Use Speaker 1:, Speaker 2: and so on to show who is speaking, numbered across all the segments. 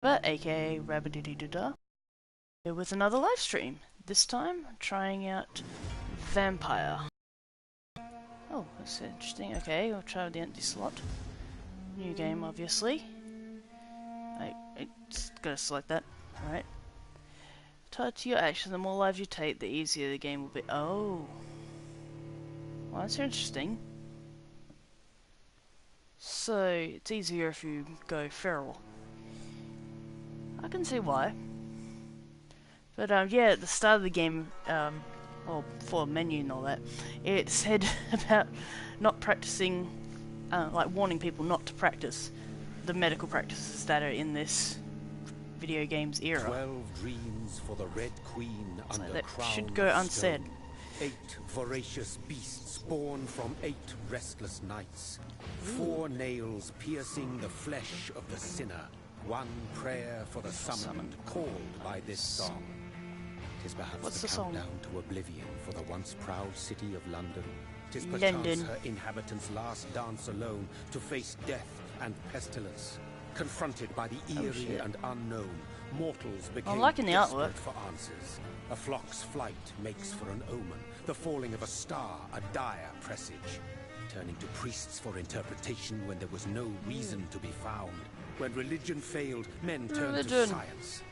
Speaker 1: aka Rabbid, here with another live stream. This time, trying out Vampyr. Oh, that's interesting. Okay, we'll try with the empty slot. New game, obviously. I just gotta select that. Alright. Tied to your action, the more lives you take, the easier the game will be. Oh. Well, that's interesting. So, it's easier if you go feral. I can see why. But yeah, at the start of the game, well, before menu and all that, it said about not practicing, like warning people not to practice the medical practices that are in this video games era.
Speaker 2: 12 dreams for the Red Queen
Speaker 1: So
Speaker 2: under
Speaker 1: that
Speaker 2: crown
Speaker 1: should go
Speaker 2: of
Speaker 1: unsaid.
Speaker 2: stone. 8 voracious beasts born from 8 restless nights. 4 nails piercing the flesh of the sinner. 1 prayer for the summoned called by this song. 'Tis perhaps
Speaker 1: What's
Speaker 2: the
Speaker 1: the song?
Speaker 2: countdown to oblivion for the once proud city of London. 'Tis
Speaker 1: London.
Speaker 2: perchance her inhabitants' last dance alone to face death and pestilence. Confronted by the eerie
Speaker 1: shit.
Speaker 2: and unknown, mortals became
Speaker 1: liking the
Speaker 2: desperate
Speaker 1: artwork.
Speaker 2: for answers. A flock's flight makes for an omen, the falling of a star a dire presage. Turning to priests for interpretation when there was no reason to be found. When religion failed, men turned to science.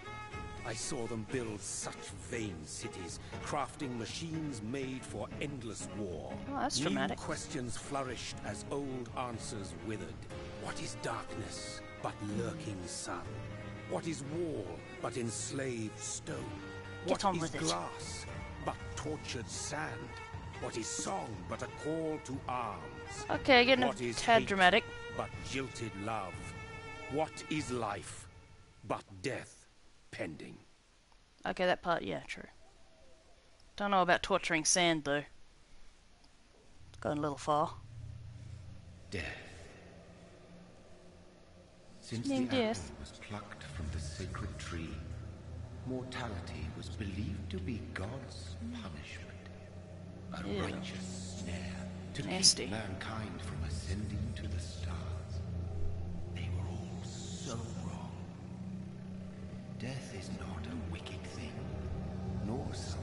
Speaker 2: I saw them build such vain cities, crafting machines made for endless war.
Speaker 1: Oh, that's
Speaker 2: New
Speaker 1: dramatic.
Speaker 2: questions flourished as old answers withered. What is darkness but lurking sun? What is wall but enslaved stone?
Speaker 1: Get
Speaker 2: What
Speaker 1: on
Speaker 2: is
Speaker 1: with it.
Speaker 2: glass but tortured sand? What is song but a call to arms?
Speaker 1: Okay, getting
Speaker 2: What
Speaker 1: a
Speaker 2: is
Speaker 1: tad
Speaker 2: hate
Speaker 1: dramatic.
Speaker 2: but jilted love? What is life but death pending?
Speaker 1: Okay, that part, yeah, true. Don't know about torturing sand, though. It's going a little far.
Speaker 3: Death. Since
Speaker 1: Name
Speaker 3: the apple
Speaker 1: Death.
Speaker 3: was plucked from the sacred tree, mortality was believed to be God's punishment. A
Speaker 1: Ew.
Speaker 3: righteous snare to
Speaker 1: Nasty.
Speaker 3: keep mankind from ascending to the stars. They were all so wrong. Death is not a wicked thing, nor some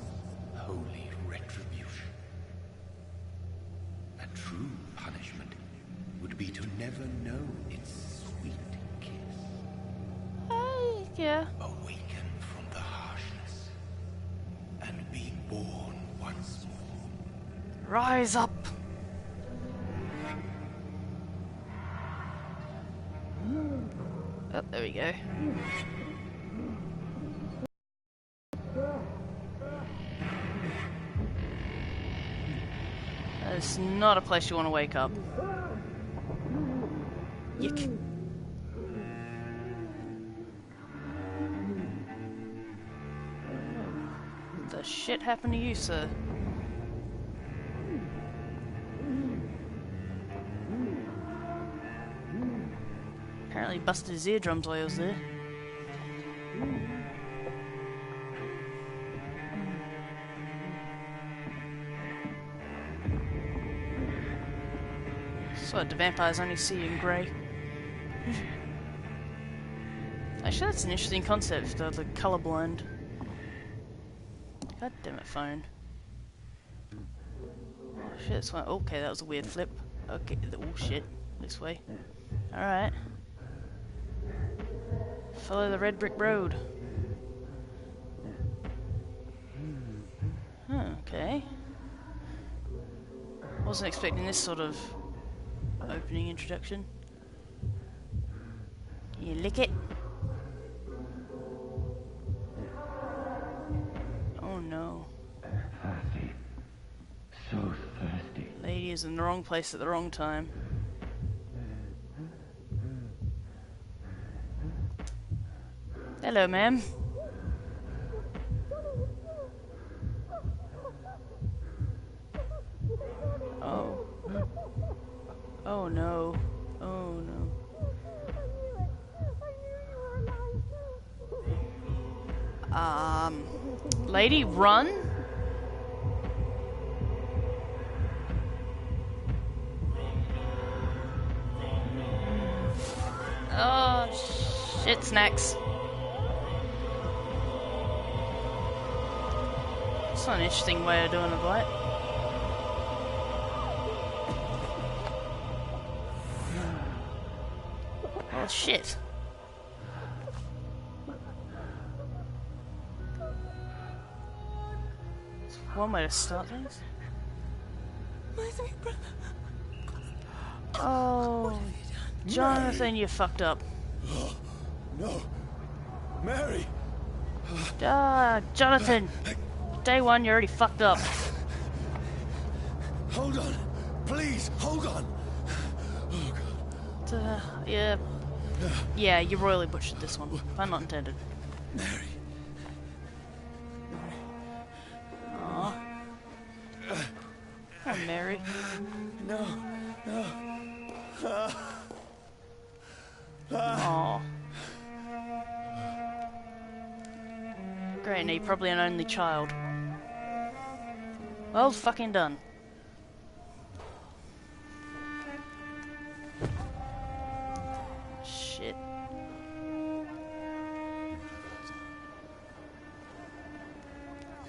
Speaker 3: holy retribution. A true punishment would be to never know its sweet kiss.
Speaker 1: Yeah.
Speaker 3: Awaken from the harshness and be born once more.
Speaker 1: Rise up! Oh, there we go. It's not a place you want to wake up. Yick. What the shit happened to you, sir? Apparently busted his eardrums while he was there. So what, do vampires only see in grey? Actually, that's an interesting concept, the colourblind. God damn it, phone. Oh shit, that's one. Okay, that was a weird flip. Okay, oh shit. This way. Alright. Follow the red brick road. Okay. Wasn't expecting this sort of opening introduction. Can you lick it? Oh no.
Speaker 4: Thirsty. So thirsty.
Speaker 1: Lady is in the wrong place at the wrong time. Hello, ma'am. Oh. Oh no. Oh no. Lady, run? Oh, shit, snacks. That's not an interesting way of doing a bite. Oh shit. That's one way to start things. Oh, Jonathan, you fucked up.
Speaker 2: No. Mary!
Speaker 1: Jonathan! Day one, you already fucked up.
Speaker 2: Hold on. Please, hold on. Oh, God.
Speaker 1: Yeah. Yeah, you royally butchered this one. Pun not intended.
Speaker 2: Mary.
Speaker 1: Aww. Oh, Mary.
Speaker 2: No. No.
Speaker 1: Aww. Great, and you're probably an only child. Well, fucking done. Shit.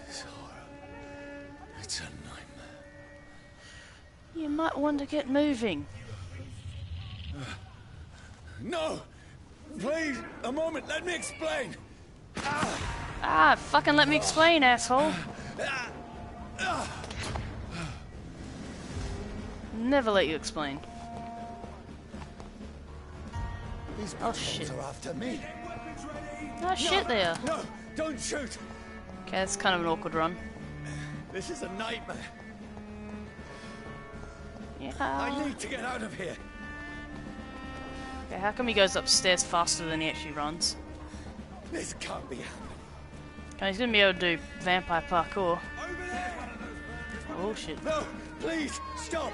Speaker 2: This horror. It's a nightmare.
Speaker 1: You might want to get moving.
Speaker 2: No! Please, a moment, let me explain!
Speaker 1: Fucking let me explain, asshole. Never let you explain.
Speaker 2: These
Speaker 1: Oh shit.
Speaker 2: are after me.
Speaker 1: Oh shit there.
Speaker 2: No, don't shoot!
Speaker 1: Okay, that's kind of an awkward run.
Speaker 2: This is a nightmare.
Speaker 1: Yeah.
Speaker 2: I need to get out of here.
Speaker 1: Okay, how come he goes upstairs faster than he actually runs?
Speaker 2: This can't be happening.
Speaker 1: Okay, he's gonna be able to do vampire parkour. Oh shit.
Speaker 2: No, please, stop!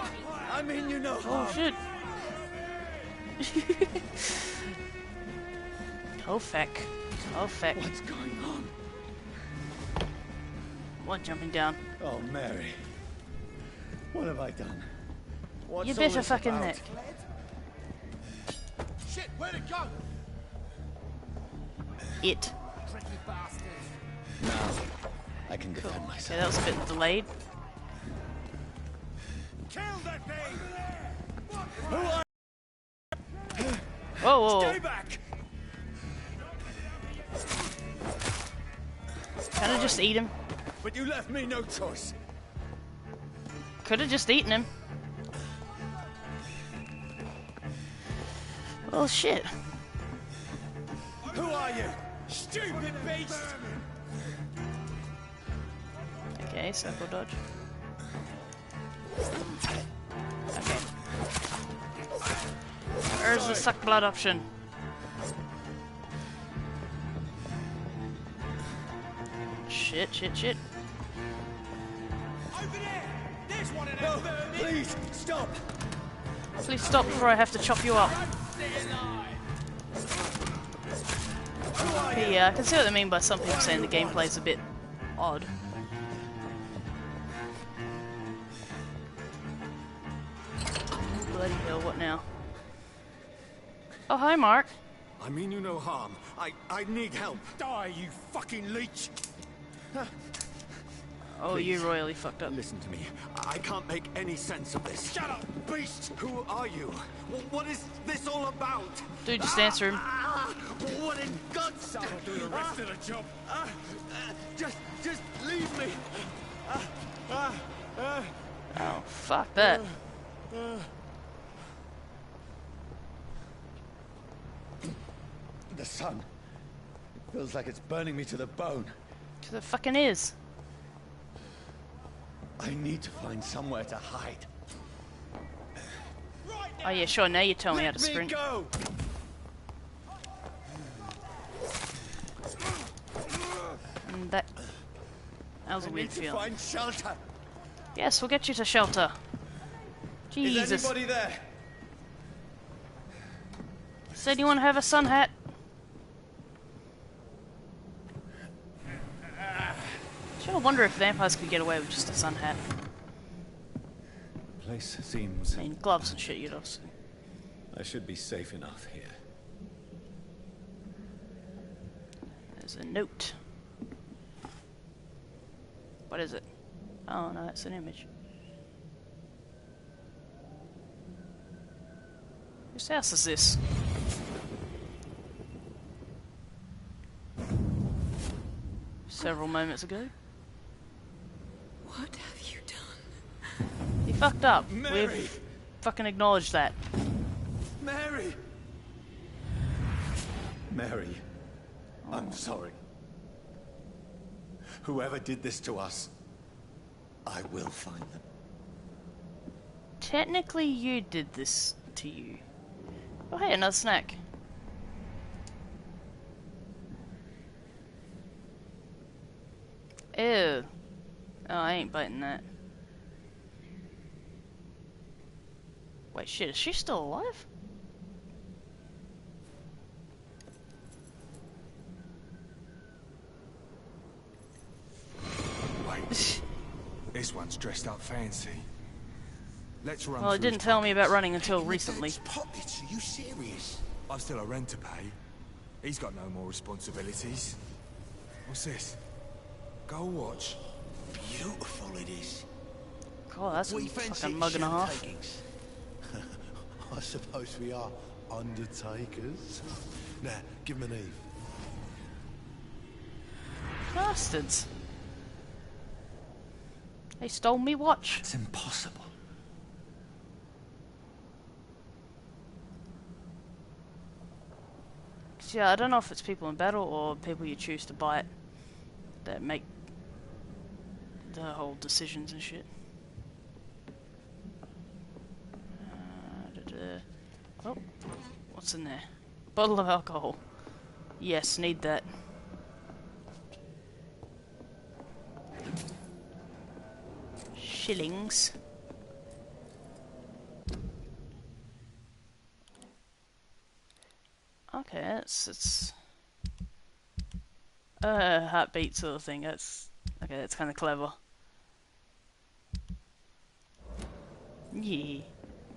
Speaker 2: I mean you know
Speaker 1: Oh
Speaker 2: harm.
Speaker 1: shit. Oh feck. Oh feck.
Speaker 2: What's going on?
Speaker 1: What, jumping down?
Speaker 2: Oh, Mary. What have I done? What's
Speaker 1: You
Speaker 2: all
Speaker 1: bit a
Speaker 2: this
Speaker 1: fucking
Speaker 2: about?
Speaker 1: neck.
Speaker 2: Shit, where'd it go?
Speaker 1: It.
Speaker 2: Now, I can defend
Speaker 1: Okay,
Speaker 2: myself.
Speaker 1: that was a bit delayed.
Speaker 2: Kill that thing! Who are
Speaker 1: Whoa, whoa,
Speaker 2: Stay
Speaker 1: whoa.
Speaker 2: back!
Speaker 1: Kinda just eat him.
Speaker 2: But you left me no choice.
Speaker 1: Could've just eaten him. Well, shit.
Speaker 2: Who are you? Stupid beast!
Speaker 1: Okay, circle dodge. Okay. Where's the suck blood option? Shit, shit, shit.
Speaker 2: Over there! There's one in there! No, please, stop!
Speaker 1: Please stop before I have to chop you up. But yeah, I can see what they mean by some people saying the gameplay's a bit odd. Bloody hell, what now? Oh, hi, Mark.
Speaker 2: I mean you no harm. I need help. Die, you fucking leech!
Speaker 1: Oh,
Speaker 2: Please.
Speaker 1: you royally fucked up.
Speaker 2: Listen to me. I can't make any sense of this. Shut up, beast! Who are you? What is this all about?
Speaker 1: Dude, just answer him.
Speaker 2: What in God's name? Do the rest of the job. Just leave me.
Speaker 1: Oh, fuck that.
Speaker 2: The sun. It feels like it's burning me to the bone.
Speaker 1: To the fucking is.
Speaker 2: I need to find somewhere to hide.
Speaker 1: Oh yeah, sure, now you tell me how to
Speaker 2: Let me
Speaker 1: sprint.
Speaker 2: go!
Speaker 1: And that was a
Speaker 2: I
Speaker 1: weird
Speaker 2: need to
Speaker 1: feeling.
Speaker 2: find shelter.
Speaker 1: Yes, we'll get you to shelter.
Speaker 2: Is
Speaker 1: Jesus.
Speaker 2: anybody there?
Speaker 1: Said you want to have a sun hat? Sure, I wonder if vampires could get away with just a sun hat.
Speaker 2: The place seems...
Speaker 1: I mean, gloves and shit, you'd also.
Speaker 2: I should be safe enough here.
Speaker 1: There's a note. What is it? Oh no, that's an image. Whose house is this? Several moments ago.
Speaker 5: What have you done?
Speaker 1: He fucked up.
Speaker 2: Mary!
Speaker 1: We've fucking acknowledged that.
Speaker 2: Mary! Mary, I'm sorry. Whoever did this to us, I will find them.
Speaker 1: Technically, you did this to you. Oh, hey, another snack. Ew. Oh, I ain't biting that. Wait, shit, is she still alive?
Speaker 6: Wait. This one's dressed up fancy. Let's run.
Speaker 1: Well, it
Speaker 6: through
Speaker 1: didn't
Speaker 6: his
Speaker 1: tell me about
Speaker 6: pockets.
Speaker 1: running until recently.
Speaker 3: Pockets? Are you serious?
Speaker 6: I've still a rent to pay. He's got no more responsibilities. What's this? Gold watch.
Speaker 3: Beautiful it is.
Speaker 1: God, that's a
Speaker 3: We fancy
Speaker 1: fucking mug and a half.
Speaker 3: undertakings. I suppose we are undertakers. Now, give him an Eve.
Speaker 1: Bastards. They stole me watch.
Speaker 3: It's impossible.
Speaker 1: Yeah, I don't know if it's people in battle or people you choose to bite that make the whole decisions and shit. Oh, what's in there? Bottle of alcohol. Yes, need that. Shillings. Okay, it's heartbeat sort of thing. That's okay. That's kind of clever. Yeah,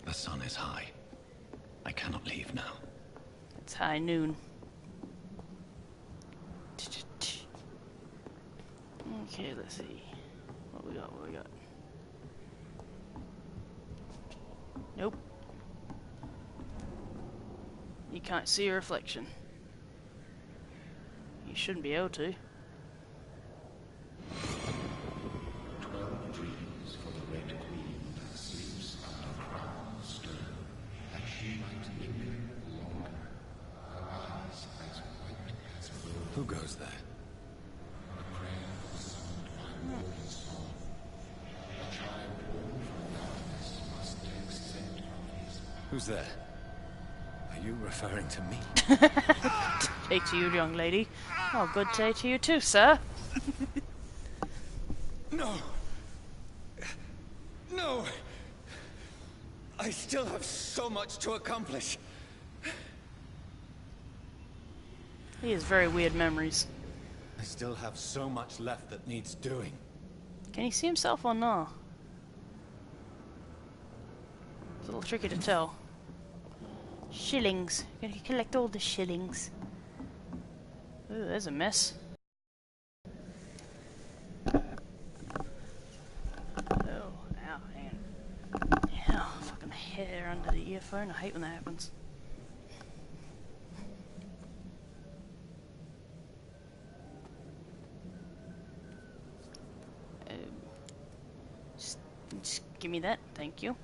Speaker 3: The sun is high. I cannot leave now.
Speaker 1: it's high noon. Okay, let's see what we got. What we got? Nope. You can't see your reflection. You shouldn't be able to.
Speaker 4: 12 dreams for the Red Queen that sleeps under crown stone, that she might linger longer, her eyes as white as wool.
Speaker 2: Who goes there?
Speaker 4: A prayer for sound by morning song. A child born from darkness must accept of his
Speaker 2: Who's there? Are you referring to me?
Speaker 1: Day to you, young lady. Oh, good day to you too, sir.
Speaker 2: No! No! I still have so much to accomplish.
Speaker 1: He has very weird memories.
Speaker 2: I still have so much left that needs doing.
Speaker 1: Can he see himself or no? It's a little tricky to tell. Shillings. Can you collect all the shillings? Ooh, there's a mess. Oh, ow, hang on. Ow, fucking hair under the earphone. I hate when that happens. Just give me that, thank you.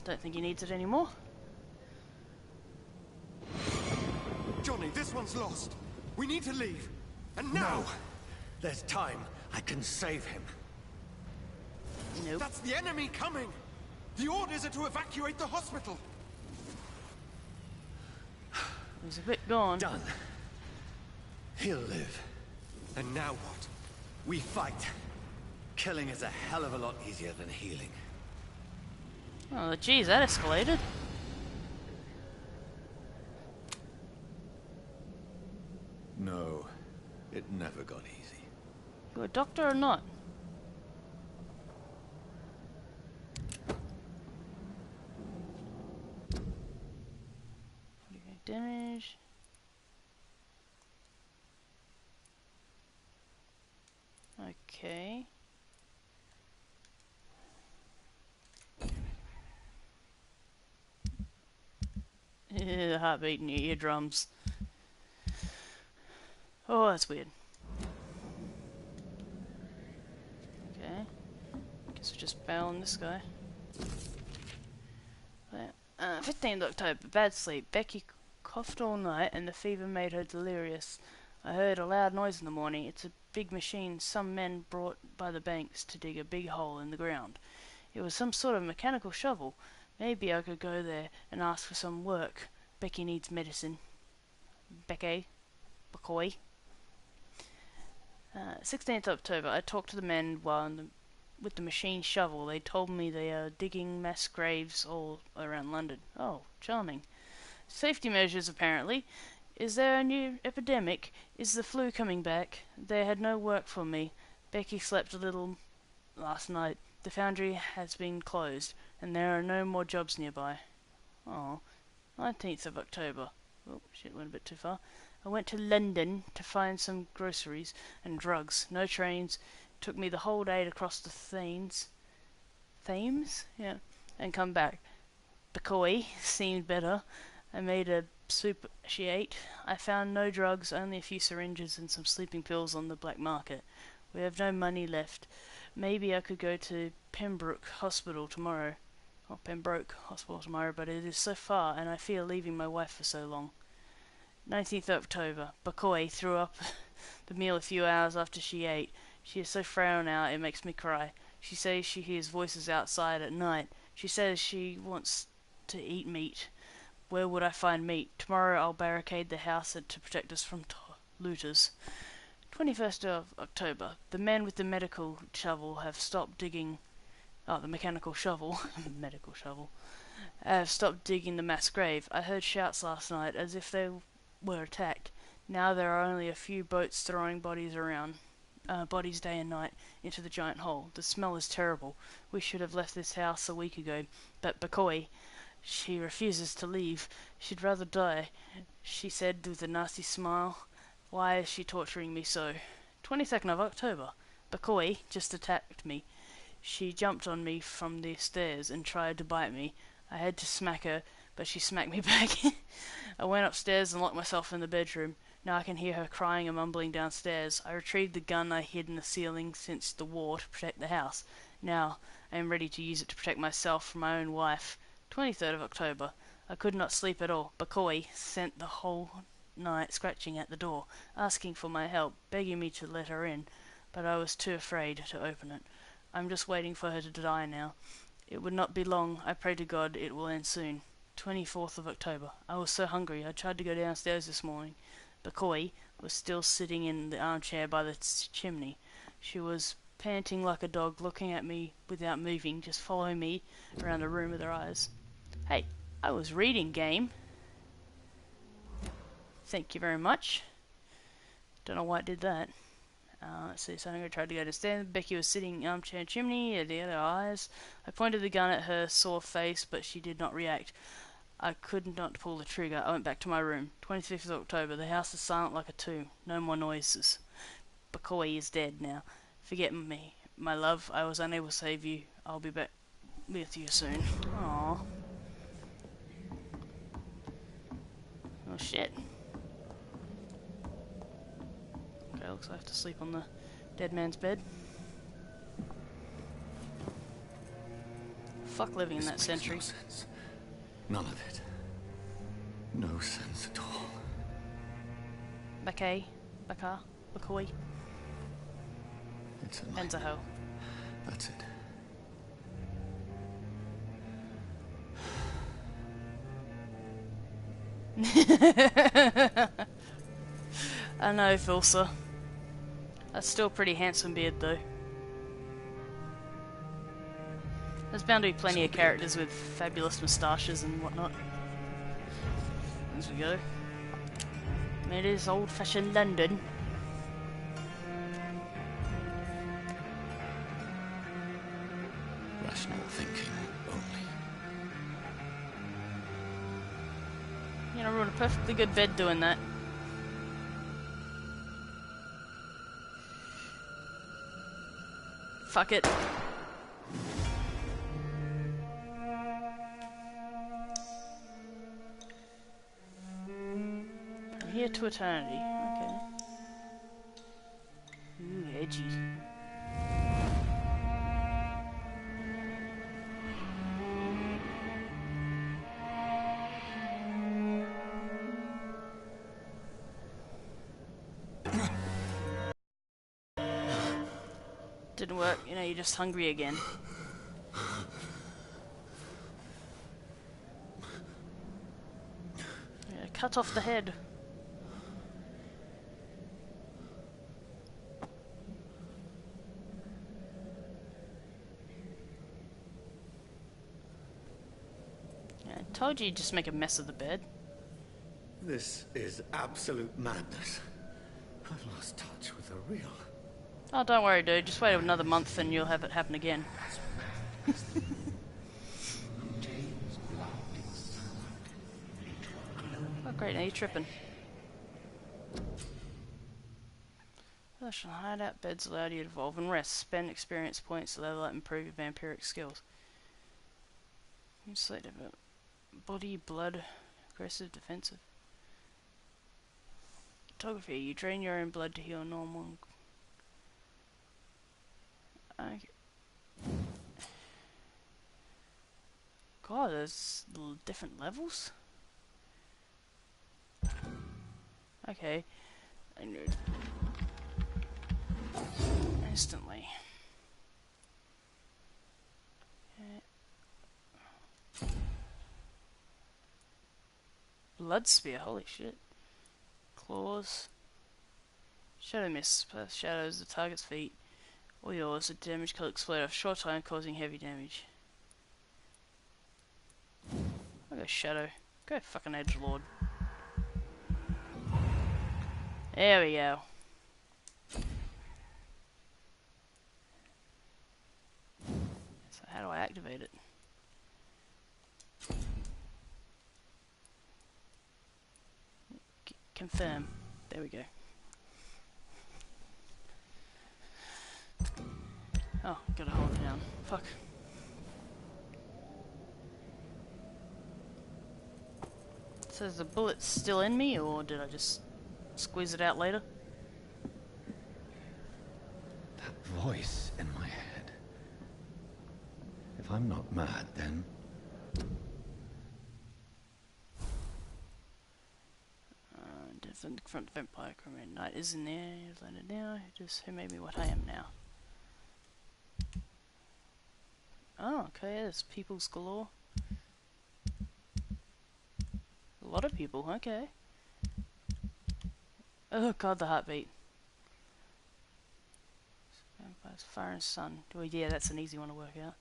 Speaker 1: Don't think he needs it anymore.
Speaker 7: Johnny, this one's lost. We need to leave. And now!
Speaker 2: There's time. I can save him.
Speaker 1: Nope.
Speaker 7: That's the enemy coming! The orders are to evacuate the hospital!
Speaker 1: He's a bit gone.
Speaker 2: Done. He'll live.
Speaker 7: And now what?
Speaker 2: We fight. Killing is a hell of a lot easier than healing.
Speaker 1: Oh, geez, that escalated.
Speaker 2: No, it never got easy.
Speaker 1: You a doctor or not? Damage. Okay. The heartbeat in your eardrums. Oh, that's weird. Okay. Guess we just bail on this guy. 15th October, bad sleep. Becky coughed all night and the fever made her delirious. I heard a loud noise in the morning. It's a big machine some men brought by the banks to dig a big hole in the ground. It was some sort of mechanical shovel. Maybe I could go there and ask for some work. Becky needs medicine. Becky. Becoy. 16th October, I talked to the men with the machine shovel. They told me they are digging mass graves all around London. Oh, charming. Safety measures, apparently. Is there a new epidemic? Is the flu coming back? They had no work for me. Becky slept a little last night. The foundry has been closed, and there are no more jobs nearby. Oh, 19th of October. Oh, shit, went a bit too far. I went to London to find some groceries and drugs. No trains. Took me the whole day to cross the Thames. Thames? Yeah. And come back. Becoy seemed better. I made a soup she ate. I found no drugs, only a few syringes and some sleeping pills on the black market. We have no money left. Maybe I could go to Pembroke Hospital tomorrow. But it is so far, and I fear leaving my wife for so long. 19th October. Becoy threw up the meal a few hours after she ate. She is so frail now, it makes me cry. She says she hears voices outside at night. She says she wants to eat meat. Where would I find meat? Tomorrow I'll barricade the house to protect us from looters. 21st of October. The men with the medical shovel have stopped digging... Oh, the mechanical shovel. Medical shovel. Have stopped digging the mass grave. I heard shouts last night as if they were attacked. Now there are only a few boats throwing bodies around. Bodies day and night into the giant hole. The smell is terrible. We should have left this house a week ago. But Becoy, she refuses to leave. She'd rather die, she said with a nasty smile. Why is she torturing me so? 22nd of October. Becoy just attacked me. She jumped on me from the stairs and tried to bite me. I had to smack her, but she smacked me back. I went upstairs and locked myself in the bedroom. Now I can hear her crying and mumbling downstairs. I retrieved the gun I hid in the ceiling since the war to protect the house. Now I am ready to use it to protect myself from my own wife. 23rd of October. I could not sleep at all. Becoy spent the whole night scratching at the door, asking for my help, begging me to let her in, but I was too afraid to open it. I'm just waiting for her to die now. It would not be long. I pray to God it will end soon. 24th of October. I was so hungry. I tried to go downstairs this morning. Becoy was still sitting in the armchair by the chimney. She was panting like a dog, looking at me without moving, just following me around the room with her eyes. Hey, I was reading, game. Thank you very much. Don't know why it did that. Let's see, so I'm going to try to go downstairs. Becky was sitting armchair chimney at the other eyes. I pointed the gun at her sore face, but she did not react. I could not pull the trigger. I went back to my room. 25th of October. The house is silent like a tomb. No more noises. Becoy is dead now. Forget me, my love. I was unable to save you. I'll be back with you soon. Aww. Oh shit. Okay, looks like I have to sleep on the dead man's bed. Fuck living in that century.
Speaker 3: No sense. None of it. No sense at all.
Speaker 1: Becoy. Becoy.
Speaker 3: It's a nightmare.
Speaker 1: Enzaho.
Speaker 3: That's it.
Speaker 1: I know, Filsa. That's still a pretty handsome beard, though. There's bound to be plenty of characters with fabulous moustaches and whatnot. As we go. It is old-fashioned London.
Speaker 3: Rational thinking only.
Speaker 1: You know, we're in a perfectly good bed doing that. Fuck it. From here to eternity. Okay. Ooh, edgy. Didn't work, you know, you're just hungry again. Yeah, cut off the head. Yeah, I told you you'd just make a mess of the bed.
Speaker 3: This is absolute madness. I've lost touch with the real.
Speaker 1: Oh, don't worry, dude. Just wait another month and you'll have it happen again. Oh, great. Now you're tripping. Special hideout beds allow you to evolve and rest. Spend experience points to level up and improve your vampiric skills. You select body, blood, aggressive, defensive. Photography. You drain your own blood to heal normal. Okay. God, there's different levels? Okay. I knew it. Instantly. Okay. Blood spear, holy shit. Claws. Shadow mist. Plus shadows the target's feet. Or yours, a damage can explode after a short time, causing heavy damage. I'll go Shadow. Go fucking Edgelord. There we go. So how do I activate it? Confirm. There we go. Oh, gotta hold it down. Fuck. So is the bullet still in me, or did I just squeeze it out later?
Speaker 3: That voice in my head. If I'm not mad, then...
Speaker 1: Different front vampire crewman. Night is in there. You've landed now. Just who made me what I am now. Oh, okay. There's people's galore. A lot of people. Okay. Oh god, the heartbeat. Vampires, fire and sun. Oh yeah, that's an easy one to work out.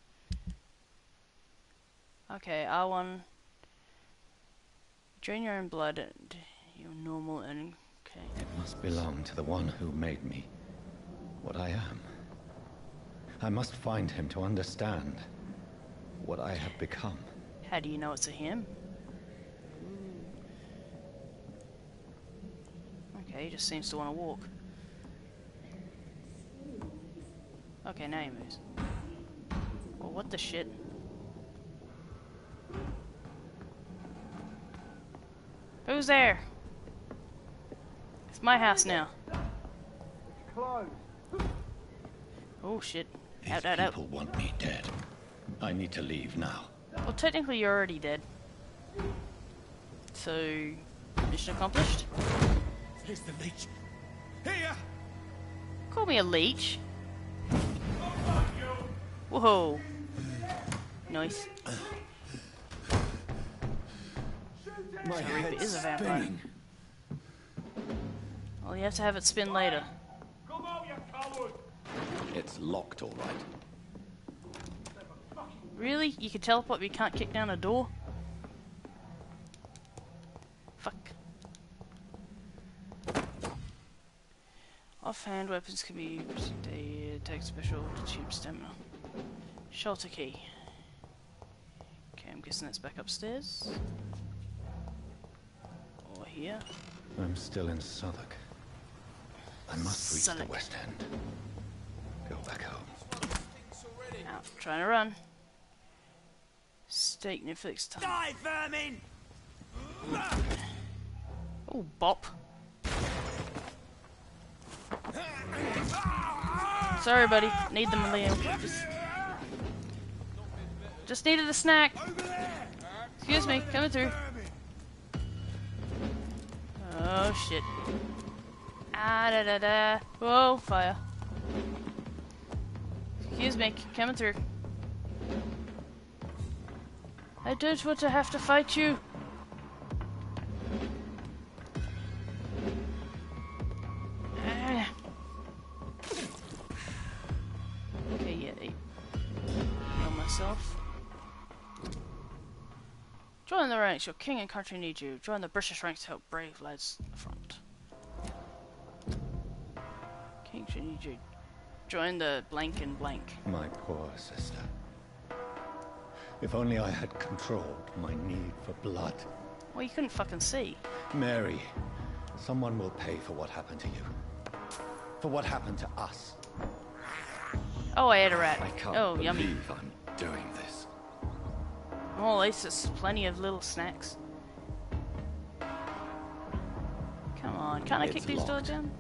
Speaker 1: Okay, R1. Drain your own blood and you're normal and okay.
Speaker 3: It must belong to the one who made me what I am. I must find him to understand what I have become.
Speaker 1: How do you know it's a him? Okay, he just seems to want to walk. Okay, now he moves. Well, what the shit? Who's there? It's my house now. Oh shit. Out, out, out.
Speaker 3: People want me dead. I need to leave now.
Speaker 1: Well, technically you're already dead. So, mission accomplished?
Speaker 2: Here's the leech. Here!
Speaker 1: Call me a leech. Whoa. Nice.
Speaker 3: My
Speaker 1: Reaper
Speaker 3: head's
Speaker 1: is a vampire.
Speaker 3: spinning.
Speaker 1: Well, you have to have it spin later.
Speaker 4: Come out, you coward!
Speaker 3: It's locked, all right.
Speaker 1: Really? You can teleport but you can't kick down a door? Fuck. Offhand weapons can be used. They take special to cheap stamina. Shelter key. Okay, I'm guessing that's back upstairs. Or here.
Speaker 3: I'm still in Southwark. I must reach
Speaker 1: Southwark.
Speaker 3: the West End. Go back home.
Speaker 1: Out, trying to run. Steak Netflix time.
Speaker 2: Die, vermin!
Speaker 1: Oh, bop. Sorry, buddy. Need them, Liam. Just needed a snack. Excuse me, coming through. Oh shit. Ah da da da. Whoa, fire. Excuse me, coming through. I don't want to have to fight you. Ah. Okay, yeah, heal myself. Join the ranks, your king and country need you. Join the British ranks to help brave lads at the front. King should need you. Join the blank and blank.
Speaker 3: My poor sister. If only I had controlled my need for blood.
Speaker 1: Well, you couldn't fucking see.
Speaker 3: Mary, someone will pay for what happened to you. For what happened to us.
Speaker 1: Oh, I ate a rat.
Speaker 3: I can't
Speaker 1: Oh,
Speaker 3: believe
Speaker 1: yummy.
Speaker 3: I'm doing this.
Speaker 1: Oh, at least there's plenty of little snacks. Come on, can't I kick
Speaker 3: It's
Speaker 1: these doors
Speaker 3: locked.
Speaker 1: down?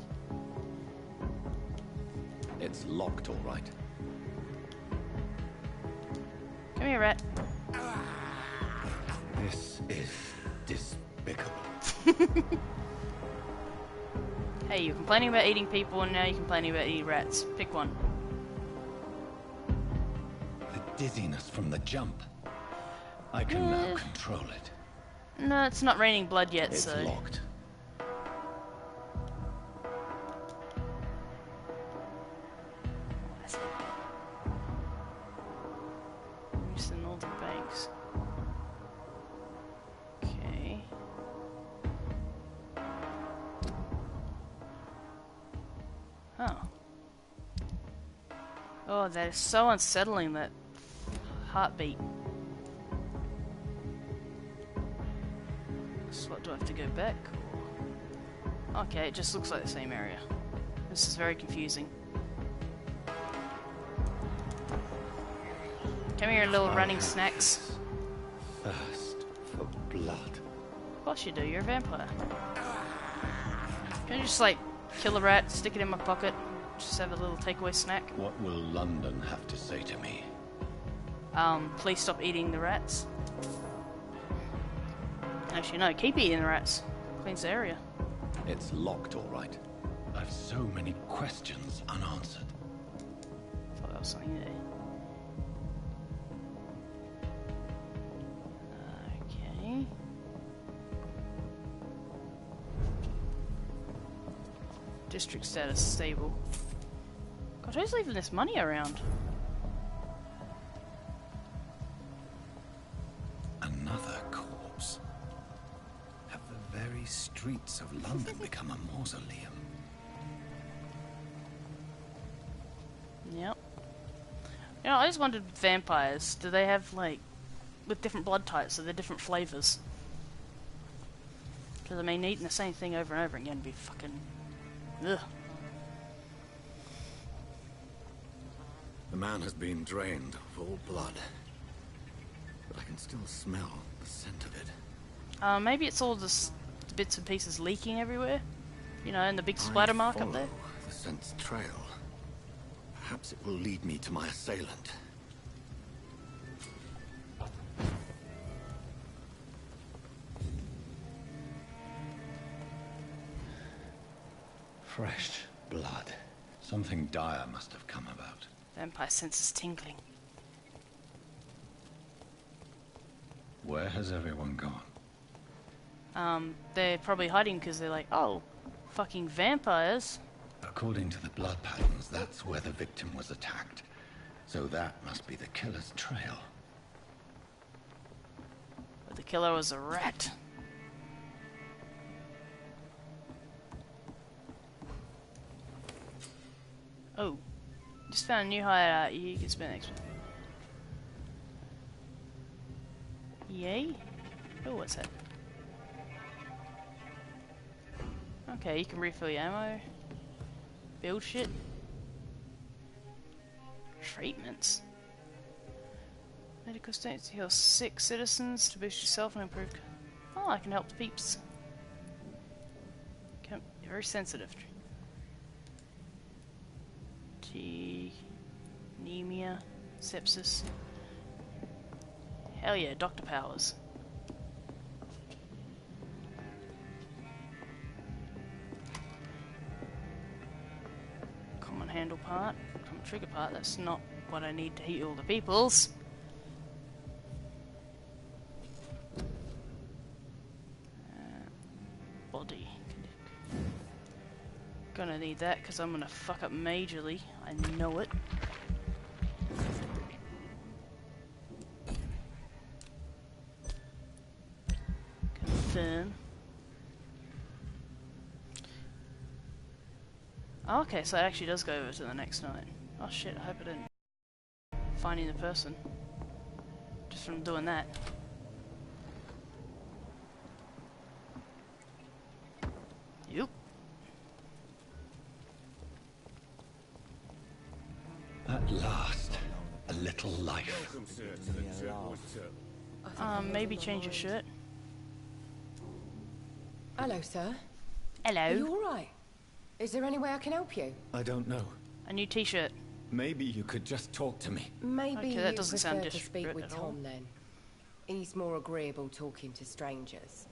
Speaker 3: It's locked, all right.
Speaker 1: Come here, rat.
Speaker 3: This is despicable.
Speaker 1: Hey, you're complaining about eating people and now you're complaining about eating rats. Pick one.
Speaker 3: The dizziness from the jump. I can now control it.
Speaker 1: No, it's not raining blood yet,
Speaker 3: It's
Speaker 1: so...
Speaker 3: locked.
Speaker 1: What is it? Use the northern banks. Okay. Oh. Oh, that is so unsettling, that heartbeat. So what, do I have to go back? Or... Okay, it just looks like the same area. This is very confusing. Come here, little running snacks.
Speaker 3: Thirst for blood.
Speaker 1: Of course you do, you're a vampire. Can you just, like, kill a rat, stick it in my pocket, just have a little takeaway snack?
Speaker 3: What will London have to say to me?
Speaker 1: Please stop eating the rats. Actually, no, keep eating the rats. Cleans the area.
Speaker 3: It's locked, all right. I've so many questions unanswered.
Speaker 1: Thought there was something there. Okay. District status stable. God, who's leaving this money around?
Speaker 3: Another corpse. Have the very streets of London become a mausoleum?
Speaker 1: Yep. You know, I just wondered, vampires, do they have, like, with different blood types, are there different flavours? Because, I mean, eating the same thing over and over again would be fucking... Ugh.
Speaker 3: The man has been drained of all blood. But I can still smell the scent of it.
Speaker 1: Maybe it's all just bits and pieces leaking everywhere? You know, and the big splatter mark up there?
Speaker 3: The scent's trail. Perhaps it will lead me to my assailant. Fresh blood. Something dire must have come about.
Speaker 1: Vampire senses tingling.
Speaker 3: Where has everyone gone?
Speaker 1: They're probably hiding because they're like, oh, fucking vampires.
Speaker 3: According to the blood patterns, that's where the victim was attacked. So that must be the killer's trail.
Speaker 1: But the killer was a rat. Oh, just found a new hideout. You can spend next one. Yay. Oh, what's that? Okay, you can refill your ammo. Build shit. Treatments. Medical state to heal sick citizens, to boost yourself and improve. Oh, I can help the peeps. Okay, very sensitive. Anemia, sepsis. Hell yeah, Dr. Powers. Common handle part, common trigger part. That's not what I need to heal the peoples. Body. Gonna need that because I'm gonna fuck up majorly. I know it. Confirm. Oh, okay, so it actually does go over to the next night. Oh shit, I hope I didn't. Finding the person. Just from doing that. Yep.
Speaker 3: At last, a little life.
Speaker 2: Welcome, sir, to the Turquoise Turtle.
Speaker 1: Maybe change your shirt.
Speaker 8: Hello, sir.
Speaker 1: Hello.
Speaker 8: Are you alright? Is there any way I can help you?
Speaker 3: I don't know.
Speaker 1: A new t-shirt.
Speaker 3: Maybe you could just talk to me.
Speaker 8: Maybe
Speaker 1: Okay, that
Speaker 8: you
Speaker 1: doesn't
Speaker 8: prefer
Speaker 1: sound
Speaker 8: to speak
Speaker 1: desperate
Speaker 8: with
Speaker 1: at all.
Speaker 8: Tom then. He's more agreeable talking to strangers.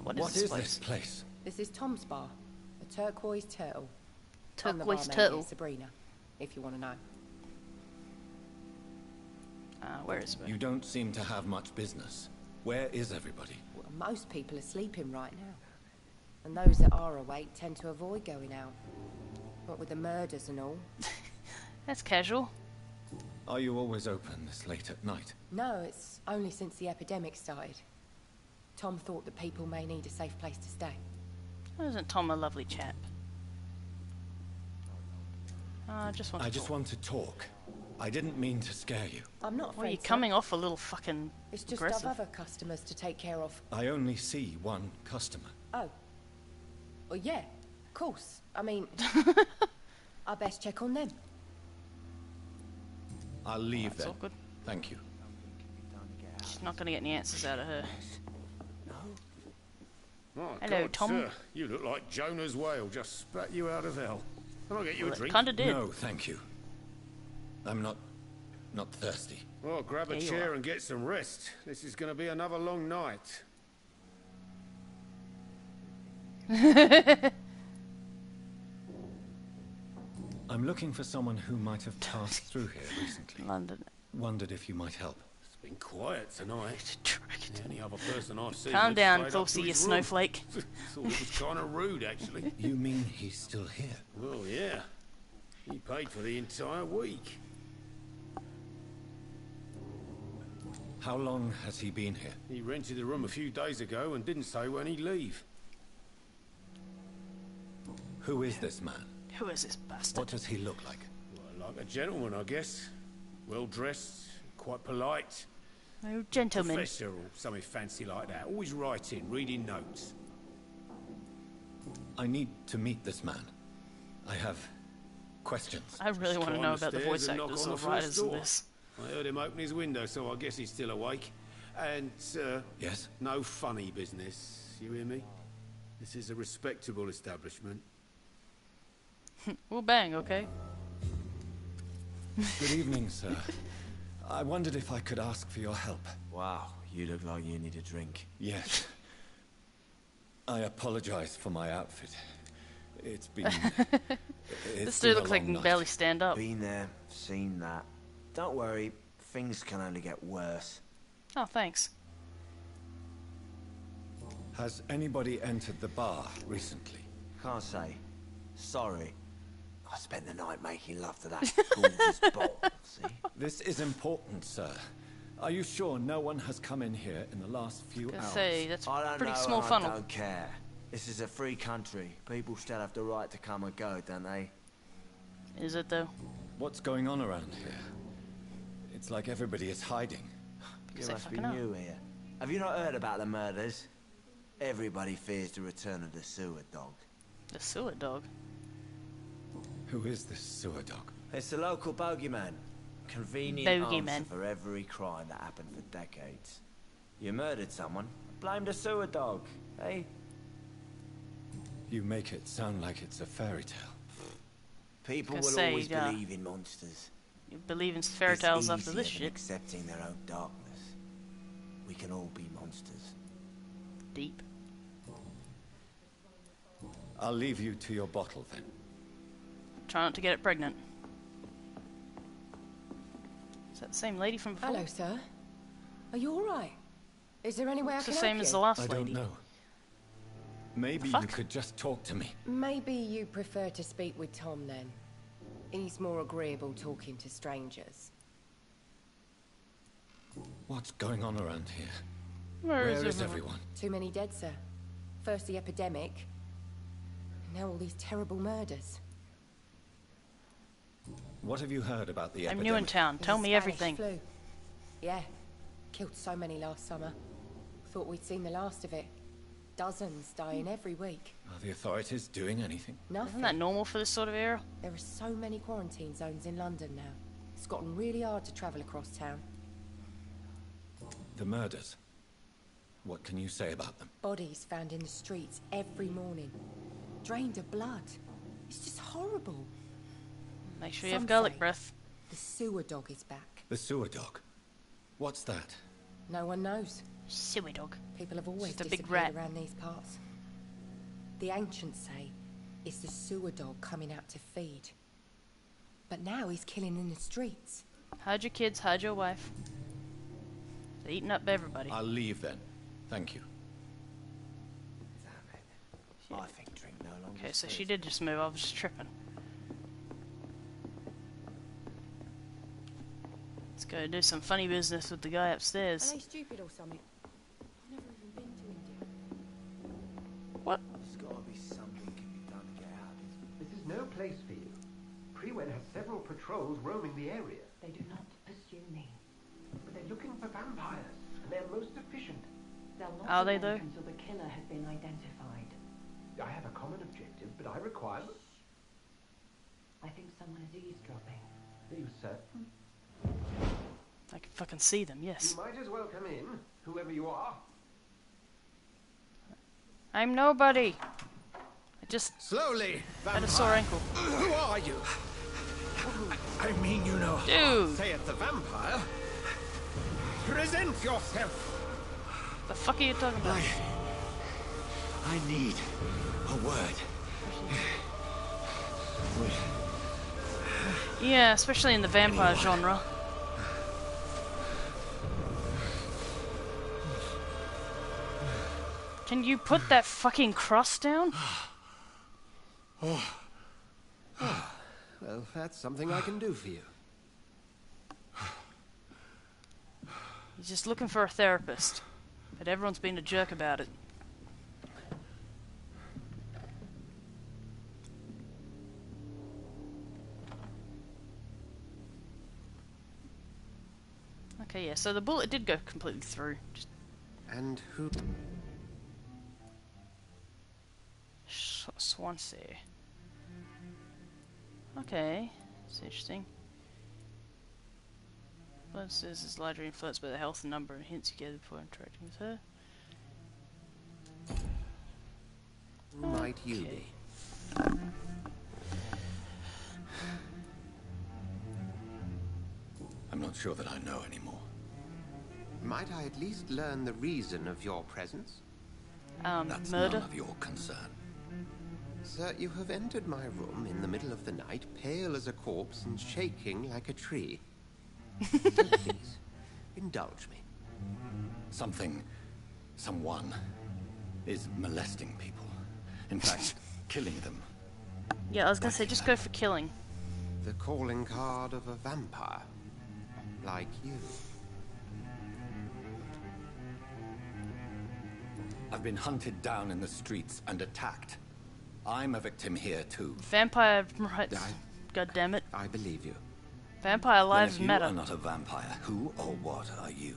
Speaker 1: What
Speaker 3: What
Speaker 1: is
Speaker 3: is
Speaker 1: this
Speaker 3: this place?
Speaker 8: This is Tom's bar, the Turquoise Turtle. I'm the
Speaker 1: Turquoise
Speaker 8: barmaid here,
Speaker 1: Turtle.
Speaker 8: Sabrina, if you want to know.
Speaker 1: Where is it?
Speaker 3: You don't seem to have much business. Where is everybody?
Speaker 8: Well, most people are sleeping right now. And those that are awake tend to avoid going out. What with the murders and all.
Speaker 1: That's casual.
Speaker 3: Are you always open this late at night?
Speaker 8: No, it's only since the epidemic started. Tom thought that people may need a safe place to stay.
Speaker 1: Isn't Tom a lovely chap? I just want
Speaker 3: I
Speaker 1: to
Speaker 3: just
Speaker 1: talk.
Speaker 3: want to talk. I didn't mean to scare you.
Speaker 8: I'm not afraid,
Speaker 1: Well, you're
Speaker 8: sir.
Speaker 1: coming off a little fucking
Speaker 8: It's just
Speaker 1: aggressive.
Speaker 8: I've other customers to take care of.
Speaker 3: I only see one customer.
Speaker 8: Oh. Well, yeah, of course. I mean, I best check on them.
Speaker 3: I'll leave
Speaker 1: That's
Speaker 3: then.
Speaker 1: awkward.
Speaker 3: Thank you.
Speaker 1: She's not going to get any answers out of her.
Speaker 2: Oh,
Speaker 1: Hello,
Speaker 2: God,
Speaker 1: Tom.
Speaker 2: Sir, you look like Jonah's whale just spat you out of hell. Can I get you a
Speaker 1: Well, it
Speaker 2: drink?
Speaker 1: kind of did.
Speaker 3: No, thank you. I'm not thirsty.
Speaker 2: Well, grab a
Speaker 1: Yeah, you
Speaker 2: chair
Speaker 1: are.
Speaker 2: and get some rest. This is going to be another long night.
Speaker 3: I'm looking for someone who might have passed through here recently.
Speaker 1: London.
Speaker 3: Wondered if you might help.
Speaker 2: It's been quiet tonight. The only other person I've seen.
Speaker 1: Calm
Speaker 2: went
Speaker 1: down,
Speaker 2: straight up
Speaker 1: Thorcy,
Speaker 2: to
Speaker 1: you
Speaker 2: his room.
Speaker 1: snowflake.
Speaker 2: Thought it was kind of rude, actually.
Speaker 3: You mean he's still here?
Speaker 2: Well, yeah. He paid for the entire week.
Speaker 3: How long has he been here?
Speaker 2: He rented the room a few days ago and didn't say when he'd leave.
Speaker 3: Who is this man?
Speaker 1: Who is this bastard?
Speaker 3: What does he look like?
Speaker 2: Well, like a gentleman, I guess. Well dressed, quite polite.
Speaker 1: Oh, gentlemen.
Speaker 2: Professor or something fancy like that. Always writing, reading notes.
Speaker 3: I need to meet this man. I have questions.
Speaker 1: I really want to
Speaker 2: Climb
Speaker 1: know
Speaker 2: the
Speaker 1: about the
Speaker 2: stairs
Speaker 1: voice
Speaker 2: and knock
Speaker 1: actors
Speaker 2: on
Speaker 1: or
Speaker 2: the first
Speaker 1: writers in
Speaker 2: door.
Speaker 1: this.
Speaker 2: I heard him open his window, so I guess he's still awake. And,
Speaker 3: Yes?
Speaker 2: no funny business. You hear me? This is a respectable establishment.
Speaker 1: Well, bang, okay?
Speaker 3: Good evening, sir. I wondered if I could ask for your help.
Speaker 6: Wow, you look like you need a drink.
Speaker 3: Yes. I apologize for my outfit. It's been...
Speaker 1: This dude looks like he can barely stand up.
Speaker 9: Been there, seen that. Don't worry, things can only get worse.
Speaker 1: Oh, thanks.
Speaker 3: Has anybody entered the bar recently?
Speaker 9: Can't say. Sorry. I spent the night making love to that gorgeous bottle, see?
Speaker 3: This is important, sir. Are you sure no one has come in here in the last few
Speaker 1: Gonna
Speaker 3: hours?
Speaker 1: say, that's
Speaker 9: I
Speaker 1: a
Speaker 9: don't
Speaker 1: pretty
Speaker 9: know
Speaker 1: small
Speaker 9: and
Speaker 1: funnel.
Speaker 9: I don't care. This is a free country. People still have the right to come and go, don't they?
Speaker 1: Is it, though?
Speaker 3: What's going on around here? It's like everybody is hiding.
Speaker 1: Because
Speaker 9: You
Speaker 1: they
Speaker 9: must be
Speaker 1: fucking are.
Speaker 9: new here. Have you not heard about the murders? Everybody fears the return of the sewer dog.
Speaker 1: The sewer dog.
Speaker 3: Who is this sewer dog?
Speaker 9: It's the local bogeyman. Convenient answer for every crime that happened for decades. You murdered someone, blamed a sewer dog, eh?
Speaker 10: You make it sound like it's a fairy tale.
Speaker 9: People will always believe in monsters.
Speaker 1: You believe in fairy tales after this shit.
Speaker 9: Accepting their own darkness. We can all be monsters.
Speaker 1: Deep.
Speaker 10: I'll leave you to your bottle then.
Speaker 1: Try not to get it pregnant. Is that the same lady from before?
Speaker 8: Hello, sir. Are you alright? Is there any way I can
Speaker 1: It's the same
Speaker 8: help
Speaker 1: as
Speaker 8: you?
Speaker 1: the last
Speaker 10: I
Speaker 1: lady.
Speaker 10: don't know. Maybe you could just talk to me.
Speaker 8: Maybe you prefer to speak with Tom then. He's more agreeable talking to strangers.
Speaker 10: What's going on around here?
Speaker 1: Where
Speaker 10: is everyone?
Speaker 8: Too many dead, sir. First the epidemic, and now all these terrible murders.
Speaker 10: What have you heard about the epidemic?
Speaker 1: I'm new in town. Tell me everything.
Speaker 8: Flu. Yeah. Killed so many last summer. Thought we'd seen the last of it. Dozens dying every week.
Speaker 10: Are the authorities doing anything?
Speaker 8: Nothing.
Speaker 1: Isn't that normal for this sort of era?
Speaker 8: There are so many quarantine zones in London now. It's gotten really hard to travel across town.
Speaker 10: The murders. What can you say about them?
Speaker 8: Bodies found in the streets every morning. Drained of blood. It's just horrible.
Speaker 1: Make sure you have garlic
Speaker 8: say
Speaker 1: breath.
Speaker 8: The sewer dog is back.
Speaker 10: The sewer dog? What's that?
Speaker 8: No one knows.
Speaker 1: Sewer dog.
Speaker 8: People have always
Speaker 1: Just a big
Speaker 8: disappeared
Speaker 1: rat.
Speaker 8: around these parts. The ancients say it's the sewer dog coming out to feed. But now he's killing in the streets.
Speaker 1: Hide your kids, hide your wife. They're eating up everybody.
Speaker 10: I'll leave then. Thank you.
Speaker 9: Damn it. I think drink no longer.
Speaker 1: Okay, so she did just move. I was just tripping. Let's go do some funny business with the guy upstairs.
Speaker 8: Are they stupid or something? I've never even been to India.
Speaker 1: What?
Speaker 9: There's gotta be something can be done to get out of this.
Speaker 11: This is no place for you. Prewen has several patrols roaming the area.
Speaker 12: They do not pursue me.
Speaker 11: But they're looking for vampires, and they're most efficient.
Speaker 12: They'll not
Speaker 1: Are they, though?
Speaker 12: until the killer has been identified.
Speaker 11: I have a common objective, but I require...
Speaker 12: I think someone is eavesdropping.
Speaker 11: Are you certain?
Speaker 1: I can fucking see them, yes.
Speaker 11: You might as well come in, whoever you are.
Speaker 1: I'm nobody. I just
Speaker 2: Slowly,
Speaker 1: had a sore ankle.
Speaker 2: Who are you? I mean, you know.
Speaker 1: Dude!
Speaker 2: Say it's a vampire. Present yourself.
Speaker 1: The fuck are you talking about?
Speaker 9: I need a word.
Speaker 1: Yeah, especially in the vampire genre. Can you put that fucking crust down?
Speaker 11: Well, that's something I can do for you.
Speaker 1: He's just looking for a therapist. But everyone's been a jerk about it. Okay, yeah, so the bullet did go completely through. Just
Speaker 11: And who...
Speaker 1: Swansea. Okay, it's interesting. Influences is largely influenced by the health and number of hints you get before interacting with her.
Speaker 11: Who might you be?
Speaker 10: I'm not sure that I know anymore.
Speaker 11: Might I at least learn the reason of your presence?
Speaker 10: That's
Speaker 1: Murder?
Speaker 10: none of your concern.
Speaker 11: Sir, you have entered my room in the middle of the night, pale as a corpse and shaking like a tree. Please, indulge me.
Speaker 10: Someone is molesting people. In fact, killing them.
Speaker 1: Yeah, I was gonna say, just go for killing.
Speaker 11: The calling card of a vampire. Like you.
Speaker 10: I've been hunted down in the streets and attacked. I'm a victim here too.
Speaker 1: Vampire rights. God damn it.
Speaker 11: I believe you.
Speaker 1: Vampire
Speaker 10: Then
Speaker 1: lives
Speaker 10: if you
Speaker 1: matter.
Speaker 10: are not a vampire, who or what are you?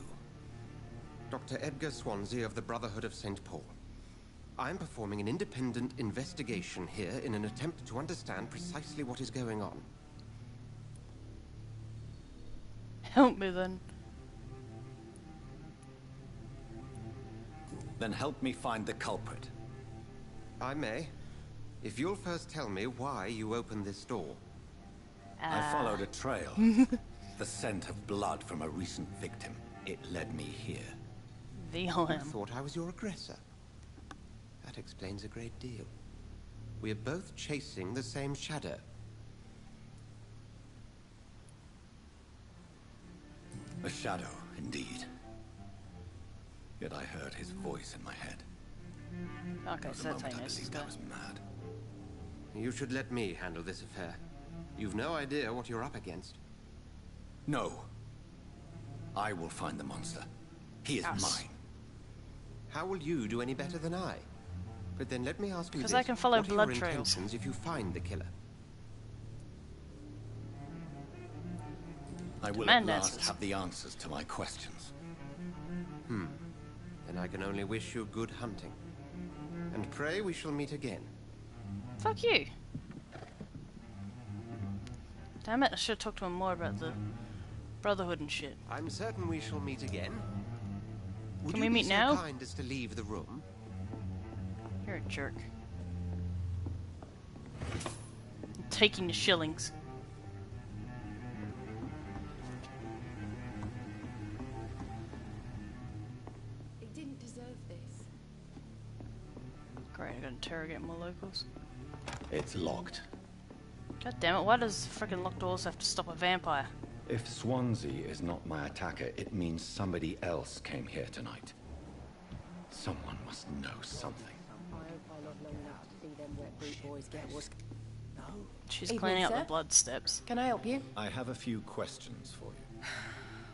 Speaker 11: Dr. Edgar Swansea of the Brotherhood of St. Paul. I'm performing an independent investigation here in an attempt to understand precisely what is going on.
Speaker 1: Help me then.
Speaker 10: Then help me find the culprit.
Speaker 11: I may. If you'll first tell me why you opened this door.
Speaker 10: I followed a trail. The scent of blood from a recent victim. It led me here.
Speaker 11: You thought I was your aggressor. That explains a great deal. We're both chasing the same shadow.
Speaker 10: A shadow, indeed. Yet I heard his voice in my head.
Speaker 1: Okay, so that's how you know this is
Speaker 10: I was mad.
Speaker 11: You should let me handle this affair. You've no idea what you're up against.
Speaker 10: No. I will find the monster. He is mine.
Speaker 11: How will you do any better than I? But then let me ask you this.
Speaker 1: Because I can follow
Speaker 11: what
Speaker 1: blood
Speaker 11: are your
Speaker 1: trails.
Speaker 11: intentions if you find the killer?
Speaker 10: I will
Speaker 1: Demand
Speaker 10: at last
Speaker 1: answers.
Speaker 10: have the answers to my questions.
Speaker 11: Then I can only wish you good hunting. And pray we shall meet again.
Speaker 1: Fuck you. Damn it, I should have talked to him more about the Brotherhood and shit.
Speaker 11: I'm certain we shall meet again. Would
Speaker 1: Can
Speaker 11: you
Speaker 1: we
Speaker 11: be
Speaker 1: meet
Speaker 11: so
Speaker 1: now?
Speaker 11: kind as to leave the room?
Speaker 1: You're a jerk. I'm taking the shillings.
Speaker 5: He didn't deserve this.
Speaker 1: Great, I gotta interrogate more locals.
Speaker 10: It's locked.
Speaker 1: God damn it, why does frickin' locked doors have to stop a vampire?
Speaker 10: If Swansea is not my attacker, it means somebody else came here tonight. Someone must know something.
Speaker 1: She's
Speaker 8: Evening,
Speaker 1: cleaning up
Speaker 8: sir.
Speaker 1: the blood steps.
Speaker 8: Can I help you?
Speaker 10: I have a few questions for you.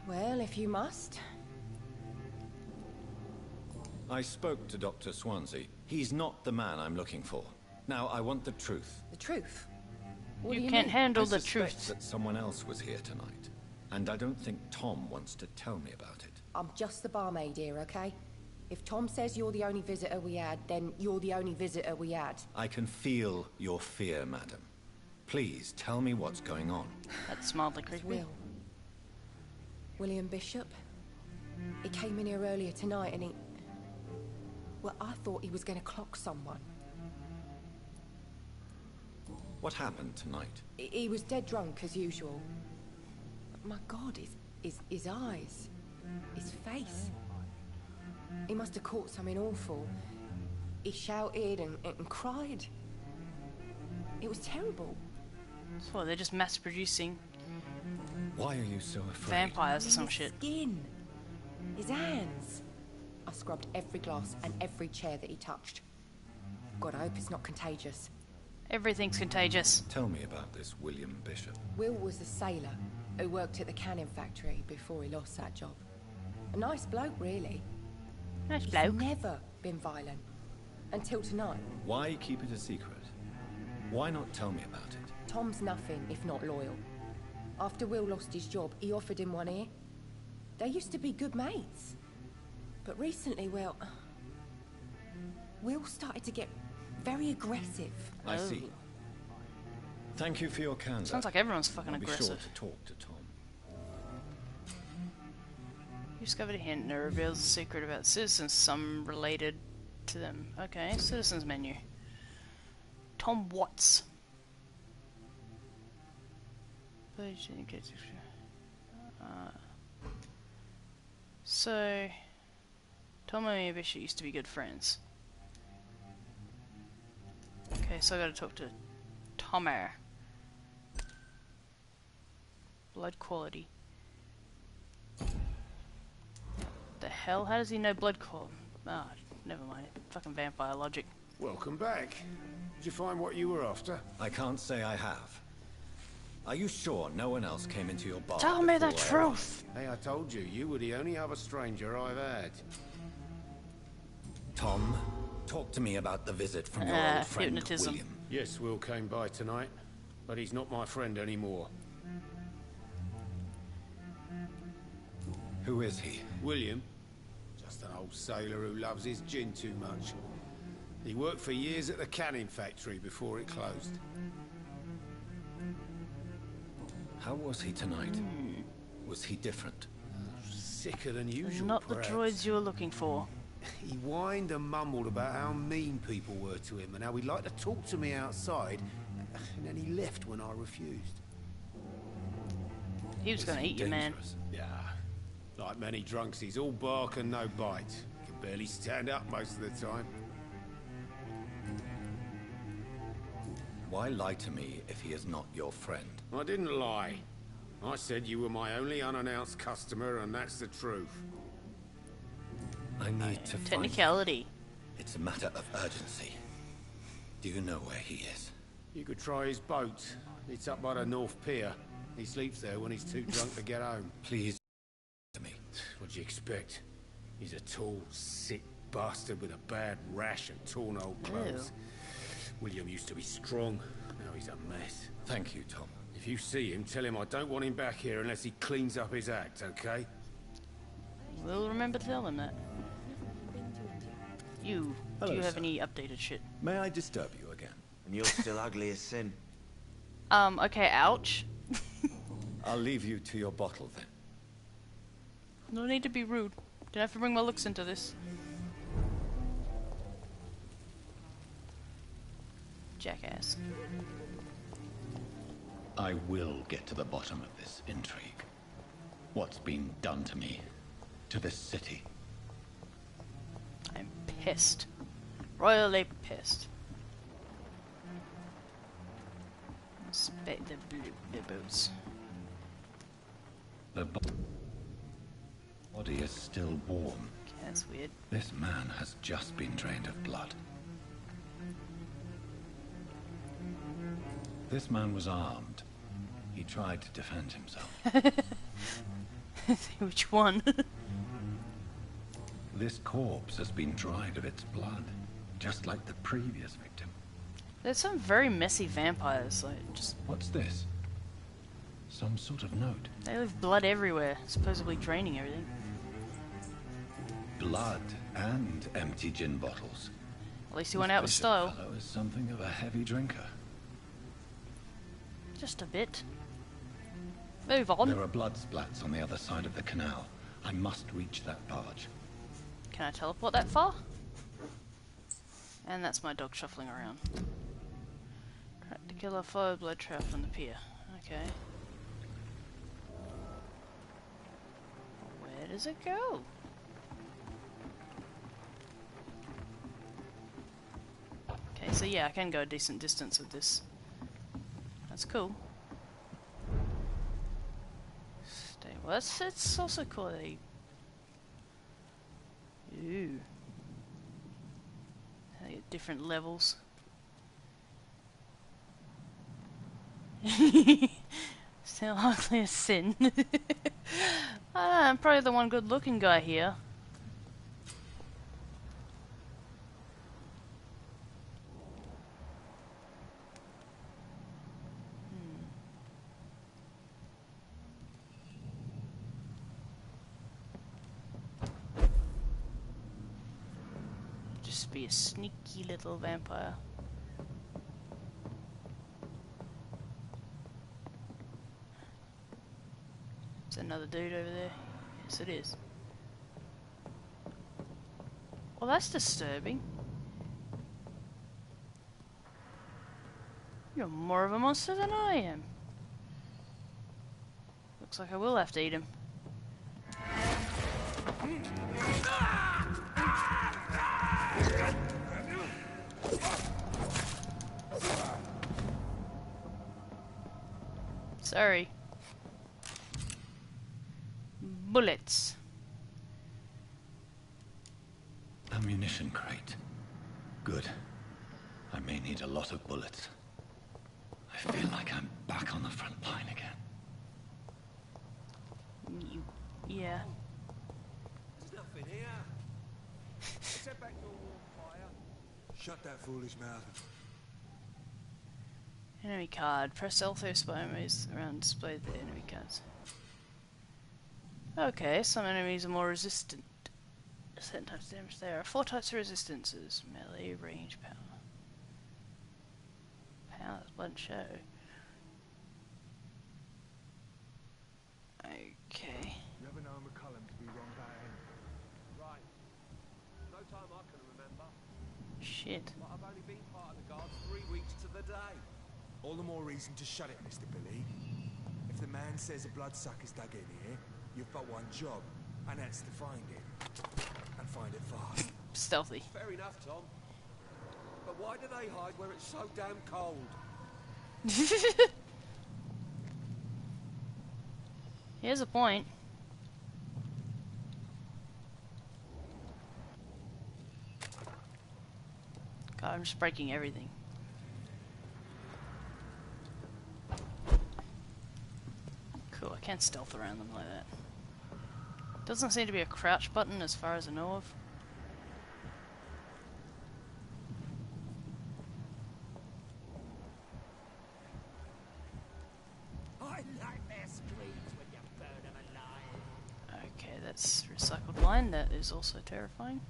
Speaker 8: Well, if you must.
Speaker 10: I spoke to Dr. Swansea. He's not the man I'm looking for. Now, I want the truth.
Speaker 8: The truth? What do
Speaker 1: You
Speaker 8: you
Speaker 1: can't
Speaker 8: mean?
Speaker 1: handle
Speaker 10: I
Speaker 1: the
Speaker 10: suspect
Speaker 1: truth.
Speaker 10: that someone else was here tonight. And I don't think Tom wants to tell me about it.
Speaker 8: I'm just the barmaid here, okay? If Tom says you're the only visitor we had, then you're the only visitor we had.
Speaker 10: I can feel your fear, madam. Please, tell me what's going on.
Speaker 1: That's mildly creepy.
Speaker 8: Will. William Bishop. He came in here earlier tonight and he... Well, I thought he was going to clock someone.
Speaker 10: What happened tonight?
Speaker 8: He was dead drunk, as usual. My God, his eyes. His face. He must have caught something awful. He shouted and cried. It was terrible.
Speaker 1: So they're just mass producing
Speaker 10: Why are you so afraid?
Speaker 1: vampires or some
Speaker 8: His
Speaker 1: shit.
Speaker 8: skin. His hands. I scrubbed every glass and every chair that he touched. God, I hope it's not contagious.
Speaker 1: Everything's contagious.
Speaker 10: Tell me about this William Bishop.
Speaker 8: Will was a sailor who worked at the canning factory before he lost that job. A nice bloke, really.
Speaker 1: Nice
Speaker 8: He's
Speaker 1: bloke.
Speaker 8: never been violent. Until tonight.
Speaker 10: Why keep it a secret? Why not tell me about it?
Speaker 8: Tom's nothing if not loyal. After Will lost his job, he offered him one ear. They used to be good mates. But recently, well... Will started to get very aggressive.
Speaker 10: I see. Thank you for your candor.
Speaker 1: Sounds like everyone's fucking
Speaker 10: I'll be
Speaker 1: aggressive.
Speaker 10: sure to talk to Tom.
Speaker 1: You discovered a hint and it reveals a secret about citizens, some related to them. Okay, citizens menu. Tom Watts. So, Tom and me and Bishop used to be good friends. Okay, so I gotta talk to Tomer. Blood quality. The hell? How does he know blood quality? Ah, never mind. Fucking vampire logic.
Speaker 2: Welcome back. Did you find what you were after?
Speaker 10: I can't say I have. Are you sure no one else came into your bar?
Speaker 1: Tell me the
Speaker 10: before I arrived?
Speaker 1: truth!
Speaker 2: Hey, I told you, you were the only other stranger I've had.
Speaker 10: Tom, talk to me about the visit from your old friend,
Speaker 1: hypnotism.
Speaker 10: William.
Speaker 2: Yes, Will came by tonight, but he's not my friend anymore.
Speaker 10: Who is he?
Speaker 2: William? Just an old sailor who loves his gin too much. He worked for years at the canning factory before it closed.
Speaker 10: How was he tonight? Was he different?
Speaker 2: Sicker than usual,
Speaker 1: Not the
Speaker 2: perhaps.
Speaker 1: droids you were looking for.
Speaker 2: He whined and mumbled about how mean people were to him and how he'd like to talk to me outside, and then he left when I refused.
Speaker 1: He was going to eat you, man.
Speaker 2: Yeah. Like many drunks, he's all bark and no bite. Can barely stand up most of the time.
Speaker 10: Why lie to me if he is not your friend?
Speaker 2: I didn't lie. I said you were my only unannounced customer, and that's the truth.
Speaker 10: I need to find
Speaker 1: Technicality.
Speaker 10: him. It's a matter of urgency. Do you know where he is?
Speaker 2: You could try his boat. It's up by the North Pier. He sleeps there when he's too drunk to get home.
Speaker 10: Please, to me.
Speaker 2: What do you expect? He's a tall, sick bastard with a bad rash and torn old clothes. William used to be strong. Now he's a mess.
Speaker 10: Thank you, Tom.
Speaker 2: If you see him, tell him I don't want him back here unless he cleans up his act, okay?
Speaker 1: We'll remember to tell him that. You,
Speaker 10: Hello,
Speaker 1: do you have
Speaker 10: sir.
Speaker 1: any updated shit?
Speaker 10: May I disturb you again?
Speaker 9: And you're still ugly as sin.
Speaker 1: Okay, ouch.
Speaker 10: I'll leave you to your bottle then.
Speaker 1: No need to be rude. Don't have to bring my looks into this. Jackass.
Speaker 10: I will get to the bottom of this intrigue. What's been done to me, to this city.
Speaker 1: I'm pissed. Royally pissed. Inspect the boots.
Speaker 10: The body is still warm.
Speaker 1: Okay, that's weird.
Speaker 10: This man has just been drained of blood. This man was armed. He tried to defend himself.
Speaker 1: Which one?
Speaker 10: This corpse has been dried of its blood, just like the previous victim.
Speaker 1: There's some very messy vampires, like, just...
Speaker 10: What's this? Some sort of note.
Speaker 1: They leave blood everywhere, supposedly draining everything.
Speaker 10: Blood and empty gin bottles.
Speaker 1: At least he went out with style.
Speaker 10: This fellow is something of a heavy drinker.
Speaker 1: Just a bit. Move on.
Speaker 10: There are blood splats on the other side of the canal. I must reach that barge.
Speaker 1: Can I teleport that far? And that's my dog shuffling around. Track the killer, follow blood trail from the pier. Okay. Where does it go? Okay, so yeah, I can go a decent distance with this. That's cool. Stay. Well, it's also cool that he... Ooh. They get different levels. Still ugly as sin. I'm probably the one good looking guy here. Just be a sneaky little vampire. Is another dude over there? Yes, it is. Well, that's disturbing. You're more of a monster than I am. Looks like I will have to eat him. Sorry. Bullets.
Speaker 10: Ammunition crate. Good. I may need a lot of bullets. I feel like I'm back on the front line again.
Speaker 1: Yeah.
Speaker 6: There's nothing here. Let's head back to a warm fire. Shut that foolish mouth.
Speaker 1: Enemy card. Press L2 spy moves around display the enemy cards. Okay, some enemies are more resistant. Certain types of damage. There are 4 types of resistances. Melee, range, power. Power, blood and show. Okay.
Speaker 6: You ever know McCullum to be wrong about anything?
Speaker 13: Right. No time I can remember.
Speaker 1: Shit.
Speaker 13: But I've only been part of the guards 3 weeks to the day.
Speaker 6: All the more reason to shut it, Mr. Billy. If the man says a bloodsucker's dug in here, you've but one job, and that's to find it. And find it fast.
Speaker 1: Stealthy.
Speaker 13: Fair enough, Tom. But why do they hide where it's so damn cold?
Speaker 1: Here's a point. God, I'm just breaking everything. Cool, I can't stealth around them like that. Doesn't seem to be a crouch button as far as I know of. Okay, that's recycled line. That is also terrifying.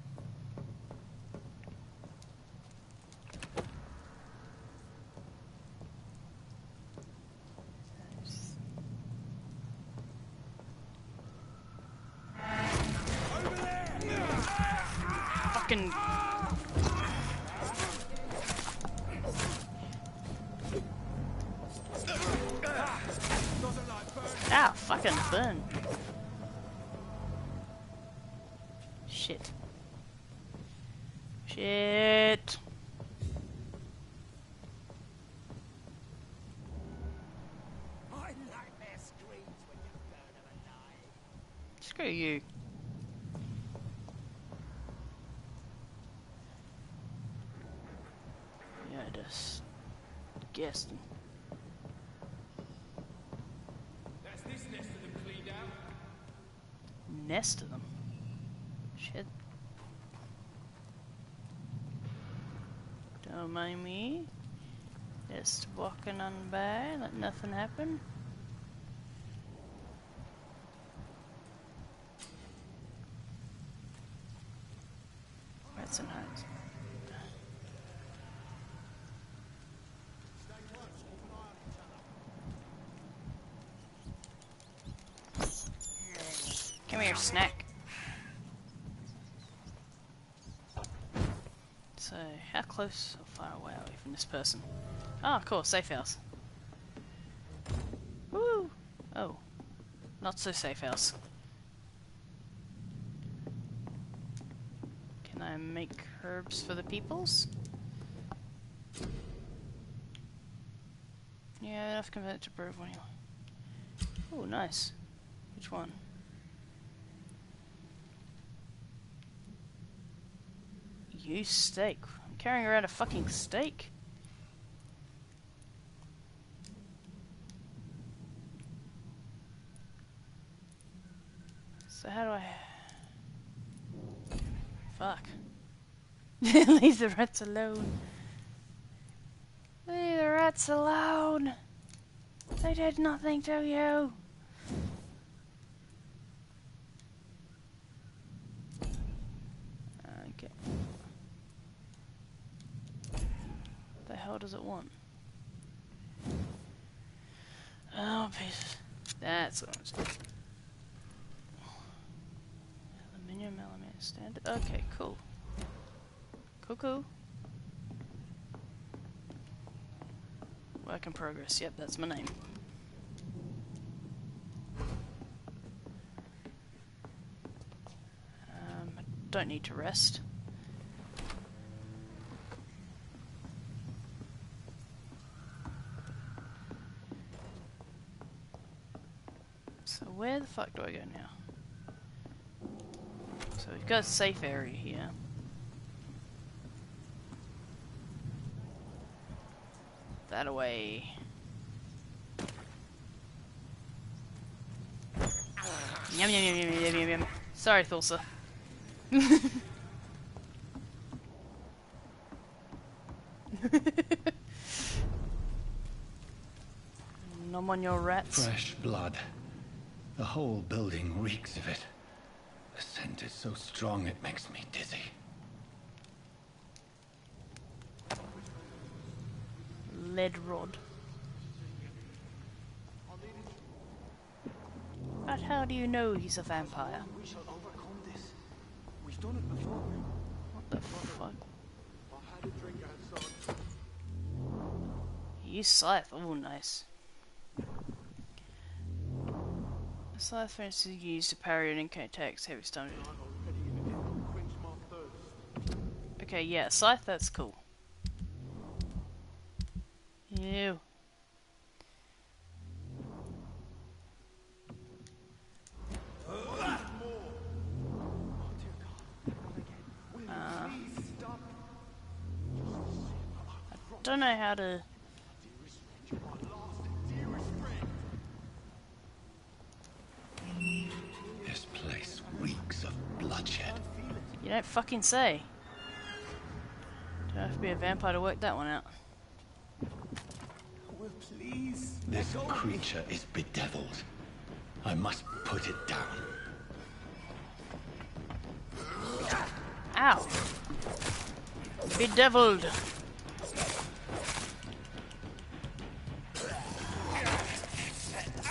Speaker 1: Fucking. Ah, fucking burn. Shit. Shit. Screw you. Yeah, just guessed.
Speaker 13: That's this nest of them cleaned out.
Speaker 1: Nest of them. Shit. Don't mind me. Just walking on by, let nothing happen. Rats and hides. Come here, snack. So, how close or far away are we from this person? Ah, cool, safe house. Woo! Oh, not so safe house. Can I make herbs for the peoples? Yeah, enough convert to brew one. Oh, nice. Which one? Use steak. I'm carrying around a fucking steak. So how do I... Fuck. Leave the rats alone. Leave the rats alone. They did nothing to you. Okay. What the hell does it want? Oh, pieces. That's what I'm saying. Aluminium element standard. Okay, cool. Cool. Work in progress. Yep, that's my name. I don't need to rest. So where the fuck do I go now? So we've got a safe area here. That away. Yum yum yum yum yum yum yum. Sorry, Thulsa. Nom on your rats.
Speaker 10: Fresh blood. The whole building reeks of it. The scent is so strong it makes me dizzy.
Speaker 1: Lead rod. But how do you know he's a vampire?
Speaker 7: We shall overcome this. We've done it before.
Speaker 1: What the fuck?
Speaker 7: I had a drink outside.
Speaker 1: Use scythe. Oh, nice. The scythe, for instance, is used to parry and incoming attacks. Heavy stun. Okay, yeah, scythe. That's cool. Ew. I don't know how to.
Speaker 10: This place reeks of bloodshed.
Speaker 1: You don't fucking say. Don't have to be a vampire to work that one out.
Speaker 7: Well, please.
Speaker 10: This creature is bedeviled. I must put it down.
Speaker 1: Ow! Bedeviled.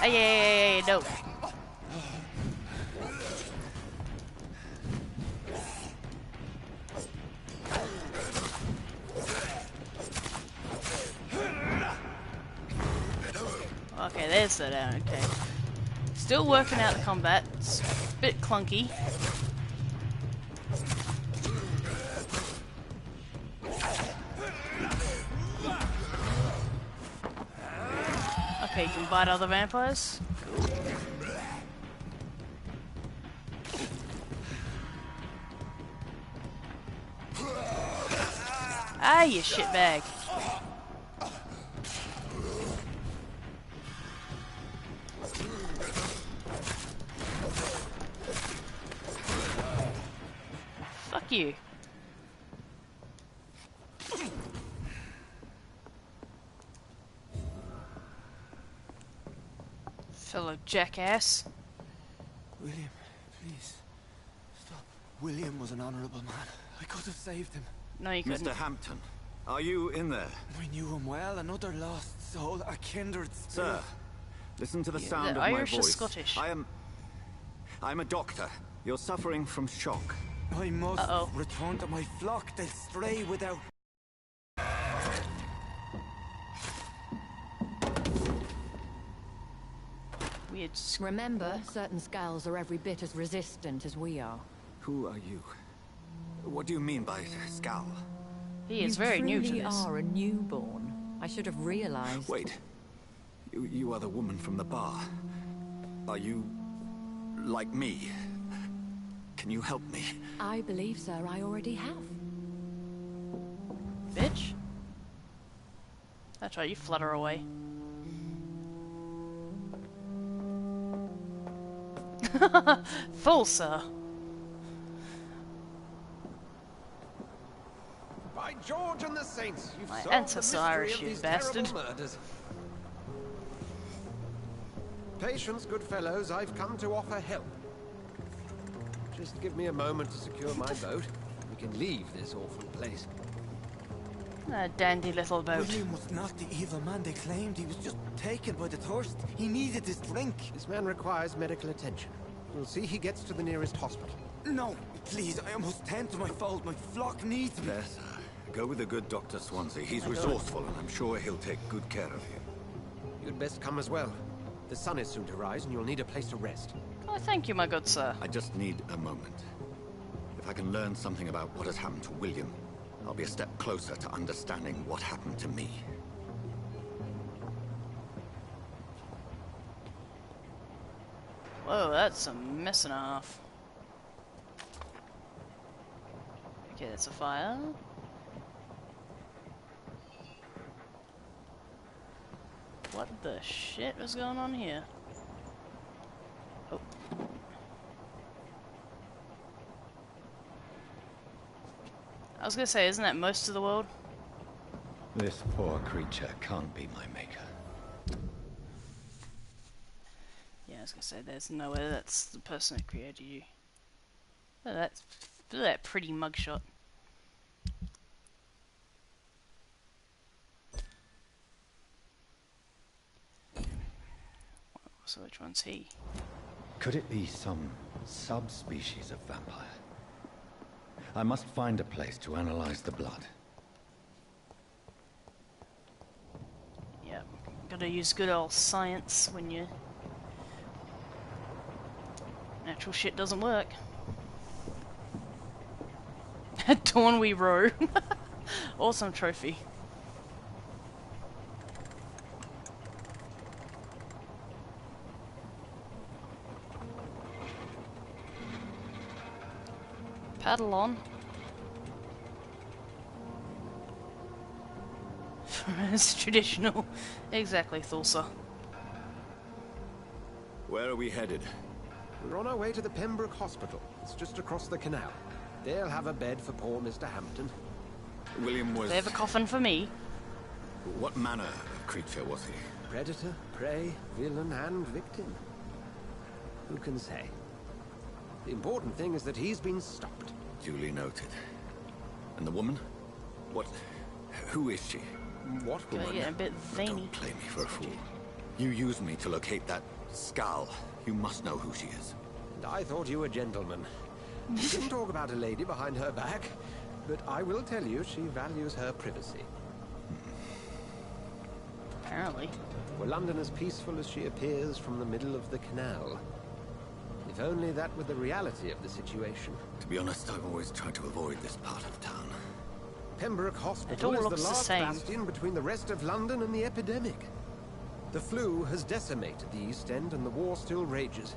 Speaker 1: Hey, no. Okay, there's the down. Okay. Still working out the combat. It's a bit clunky. Okay, you can bite other vampires. Cool. Ah, you shitbag. Fuck you. Fellow jackass.
Speaker 7: William, please. Stop. William was an honorable man. I could have saved him.
Speaker 1: No, you couldn't.
Speaker 14: Mr. Hampton, are you in there?
Speaker 7: We knew him well. Another lost soul. A kindred spirit.
Speaker 14: Sir, listen to the
Speaker 1: Yeah,
Speaker 14: sound
Speaker 1: the
Speaker 14: of
Speaker 1: Irish
Speaker 14: my
Speaker 1: or
Speaker 14: voice.
Speaker 1: Scottish?
Speaker 14: I'm a doctor. You're suffering from shock.
Speaker 7: I must return to my flock. They'll stray without...
Speaker 1: Weird.
Speaker 12: Remember, certain skulls are every bit as resistant as we are.
Speaker 14: Who are you? What do you mean by scowl?
Speaker 1: He is very new to
Speaker 12: You
Speaker 1: this.
Speaker 12: truly are a newborn. I should have realized.
Speaker 14: Wait. You are the woman from the bar. Are you... like me? Can you help me?
Speaker 12: I believe, sir, I already have.
Speaker 1: Bitch. That's right, you flutter away. Full, sir.
Speaker 11: By George and the Saints, you've
Speaker 1: My
Speaker 11: solved
Speaker 1: ancestors
Speaker 11: the
Speaker 1: are
Speaker 11: mystery
Speaker 1: Irish,
Speaker 11: of
Speaker 1: you
Speaker 11: these
Speaker 1: bastard.
Speaker 11: terrible murders. Patience, good fellows, I've come to offer help. Just give me a moment to secure my boat. We can leave this awful place.
Speaker 1: A dandy little boat.
Speaker 7: William was not the evil man they claimed. He was just taken by the thirst. He needed his drink.
Speaker 11: This man requires medical attention. We'll see he gets to the nearest hospital.
Speaker 7: No, please, I must tend to my fold. My flock needs me.
Speaker 14: There, sir. Go with the good Dr. Swansea. He's resourceful, and I'm sure he'll take good care of you.
Speaker 11: You'd best come as well. The sun is soon to rise, and you'll need a place to rest.
Speaker 1: Oh, thank you, my good sir.
Speaker 14: I just need a moment. If I can learn something about what has happened to William, I'll be a step closer to understanding what happened to me.
Speaker 1: Whoa, that's a mess and a half. Okay, that's a fire. What the shit was going on here? Oh. I was gonna say, isn't that most of the world?
Speaker 10: This poor creature can't be my maker.
Speaker 1: Yeah, I was gonna say, there's no way that's the person that created you. Look at that pretty mugshot. So which one's he?
Speaker 10: Could it be some subspecies of vampire? I must find a place to analyze the blood.
Speaker 1: Yeah, gotta use good old science when you... natural shit doesn't work. Dawn we row. Awesome trophy. Paddle on. It's traditional. Exactly, Thulsa.
Speaker 14: Where are we headed?
Speaker 11: We're on our way to the Pembroke Hospital. It's just across the canal. They'll have a bed for poor Mr. Hampton.
Speaker 14: William was...
Speaker 1: They have a coffin for me.
Speaker 14: What manner of creature was he?
Speaker 11: Predator, prey, villain, and victim. Who can say? The important thing is that he's been stopped.
Speaker 14: Duly noted. And the woman? What... who is she?
Speaker 11: What woman?
Speaker 1: Get a bit veiny.
Speaker 14: Don't play me for a fool. You used me to locate that skull. You must know who she is.
Speaker 11: And I thought you a gentleman. You can talk about a lady behind her back, but I will tell you she values her privacy.
Speaker 1: Apparently.
Speaker 11: Were London as peaceful as she appears from the middle of the canal? If only that were the reality of the situation.
Speaker 14: To be honest, I've always tried to avoid this part of town.
Speaker 11: Pembroke Hospital is the last bastion between the rest of London and the epidemic. The flu has decimated the East End and the war still rages.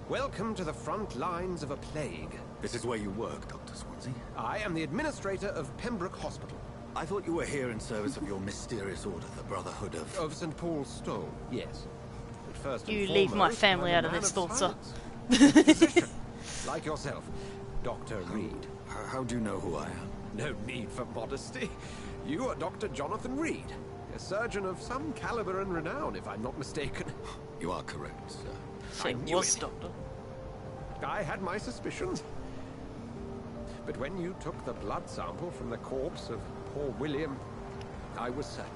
Speaker 11: Welcome to the front lines of a plague.
Speaker 14: This is where you work, Dr. Swansea?
Speaker 11: I am the administrator of Pembroke Hospital.
Speaker 14: I thought you were here in service of your mysterious order, the Brotherhood of...
Speaker 11: Of St. Paul's Stole, yes. But first and
Speaker 1: you leave my
Speaker 11: foremost,
Speaker 1: family
Speaker 11: I'm
Speaker 1: out of this, Thulsa.
Speaker 11: Physician, like yourself, Dr. Reed.
Speaker 14: How do you know who I am?
Speaker 11: No need for modesty. You are Dr. Jonathan Reed, a surgeon of some caliber and renown, if I'm not mistaken.
Speaker 14: You are correct, sir.
Speaker 1: I was, Doctor.
Speaker 11: I had my suspicions. But when you took the blood sample from the corpse of poor William, I was certain.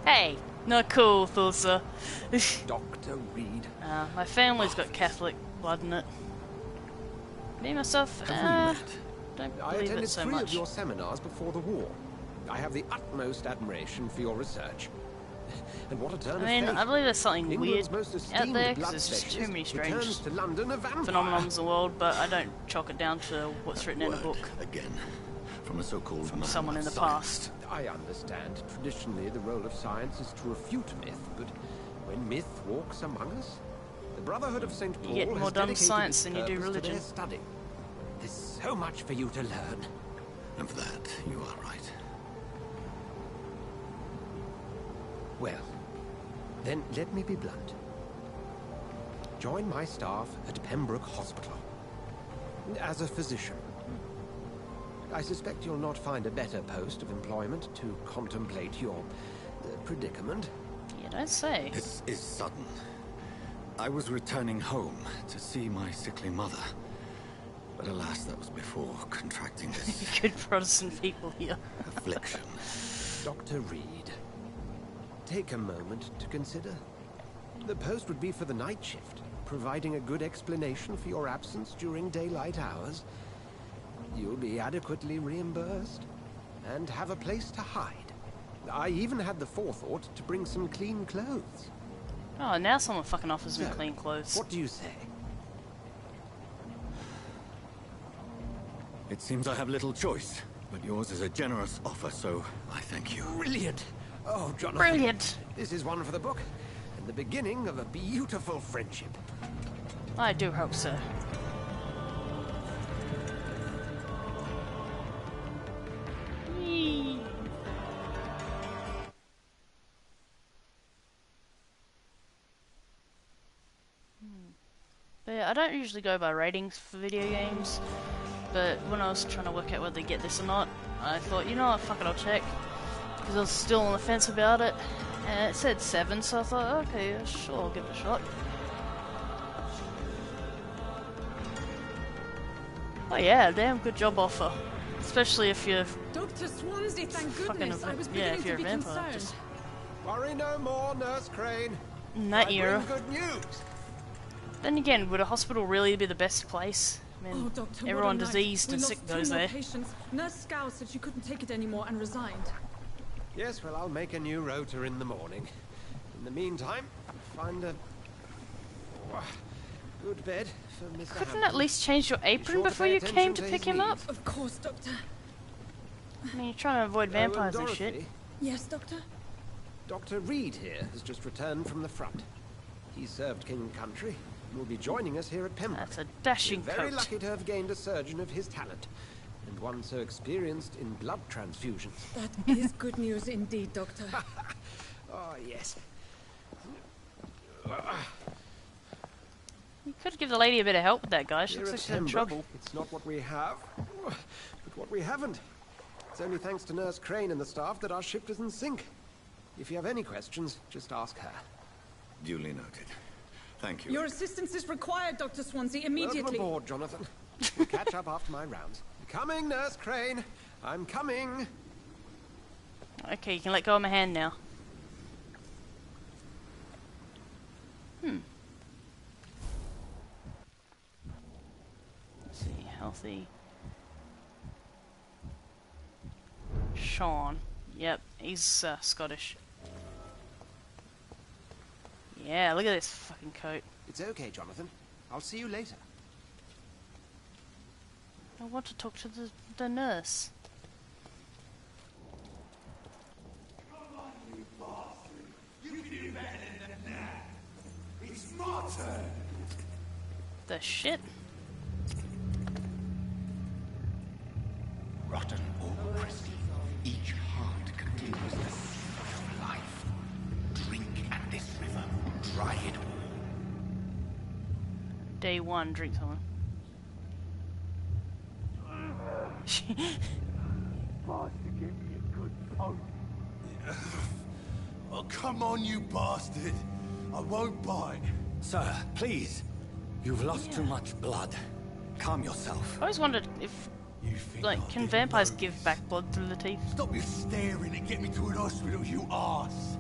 Speaker 1: Hey, not cool, Thulsa.
Speaker 11: Dr. Reed.
Speaker 1: My family's got Catholic blood in it. Me, myself, don't
Speaker 11: I
Speaker 1: believe
Speaker 11: attended
Speaker 1: it so
Speaker 11: 3
Speaker 1: much.
Speaker 11: of your seminars before the war. I have the utmost admiration for your research. And what a turn
Speaker 1: I mean,
Speaker 11: of fate.
Speaker 1: I believe there's something
Speaker 11: England's
Speaker 1: weird
Speaker 11: most
Speaker 1: out
Speaker 11: esteemed
Speaker 1: there,
Speaker 11: blood
Speaker 1: because there's just too
Speaker 11: specialist
Speaker 1: many strange
Speaker 11: returns to London a vampire.
Speaker 1: phenomenons in the world, but I don't chalk it down to what's written in a book.
Speaker 14: Again, from a so-called
Speaker 1: From someone in the
Speaker 14: science.
Speaker 1: past.
Speaker 11: I understand. Traditionally, the role of science is to refute myth, but when myth walks among us, the Brotherhood of St. Paul
Speaker 1: You get more
Speaker 11: has
Speaker 1: done
Speaker 11: dedicated
Speaker 1: science
Speaker 11: its
Speaker 1: than you do
Speaker 11: purpose to
Speaker 1: religion.
Speaker 11: their study. There's so much for you to learn.
Speaker 14: And for that, you are right.
Speaker 11: Well, then let me be blunt. Join my staff at Pembroke Hospital. As a physician. I suspect you'll not find a better post of employment to contemplate your predicament.
Speaker 1: You don't say.
Speaker 14: This is sudden. I was returning home to see my sickly mother. But alas, that was before contracting this
Speaker 1: Good Protestant people here.
Speaker 14: affliction.
Speaker 11: Dr. Reed, take a moment to consider. The post would be for the night shift, providing a good explanation for your absence during daylight hours. You'll be adequately reimbursed and have a place to hide. I even had the forethought to bring some clean clothes.
Speaker 1: Oh, now someone fucking offers me
Speaker 11: So,
Speaker 1: clean clothes.
Speaker 11: What do you say?
Speaker 14: It seems I have little choice, but yours is a generous offer, so I thank you.
Speaker 11: Brilliant! Oh, Jonathan.
Speaker 1: Brilliant!
Speaker 11: This is one for the book, and the beginning of a beautiful friendship.
Speaker 1: I do hope so. Whee. But yeah, I don't usually go by ratings for video games, but when I was trying to work out whether to get this or not, I thought, you know what, fuck it, I'll check. Because I was still on the fence about it, and it said 7, so I thought, okay, yeah, sure, I'll give it a shot. Oh yeah, damn good job offer. Especially if you're
Speaker 5: Dr. Swansea, thank goodness. I was
Speaker 1: yeah,
Speaker 5: beginning
Speaker 1: if you're
Speaker 5: to
Speaker 1: a
Speaker 5: be
Speaker 1: vampire,
Speaker 5: concerned.
Speaker 1: just
Speaker 11: Worry no more, Nurse Crane.
Speaker 1: in that
Speaker 11: I
Speaker 1: era.
Speaker 11: bring good news.
Speaker 1: Then again, would a hospital really be the best place? I mean,
Speaker 5: Doctor,
Speaker 1: everyone diseased and sick
Speaker 5: lost
Speaker 1: goes
Speaker 5: 2 more
Speaker 1: there.
Speaker 5: patients. Nurse Scow said she couldn't take it anymore and resigned.
Speaker 11: Yes, well, I'll make a new rota in the morning. In the meantime, find a good bed for Mr.
Speaker 1: Couldn't
Speaker 11: Hampton.
Speaker 1: at least change your apron before you came to pick him up?
Speaker 5: Of course, Doctor.
Speaker 1: I mean, you're trying to avoid vampires and shit.
Speaker 5: Yes, Doctor?
Speaker 11: Dr. Reed here has just returned from the front. He served King and Country and will be joining us here at Pembroke.
Speaker 1: That's a dashing
Speaker 11: We're very
Speaker 1: coat.
Speaker 11: lucky to have gained a surgeon of his talent, and one so experienced in blood transfusions.
Speaker 5: That is good news indeed, Doctor.
Speaker 11: Oh, yes.
Speaker 1: You could give the lady a bit of help with that guy. She
Speaker 11: Here
Speaker 1: looks
Speaker 11: at
Speaker 1: like she's in
Speaker 11: Pembroke,
Speaker 1: trouble.
Speaker 11: It's not what we have, but what we haven't. It's only thanks to Nurse Crane and the staff that our ship doesn't sink. If you have any questions, just ask her.
Speaker 14: Duly noted. Thank you.
Speaker 5: Your assistance is required, Dr. Swansea, immediately.
Speaker 11: Welcome aboard, Jonathan. We'll catch up after my rounds. Coming, Nurse Crane. I'm coming.
Speaker 1: Okay, you can let go of my hand now. Let's see, healthy. Sean. Yep, he's Scottish. Yeah, look at this fucking coat.
Speaker 11: It's okay, Jonathan. I'll see you later.
Speaker 1: I want to talk to the nurse.
Speaker 6: It's my turn.
Speaker 1: The shit?
Speaker 3: Rotten or pristine, each heart continues the seed of life. Drink at this river, dry it all.
Speaker 1: Day 1, drink someone.
Speaker 6: Bastard, give me a good poke. Oh, come on, you bastard. I won't bite.
Speaker 14: Sir, please. You've lost too much blood. Calm yourself.
Speaker 1: I always wondered if, like, can vampires give back blood through the teeth?
Speaker 6: Stop your staring and get me to an hospital, you arse.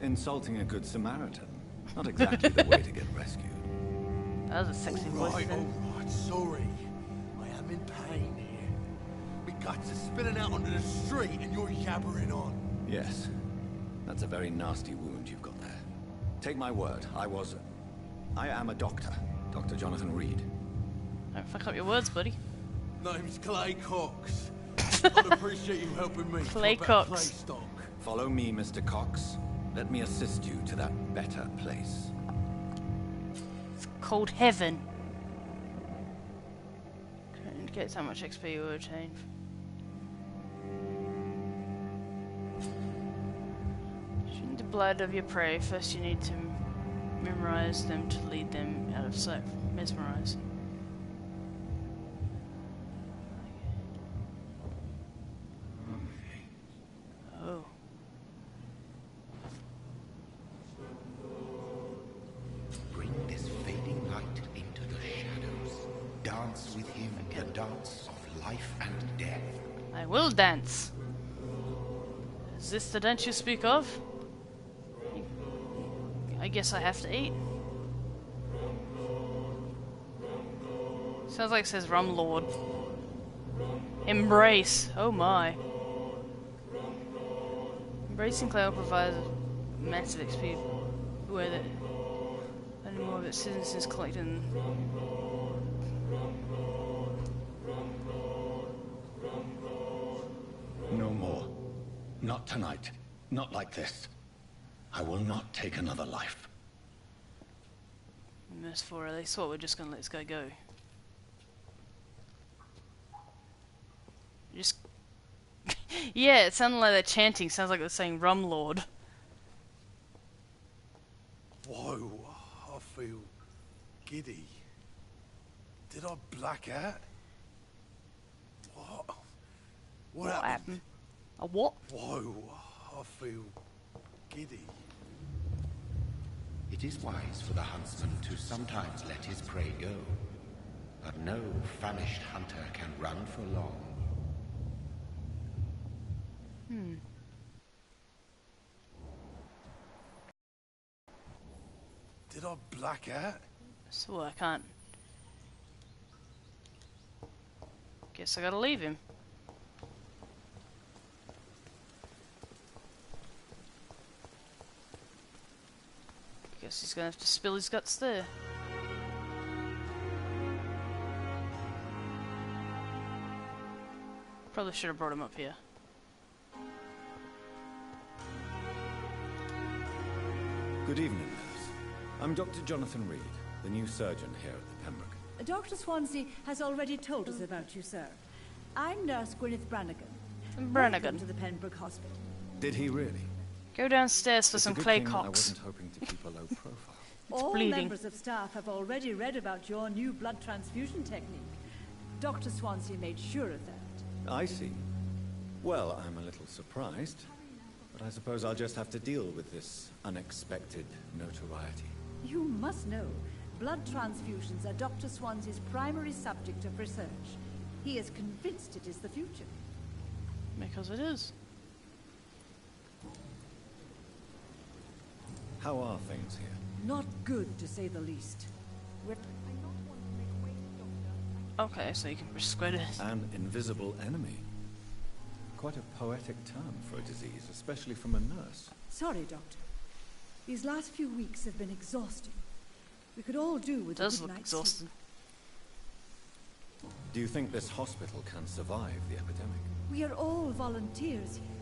Speaker 14: Insulting a good Samaritan. Not exactly the way to get rescued.
Speaker 1: That was a sexy voice then.
Speaker 6: Alright, sorry. I am in pain here. My guts are spilling out onto the street and you're yabbering on.
Speaker 14: Yes. That's a very nasty wound you've got there. Take my word, I am a doctor. Dr. Jonathan Reed.
Speaker 1: Don't fuck up your words, buddy.
Speaker 6: Name's Clay Cox. I'd appreciate you helping me.
Speaker 1: Clay
Speaker 6: talk about
Speaker 1: Cox.
Speaker 6: Clay stock.
Speaker 14: Follow me, Mr. Cox. Let me assist you to that better place.
Speaker 1: It's called heaven. Indicates how much XP you will obtain. Shoot the blood of your prey. First you need to memorize them to lead them out of sight. Mesmerize. Oh.
Speaker 3: Bring this fading light into the shadows. Dance with him the dance of life and death.
Speaker 1: I will dance. Is this the dance you speak of? I guess I have to eat. Sounds like it says Rum Lord. Embrace. Oh my. Embracing Clay provides massive XP where the only more of its citizens collected.
Speaker 14: No more. Not tonight. Not like this. I will not take another life.
Speaker 1: Merciful release. What, we're just gonna let this guy go? Just... yeah, it sounded like they're chanting. Sounds like they're saying Rum Lord.
Speaker 6: Whoa, I feel giddy. Did I black out? What? What happened?
Speaker 1: A what?
Speaker 6: Whoa, I feel giddy.
Speaker 3: It is wise for the huntsman to sometimes let his prey go, but no famished hunter can run for long.
Speaker 6: got black hat?
Speaker 1: So I can't. Guess I gotta leave him. Guess he's gonna have to spill his guts there. Probably should have brought him up here.
Speaker 14: Good evening, nurse. I'm Dr. Jonathan Reed, the new surgeon here at the Pembroke.
Speaker 12: Dr. Swansea has already told us about you, sir. I'm Nurse Gwyneth Brannigan. Welcome to the Pembroke Hospital.
Speaker 14: Did he really?
Speaker 1: Go downstairs for some clay cocks.
Speaker 14: I wasn't hoping to keep a low profile.
Speaker 12: All
Speaker 1: bleeding.
Speaker 12: members of staff have already read about your new blood transfusion technique. Dr. Swansea made sure of that.
Speaker 14: I see. Well, I'm a little surprised, but I suppose I'll just have to deal with this unexpected notoriety.
Speaker 12: You must know, blood transfusions are Dr. Swansea's primary subject of research. He is convinced it is the future.
Speaker 1: Because it is.
Speaker 14: How are things here?
Speaker 12: Not good, to say the least.
Speaker 1: Okay, so you can persuade it.
Speaker 14: An invisible enemy. Quite a poetic term for a disease, especially from a nurse.
Speaker 12: Sorry, Doctor. These last few weeks have been exhausting. We could all do with a good night's sleep.
Speaker 14: Do you think this hospital can survive the epidemic?
Speaker 12: We are all volunteers here,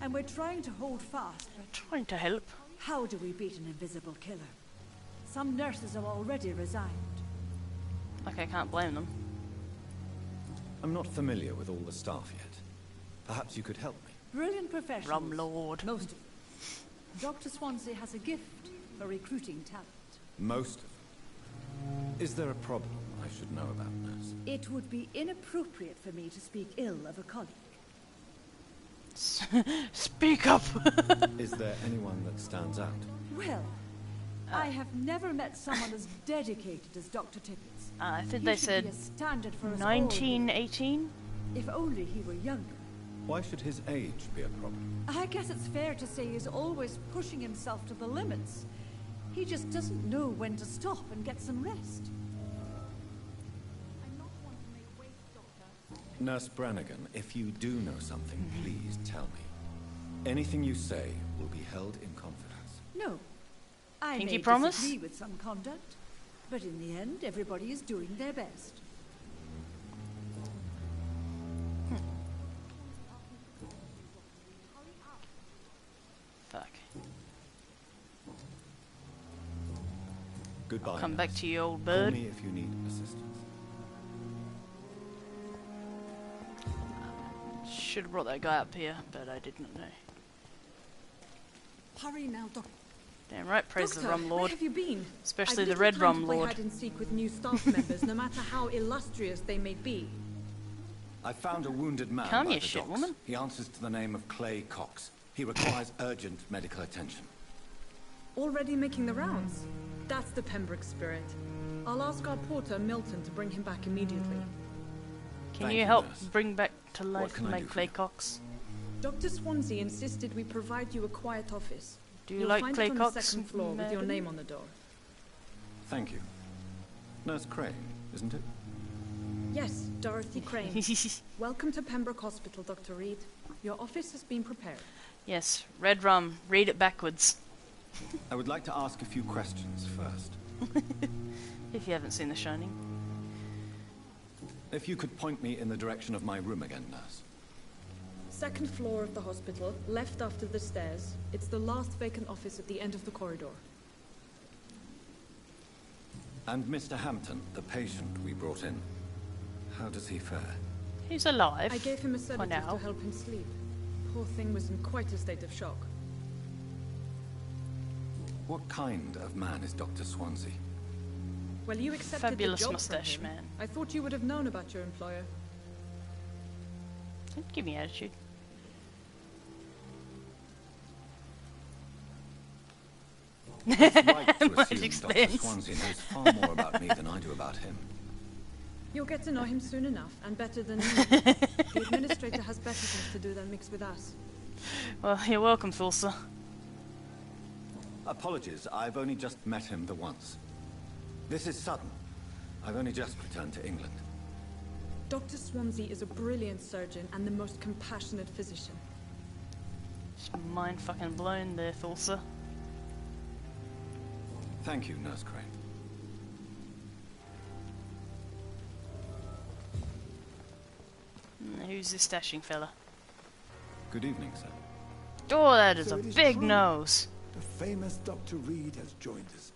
Speaker 12: and we're trying to hold fast.
Speaker 1: We're trying to help.
Speaker 12: How do we beat an invisible killer? Some nurses have already resigned.
Speaker 1: Like I can't blame them.
Speaker 14: I'm not familiar with all the staff yet. Perhaps you could help me.
Speaker 12: Brilliant professionals.
Speaker 1: Rum Lord.
Speaker 12: Most of them. Dr. Swansea has a gift for recruiting talent.
Speaker 14: Most of them. Is there a problem I should know about, nurse?
Speaker 12: It would be inappropriate for me to speak ill of a colleague.
Speaker 1: Speak up!
Speaker 14: Is there anyone that stands out?
Speaker 12: Well, I have never met someone as dedicated as Dr. Tippett.
Speaker 1: I think
Speaker 12: He
Speaker 1: they
Speaker 12: should
Speaker 1: said
Speaker 12: be a standard for us all.
Speaker 1: 1918?
Speaker 12: If only he were younger.
Speaker 14: Why should his age be a problem?
Speaker 12: I guess it's fair to say he's always pushing himself to the limits. He just doesn't know when to stop and get some rest.
Speaker 14: Nurse Brannigan, if you do know something, please tell me. Anything you say will be held in confidence.
Speaker 12: No. I
Speaker 1: Pinky
Speaker 12: may
Speaker 1: promise?
Speaker 12: disagree with some conduct, but in the end, everybody is doing their best.
Speaker 1: Fuck.
Speaker 14: Goodbye.
Speaker 1: I'll come back to you, old
Speaker 14: Call
Speaker 1: bird.
Speaker 14: me if you need assistance.
Speaker 1: Should have brought that guy up here, but I did not know.
Speaker 5: Hurry now, Doctor.
Speaker 1: Damn right, praise the Rum Lord.
Speaker 5: Where have you been?
Speaker 1: Especially
Speaker 5: I've
Speaker 1: the
Speaker 5: little
Speaker 1: Red
Speaker 5: time
Speaker 1: Rum
Speaker 5: to play
Speaker 1: Lord.
Speaker 5: hide and seek with new staff members, no matter how illustrious they may be.
Speaker 14: I found a wounded man
Speaker 1: Come
Speaker 14: by
Speaker 1: here,
Speaker 14: the
Speaker 1: shit
Speaker 14: docks.
Speaker 1: woman.
Speaker 14: He answers to the name of Clay Cox. He requires urgent medical attention.
Speaker 5: Already making the rounds. That's the Pembroke spirit. I'll ask our porter, Milton, to bring him back immediately.
Speaker 1: Can
Speaker 14: Thank
Speaker 1: you
Speaker 14: you,
Speaker 1: help
Speaker 14: nurse.
Speaker 1: bring back to
Speaker 14: What
Speaker 1: life
Speaker 14: can I
Speaker 1: my
Speaker 14: do for
Speaker 1: clay
Speaker 14: you?
Speaker 1: cocks?
Speaker 5: Dr. Swansea insisted we provide you a quiet office.
Speaker 1: Do you
Speaker 5: You'll
Speaker 1: like
Speaker 5: find
Speaker 1: clay
Speaker 5: it on
Speaker 1: cocks,
Speaker 5: the second floor with your
Speaker 1: madam?
Speaker 5: name on the door.
Speaker 14: Thank you. Nurse Crane, isn't it?
Speaker 5: Yes, Dorothy Crane. Welcome to Pembroke Hospital, Dr. Reed. Your office has been prepared.
Speaker 1: Yes, red rum. Read it backwards.
Speaker 14: I would like to ask a few questions first.
Speaker 1: If you haven't seen The Shining.
Speaker 14: If you could point me in the direction of my room again, nurse.
Speaker 5: Second floor of the hospital, left after the stairs. It's the last vacant office at the end of the corridor.
Speaker 14: And Mr. Hampton, the patient we brought in. How does he fare?
Speaker 1: He's alive.
Speaker 5: I gave him a
Speaker 1: for
Speaker 5: sedative
Speaker 1: now.
Speaker 5: to help him sleep. Poor thing was in quite a state of shock.
Speaker 14: What kind of man is Dr. Swansea?
Speaker 5: Well, you accepted
Speaker 1: Fabulous
Speaker 5: the job
Speaker 1: mustache
Speaker 5: from him.
Speaker 1: man.
Speaker 5: I thought you would have known about your employer.
Speaker 1: Don't give me attitude.
Speaker 14: It's right to
Speaker 1: Much
Speaker 14: assume Dr.
Speaker 1: explains.
Speaker 14: Swansea knows far more about me than I do about him.
Speaker 5: You'll get to know him soon enough, and better than me. The administrator has better things to do than mix with us.
Speaker 1: Well, you're welcome, Thulsa.
Speaker 14: Apologies, I've only just met him the once. This is sudden. I've only just returned to England.
Speaker 5: Dr. Swansea is a brilliant surgeon and the most compassionate physician.
Speaker 1: Just mind fucking blown there, Thulsa.
Speaker 14: Thank you, Nurse Crane.
Speaker 1: Who's this dashing fella?
Speaker 14: Good evening, sir.
Speaker 1: Oh, that is
Speaker 6: So
Speaker 1: a
Speaker 6: it is
Speaker 1: big
Speaker 6: true.
Speaker 1: nose.
Speaker 6: The famous Dr. Reed has joined us.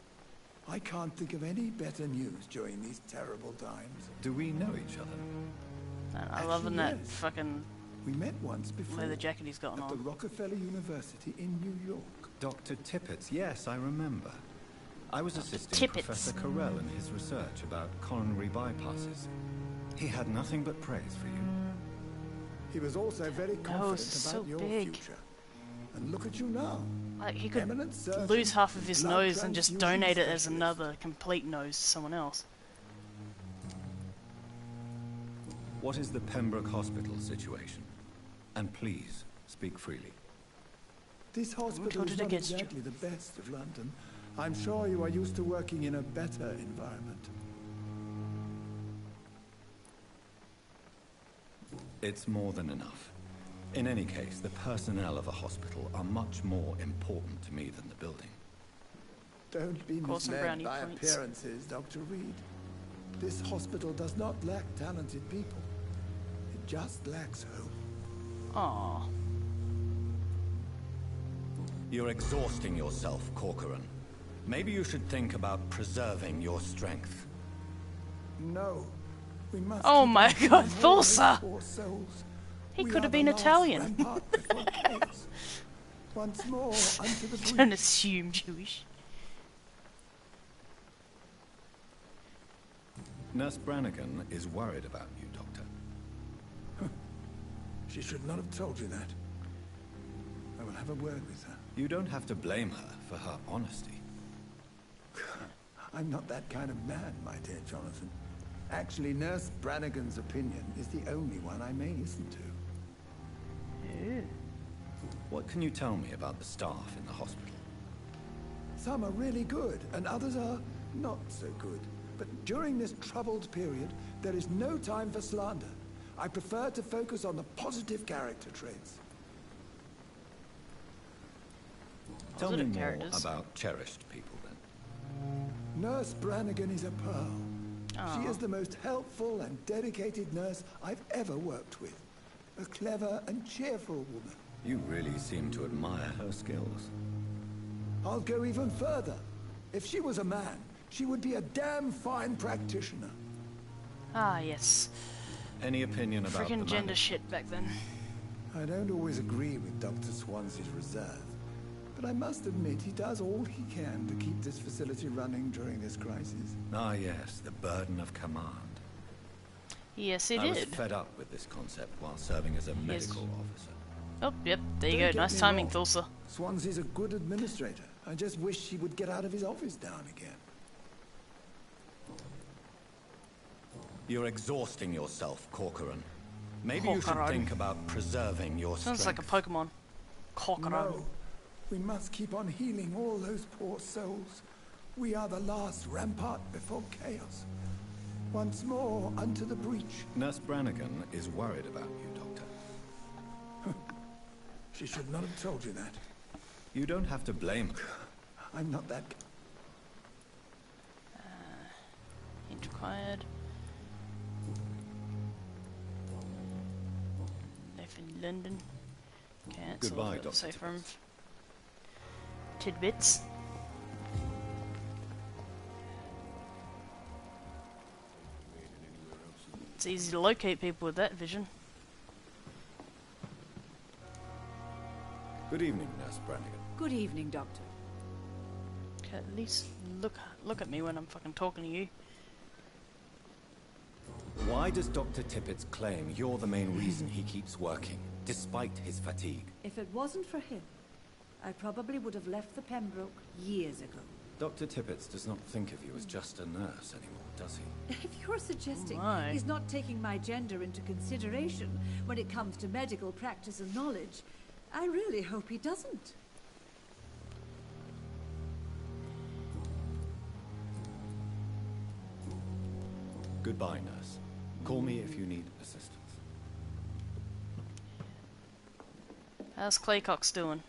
Speaker 6: I can't think of any better news during these terrible times.
Speaker 14: Do we know each other?
Speaker 1: And I loving that
Speaker 6: yes.
Speaker 1: fucking
Speaker 6: We met once before
Speaker 1: leather jacket he's got
Speaker 6: at the
Speaker 1: on.
Speaker 6: Rockefeller University in New York.
Speaker 14: Dr. Tippett, yes, I remember. I was assisting
Speaker 1: Tippett.
Speaker 14: Professor Carell in his research about coronary bypasses. He had nothing but praise for you.
Speaker 6: He was also very confident
Speaker 1: so
Speaker 6: about your
Speaker 1: big.
Speaker 6: future. And look at you now.
Speaker 1: Like, he could
Speaker 6: Eminent surgeon,
Speaker 1: lose half of his
Speaker 6: blood
Speaker 1: nose and just
Speaker 6: transfusion
Speaker 1: donate it as
Speaker 6: specialist.
Speaker 1: another complete nose to someone else.
Speaker 14: What is the Pembroke Hospital situation? And please, speak freely.
Speaker 6: This hospital
Speaker 1: hold
Speaker 6: is
Speaker 1: it
Speaker 6: not
Speaker 1: against you.
Speaker 6: exactly the best of London. I'm sure you are used to working in a better environment.
Speaker 14: It's more than enough. In any case, the personnel of a hospital are much more important to me than the building.
Speaker 6: Don't be
Speaker 1: Call some
Speaker 6: misled
Speaker 1: brownie
Speaker 6: by
Speaker 1: points.
Speaker 6: appearances, Dr. Reed. This hospital does not lack talented people. It just lacks hope.
Speaker 1: Aww.
Speaker 14: You're exhausting yourself, Corcoran. Maybe you should think about preserving your strength.
Speaker 6: No. We must
Speaker 1: Oh
Speaker 6: keep
Speaker 1: my
Speaker 6: on
Speaker 1: god,
Speaker 6: healing all those
Speaker 1: Thulsa!
Speaker 6: poor souls.
Speaker 1: He
Speaker 6: We
Speaker 1: could
Speaker 6: are
Speaker 1: have
Speaker 6: the
Speaker 1: been
Speaker 6: last
Speaker 1: Italian.
Speaker 6: rampart before chaos. Once more unto the
Speaker 1: Don't
Speaker 6: breach.
Speaker 1: assume Jewish.
Speaker 14: Nurse Brannigan is worried about you, Doctor.
Speaker 6: She should not have told you that. I will have a word with her.
Speaker 14: You don't have to blame her for her honesty.
Speaker 6: I'm not that kind of man, my dear Jonathan. Actually, Nurse Brannigan's opinion is the only one I may listen to.
Speaker 1: Ooh.
Speaker 14: What can you tell me about the staff in the hospital?
Speaker 6: Some are really good, and others are not so good. But during this troubled period, there is no time for slander. I prefer to focus on the positive character traits.
Speaker 14: Tell me
Speaker 1: Positive
Speaker 14: more
Speaker 1: characters.
Speaker 14: about cherished people, then.
Speaker 6: Nurse Brannigan is a pearl.
Speaker 1: Aw.
Speaker 6: She is the most helpful and dedicated nurse I've ever worked with. A clever and cheerful woman.
Speaker 14: You really seem to admire her skills.
Speaker 6: I'll go even further. If she was a man, she would be a damn fine practitioner.
Speaker 1: Ah, yes.
Speaker 14: Any opinion about
Speaker 1: Freaking
Speaker 14: the
Speaker 1: gender
Speaker 14: management?
Speaker 1: shit back then.
Speaker 6: I don't always agree with Dr. Swansea's reserve, but I must admit he does all he can to keep this facility running during this crisis.
Speaker 14: Ah, yes, the burden of command.
Speaker 1: Yes, he
Speaker 14: I was
Speaker 1: did.
Speaker 14: fed up with this concept while serving as a medical officer.
Speaker 1: Oh, yep, there you
Speaker 6: Don't
Speaker 1: go.
Speaker 6: get
Speaker 1: Nice
Speaker 6: me
Speaker 1: timing,
Speaker 6: wrong.
Speaker 1: Thulsa.
Speaker 6: Swansea's a good administrator. I just wish he would get out of his office down again.
Speaker 14: You're exhausting yourself, Corcoran. Maybe you should
Speaker 1: Corcoran.
Speaker 14: think about preserving your
Speaker 1: Sounds
Speaker 14: strength.
Speaker 1: like a Pokemon. Corcoran.
Speaker 6: No, we must keep on healing all those poor souls. We are the last rampart before chaos. Once more unto the breach.
Speaker 14: Nurse Brannigan is worried about you, Doctor.
Speaker 6: She should not have told you that.
Speaker 14: You don't have to blame her.
Speaker 6: I'm not that...
Speaker 1: Hint required. Life in London. Cancel.
Speaker 14: Goodbye,
Speaker 1: for
Speaker 14: Dr.
Speaker 1: Safe room. Tidbits. It's easy to locate people with that vision.
Speaker 14: Good evening, Nurse Brannigan.
Speaker 12: Good evening, Doctor.
Speaker 1: Okay, at least look at me when I'm fucking talking to you.
Speaker 14: Why does Dr. Tippett's claim you're the main reason he keeps working, despite his fatigue?
Speaker 12: If it wasn't for him, I probably would have left the Pembroke years ago.
Speaker 14: Dr. Tippett does not think of you as just a nurse anymore, does he?
Speaker 12: If you're suggesting
Speaker 1: my.
Speaker 12: he's not taking my gender into consideration when it comes to medical practice and knowledge, I really hope he doesn't.
Speaker 14: Goodbye, nurse. Call me if you need assistance.
Speaker 1: How's Claycox doing?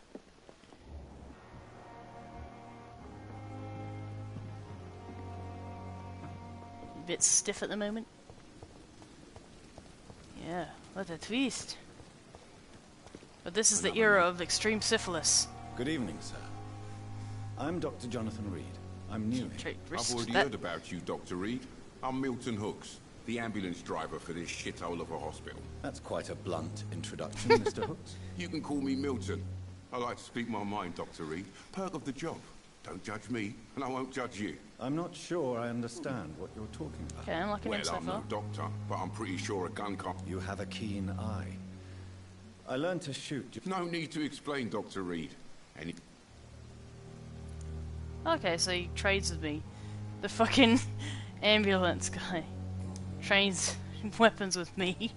Speaker 1: A bit stiff at the moment. Yeah, what a twist. But this is the era of extreme syphilis.
Speaker 14: Good evening, sir. I'm Dr. Jonathan Reed. I'm new here.
Speaker 4: I've already heard about you, Dr. Reed. I'm Milton Hooks, the ambulance driver for this shithole of a hospital.
Speaker 14: That's quite a blunt introduction, Mr. Hooks.
Speaker 4: You can call me Milton. I like to speak my mind, Dr. Reed. Perk of the job. Don't judge me, and I won't judge you.
Speaker 14: I'm not sure I understand what you're talking about.
Speaker 1: Okay, I'm liking him so
Speaker 4: I'm
Speaker 1: far.
Speaker 4: no doctor, but I'm pretty sure a gun can't...
Speaker 14: You have a keen eye. I learned to shoot...
Speaker 4: No need to explain, Dr. Reed. Any...
Speaker 1: Okay, so he trades with me. The fucking ambulance guy trades weapons with me.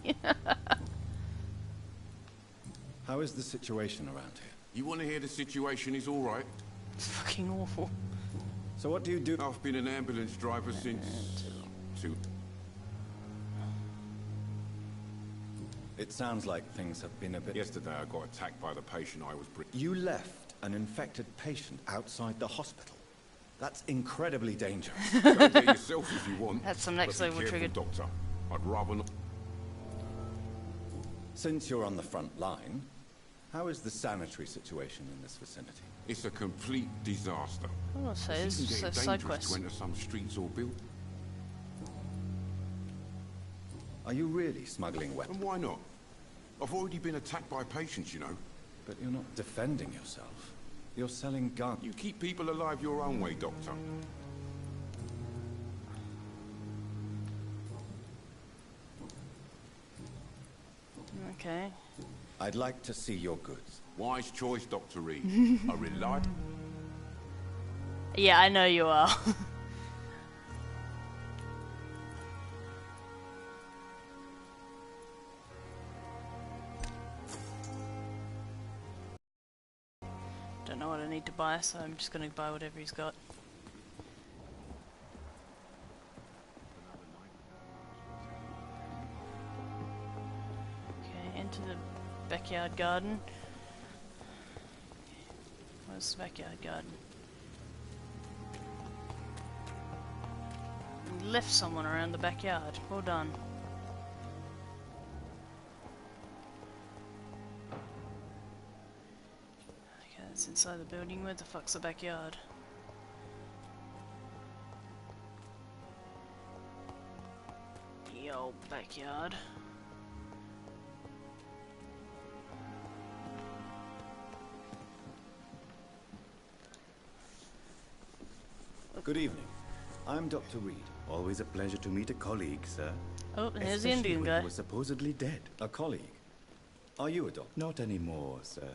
Speaker 14: How is the situation around here?
Speaker 4: You want to hear the situation is all right?
Speaker 1: It's fucking awful.
Speaker 14: So what do you do?
Speaker 4: I've been an ambulance driver since...
Speaker 14: It sounds like things have been a bit...
Speaker 4: Yesterday I got attacked by the patient I was...
Speaker 14: You left an infected patient outside the hospital. That's incredibly dangerous.
Speaker 4: Go get yourself if you want.
Speaker 1: That's some next level triggered.
Speaker 4: Doctor. I'd rather not...
Speaker 14: Since you're on the front line, how is the sanitary situation in this vicinity?
Speaker 4: It's a complete disaster.
Speaker 1: Oh, so it's a side quest.
Speaker 4: To enter some streets or build.
Speaker 14: Are you really smuggling weapons?
Speaker 4: And why not? I've already been attacked by patients, you know.
Speaker 14: But you're not defending yourself. You're selling guns.
Speaker 4: You keep people alive your own way, Doctor.
Speaker 1: Okay.
Speaker 14: I'd like to see your goods.
Speaker 4: Wise choice, Dr. Reed. I rely...
Speaker 1: Yeah, I know you are. Don't know what I need to buy, so I'm just gonna buy whatever he's got. Okay, into the backyard garden. Where's the backyard garden? We left someone around the backyard. Well done. Okay, that's inside the building. Where the fuck's the backyard? The old backyard.
Speaker 14: Good evening. I'm Dr. Reed.
Speaker 15: Always a pleasure to meet a colleague, sir.
Speaker 1: Oh, here's the
Speaker 15: Especially
Speaker 1: Indian
Speaker 15: when
Speaker 1: guy.
Speaker 15: he was supposedly dead.
Speaker 14: A colleague? Are you a doctor?
Speaker 15: Not anymore, sir.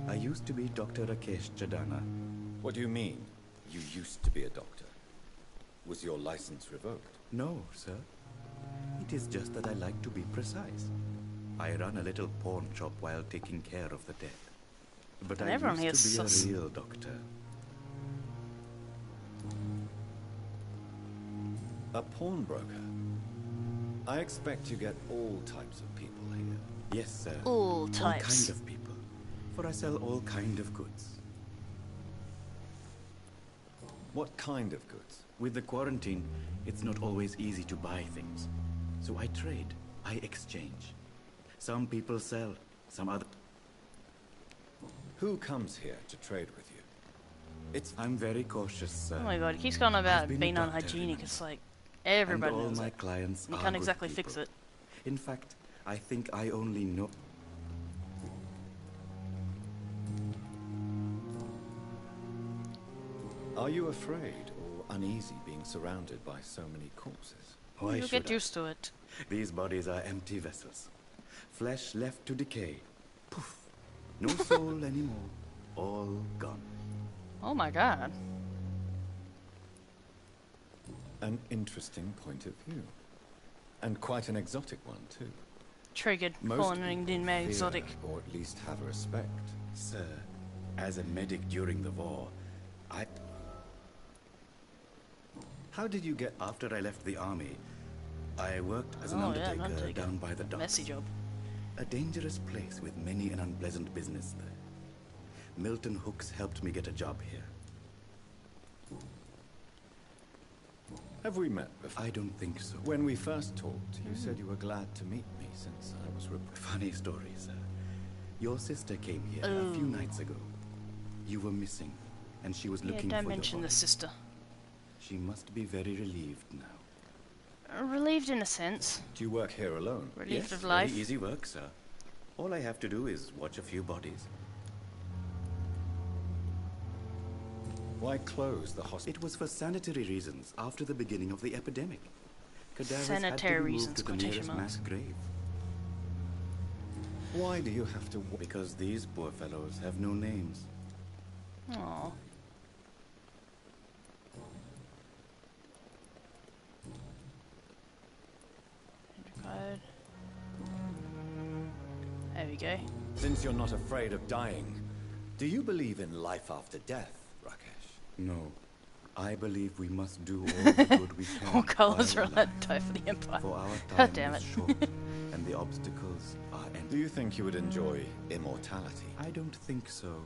Speaker 15: I used to be Dr. Rakesh Chadana.
Speaker 14: What do you mean, you used to be a doctor? Was your license revoked?
Speaker 15: No, sir. It is just that I like to be precise. I run a little pawn shop while taking care of the dead. But I
Speaker 1: everyone
Speaker 15: used to
Speaker 1: here's
Speaker 15: be a real doctor.
Speaker 14: A pawnbroker? I expect you get all types of people here.
Speaker 15: Yes, sir.
Speaker 1: All types.
Speaker 15: All kind of people. For I sell all kind of goods.
Speaker 14: What kind of goods?
Speaker 15: With the quarantine, it's not always easy to buy things. So I trade. I exchange. Some people sell, some other...
Speaker 14: Who comes here to trade with you?
Speaker 15: I'm very cautious, sir.
Speaker 1: Oh my god, he keeps going about
Speaker 15: I've been
Speaker 1: being
Speaker 15: a doctor,
Speaker 1: unhygienic. It's like everybody
Speaker 15: and all
Speaker 1: knows
Speaker 15: my
Speaker 1: it.
Speaker 15: clients
Speaker 1: You
Speaker 15: are
Speaker 1: can't
Speaker 15: good
Speaker 1: exactly fix
Speaker 15: people.
Speaker 1: it.
Speaker 15: In fact, I think I only know...
Speaker 14: Are you afraid or uneasy being surrounded by so many corpses?
Speaker 15: Why
Speaker 1: You'll
Speaker 15: should
Speaker 1: get used to it.
Speaker 15: These bodies are empty vessels. Flesh left to decay. Poof. No soul anymore. All gone.
Speaker 1: Oh my god.
Speaker 14: An interesting point of view. And quite an exotic one, too.
Speaker 1: Triggered.
Speaker 14: Most
Speaker 1: Calling an Indian man
Speaker 14: fear,
Speaker 1: exotic.
Speaker 14: or at least have respect.
Speaker 15: Sir, as a medic during the war,
Speaker 14: How did you get...
Speaker 15: after I left the army, I worked as an undertaker down by the docks.
Speaker 1: Messy job.
Speaker 15: A dangerous place with many an unpleasant business there. Milton Hooks helped me get a job here.
Speaker 14: Have we met before?
Speaker 15: I don't think so.
Speaker 14: When we first talked, you said you were glad to meet me since I was
Speaker 15: Funny story, sir. Your sister came here a few nights ago. You were missing, and she was looking for
Speaker 1: don't
Speaker 15: your
Speaker 1: mention the
Speaker 15: body.
Speaker 1: sister.
Speaker 15: She must be very relieved now.
Speaker 1: Relieved in a sense.
Speaker 14: Do you work here alone?
Speaker 1: Relieved
Speaker 15: Yes,
Speaker 1: of life.
Speaker 15: very easy work, sir. All I have to do is watch a few bodies.
Speaker 14: Why close the hospital?
Speaker 15: It was for sanitary reasons after the beginning of the epidemic. Cadavers
Speaker 1: Sanitary
Speaker 15: had to be
Speaker 1: reasons,
Speaker 15: moved to the
Speaker 1: quotation
Speaker 15: nearest
Speaker 1: marks.
Speaker 15: mass grave.
Speaker 14: Why do you have to...
Speaker 15: Because these poor fellows have no names.
Speaker 1: Aww. Code. There we go.
Speaker 14: Since you're not afraid of dying, do you believe in life after death, Rakesh?
Speaker 15: No. I believe we must do all the good we can.
Speaker 1: All colours are
Speaker 15: while
Speaker 1: allowed to die for the Empire.
Speaker 15: For our time
Speaker 1: God damn
Speaker 15: is
Speaker 1: it.
Speaker 15: short, and the obstacles are endless.
Speaker 14: Do you think you would enjoy immortality?
Speaker 15: I don't think so.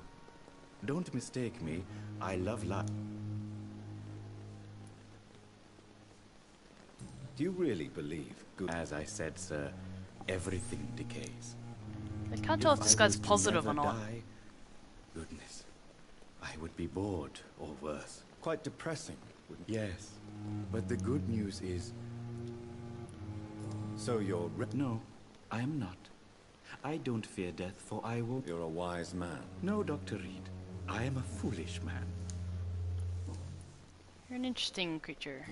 Speaker 15: Don't mistake me. I love life.
Speaker 14: Do you really believe good...
Speaker 15: As I said, sir, everything decays.
Speaker 1: I can't tell if this guy's positive or not.
Speaker 15: Goodness. I would be bored, or worse.
Speaker 14: Quite depressing, wouldn't you?
Speaker 15: Yes. But the good news is...
Speaker 14: So you're...
Speaker 15: No, I am not. I don't fear death, for I will...
Speaker 14: You're a wise man.
Speaker 15: No, Dr. Reed. I am a foolish man.
Speaker 1: You're an interesting creature.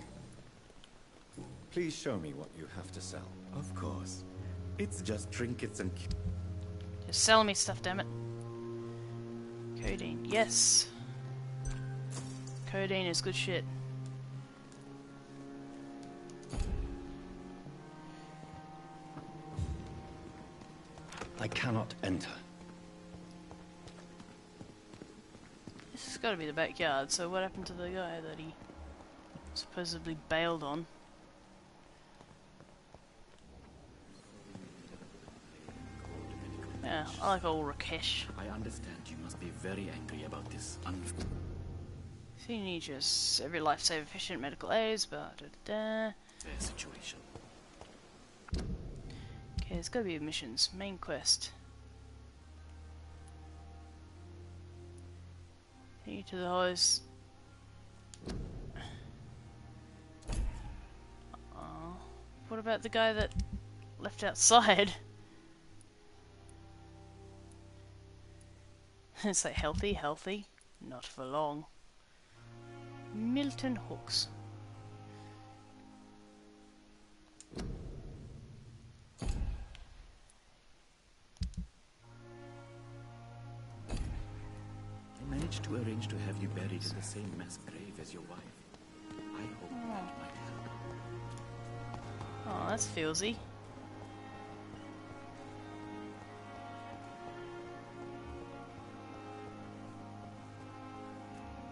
Speaker 14: Please show me what you have to sell.
Speaker 15: Of course. It's just trinkets and...
Speaker 1: Just sell me stuff, damn it. Codeine, yes. Codeine is good shit.
Speaker 14: I cannot enter.
Speaker 1: This has got to be the backyard, so what happened to the guy that he supposedly bailed on? Yeah, I like old Rakesh.
Speaker 15: I understand you must be very angry about this
Speaker 1: Teenagers, every lifesaver efficient medical aids, but
Speaker 15: fair situation.
Speaker 1: Okay, there's gotta be missions. Main quest. Need to the hose. What about the guy that left outside? It's like healthy, healthy, not for long. Milton Hooks.
Speaker 15: I managed to arrange to have you buried in the same mass grave as your wife. I hope that might help.
Speaker 1: Oh, that's feelsy.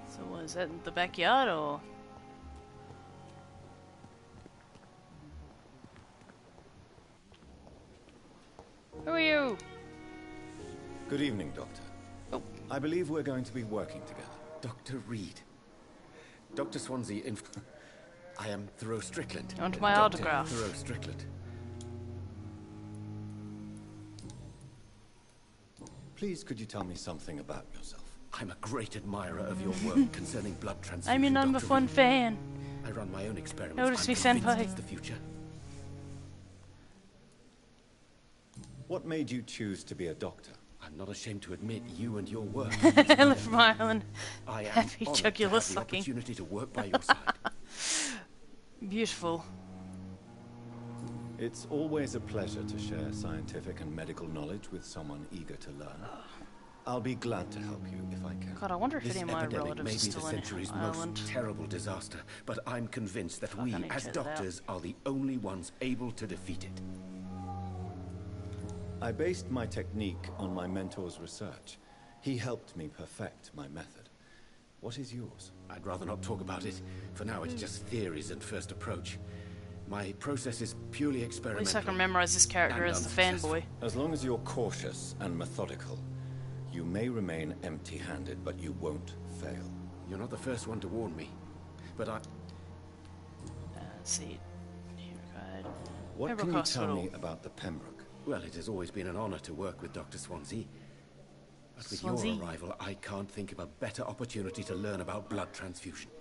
Speaker 1: So what, is that in the backyard or? Who are you?
Speaker 14: Good evening, Doctor.
Speaker 1: Oh.
Speaker 14: I believe we're going to be working together.
Speaker 15: Dr. Reed. Dr. Swansea, I am Thoreau Strickland.
Speaker 1: You want my
Speaker 15: Dr.
Speaker 1: autograph?
Speaker 15: Thoreau Strickland.
Speaker 14: Please, could you tell me something about yourself?
Speaker 15: I'm a great admirer of your work concerning blood transfusion.
Speaker 1: I'm your number one fan.
Speaker 15: I run my own experiments.
Speaker 1: Notice me,
Speaker 15: I'm convinced
Speaker 1: senpai.
Speaker 15: it's the future.
Speaker 14: What made you choose to be a doctor?
Speaker 15: I'm not ashamed to admit you and your work.
Speaker 1: I live from Ireland.
Speaker 15: I am
Speaker 1: Happy
Speaker 15: honored to
Speaker 1: jugular
Speaker 15: have the
Speaker 1: sucking.
Speaker 15: opportunity to work by your side.
Speaker 1: Beautiful.
Speaker 14: It's always a pleasure to share scientific and medical knowledge with someone eager to learn. I'll be glad to help you if I can.
Speaker 1: God, I wonder if
Speaker 15: This
Speaker 1: any of my
Speaker 15: epidemic may
Speaker 1: relatives
Speaker 15: be
Speaker 1: are
Speaker 15: the
Speaker 1: still in
Speaker 15: century's
Speaker 1: Ireland.
Speaker 15: most terrible disaster, but I'm convinced that
Speaker 1: Fuck,
Speaker 15: we,
Speaker 1: I need to
Speaker 15: as
Speaker 1: check that out.
Speaker 15: doctors, are the only ones able to defeat it.
Speaker 14: I based my technique on my mentor's research. He helped me perfect my method. What is yours?
Speaker 15: I'd rather not talk about it. For now, it's just theories at first approach.
Speaker 2: My process is purely experimental.
Speaker 1: At least I can memorize this character as the fanboy.
Speaker 14: As long as you're cautious and methodical, you may remain empty-handed, but you won't fail.
Speaker 2: You're not the first one to warn me, but I...
Speaker 1: Let's see.
Speaker 14: What can you tell me about the Pembroke?
Speaker 2: Well, it has always been an honor to work with Dr. Swansea. But with your arrival, I can't think of a better opportunity to learn about blood transfusion.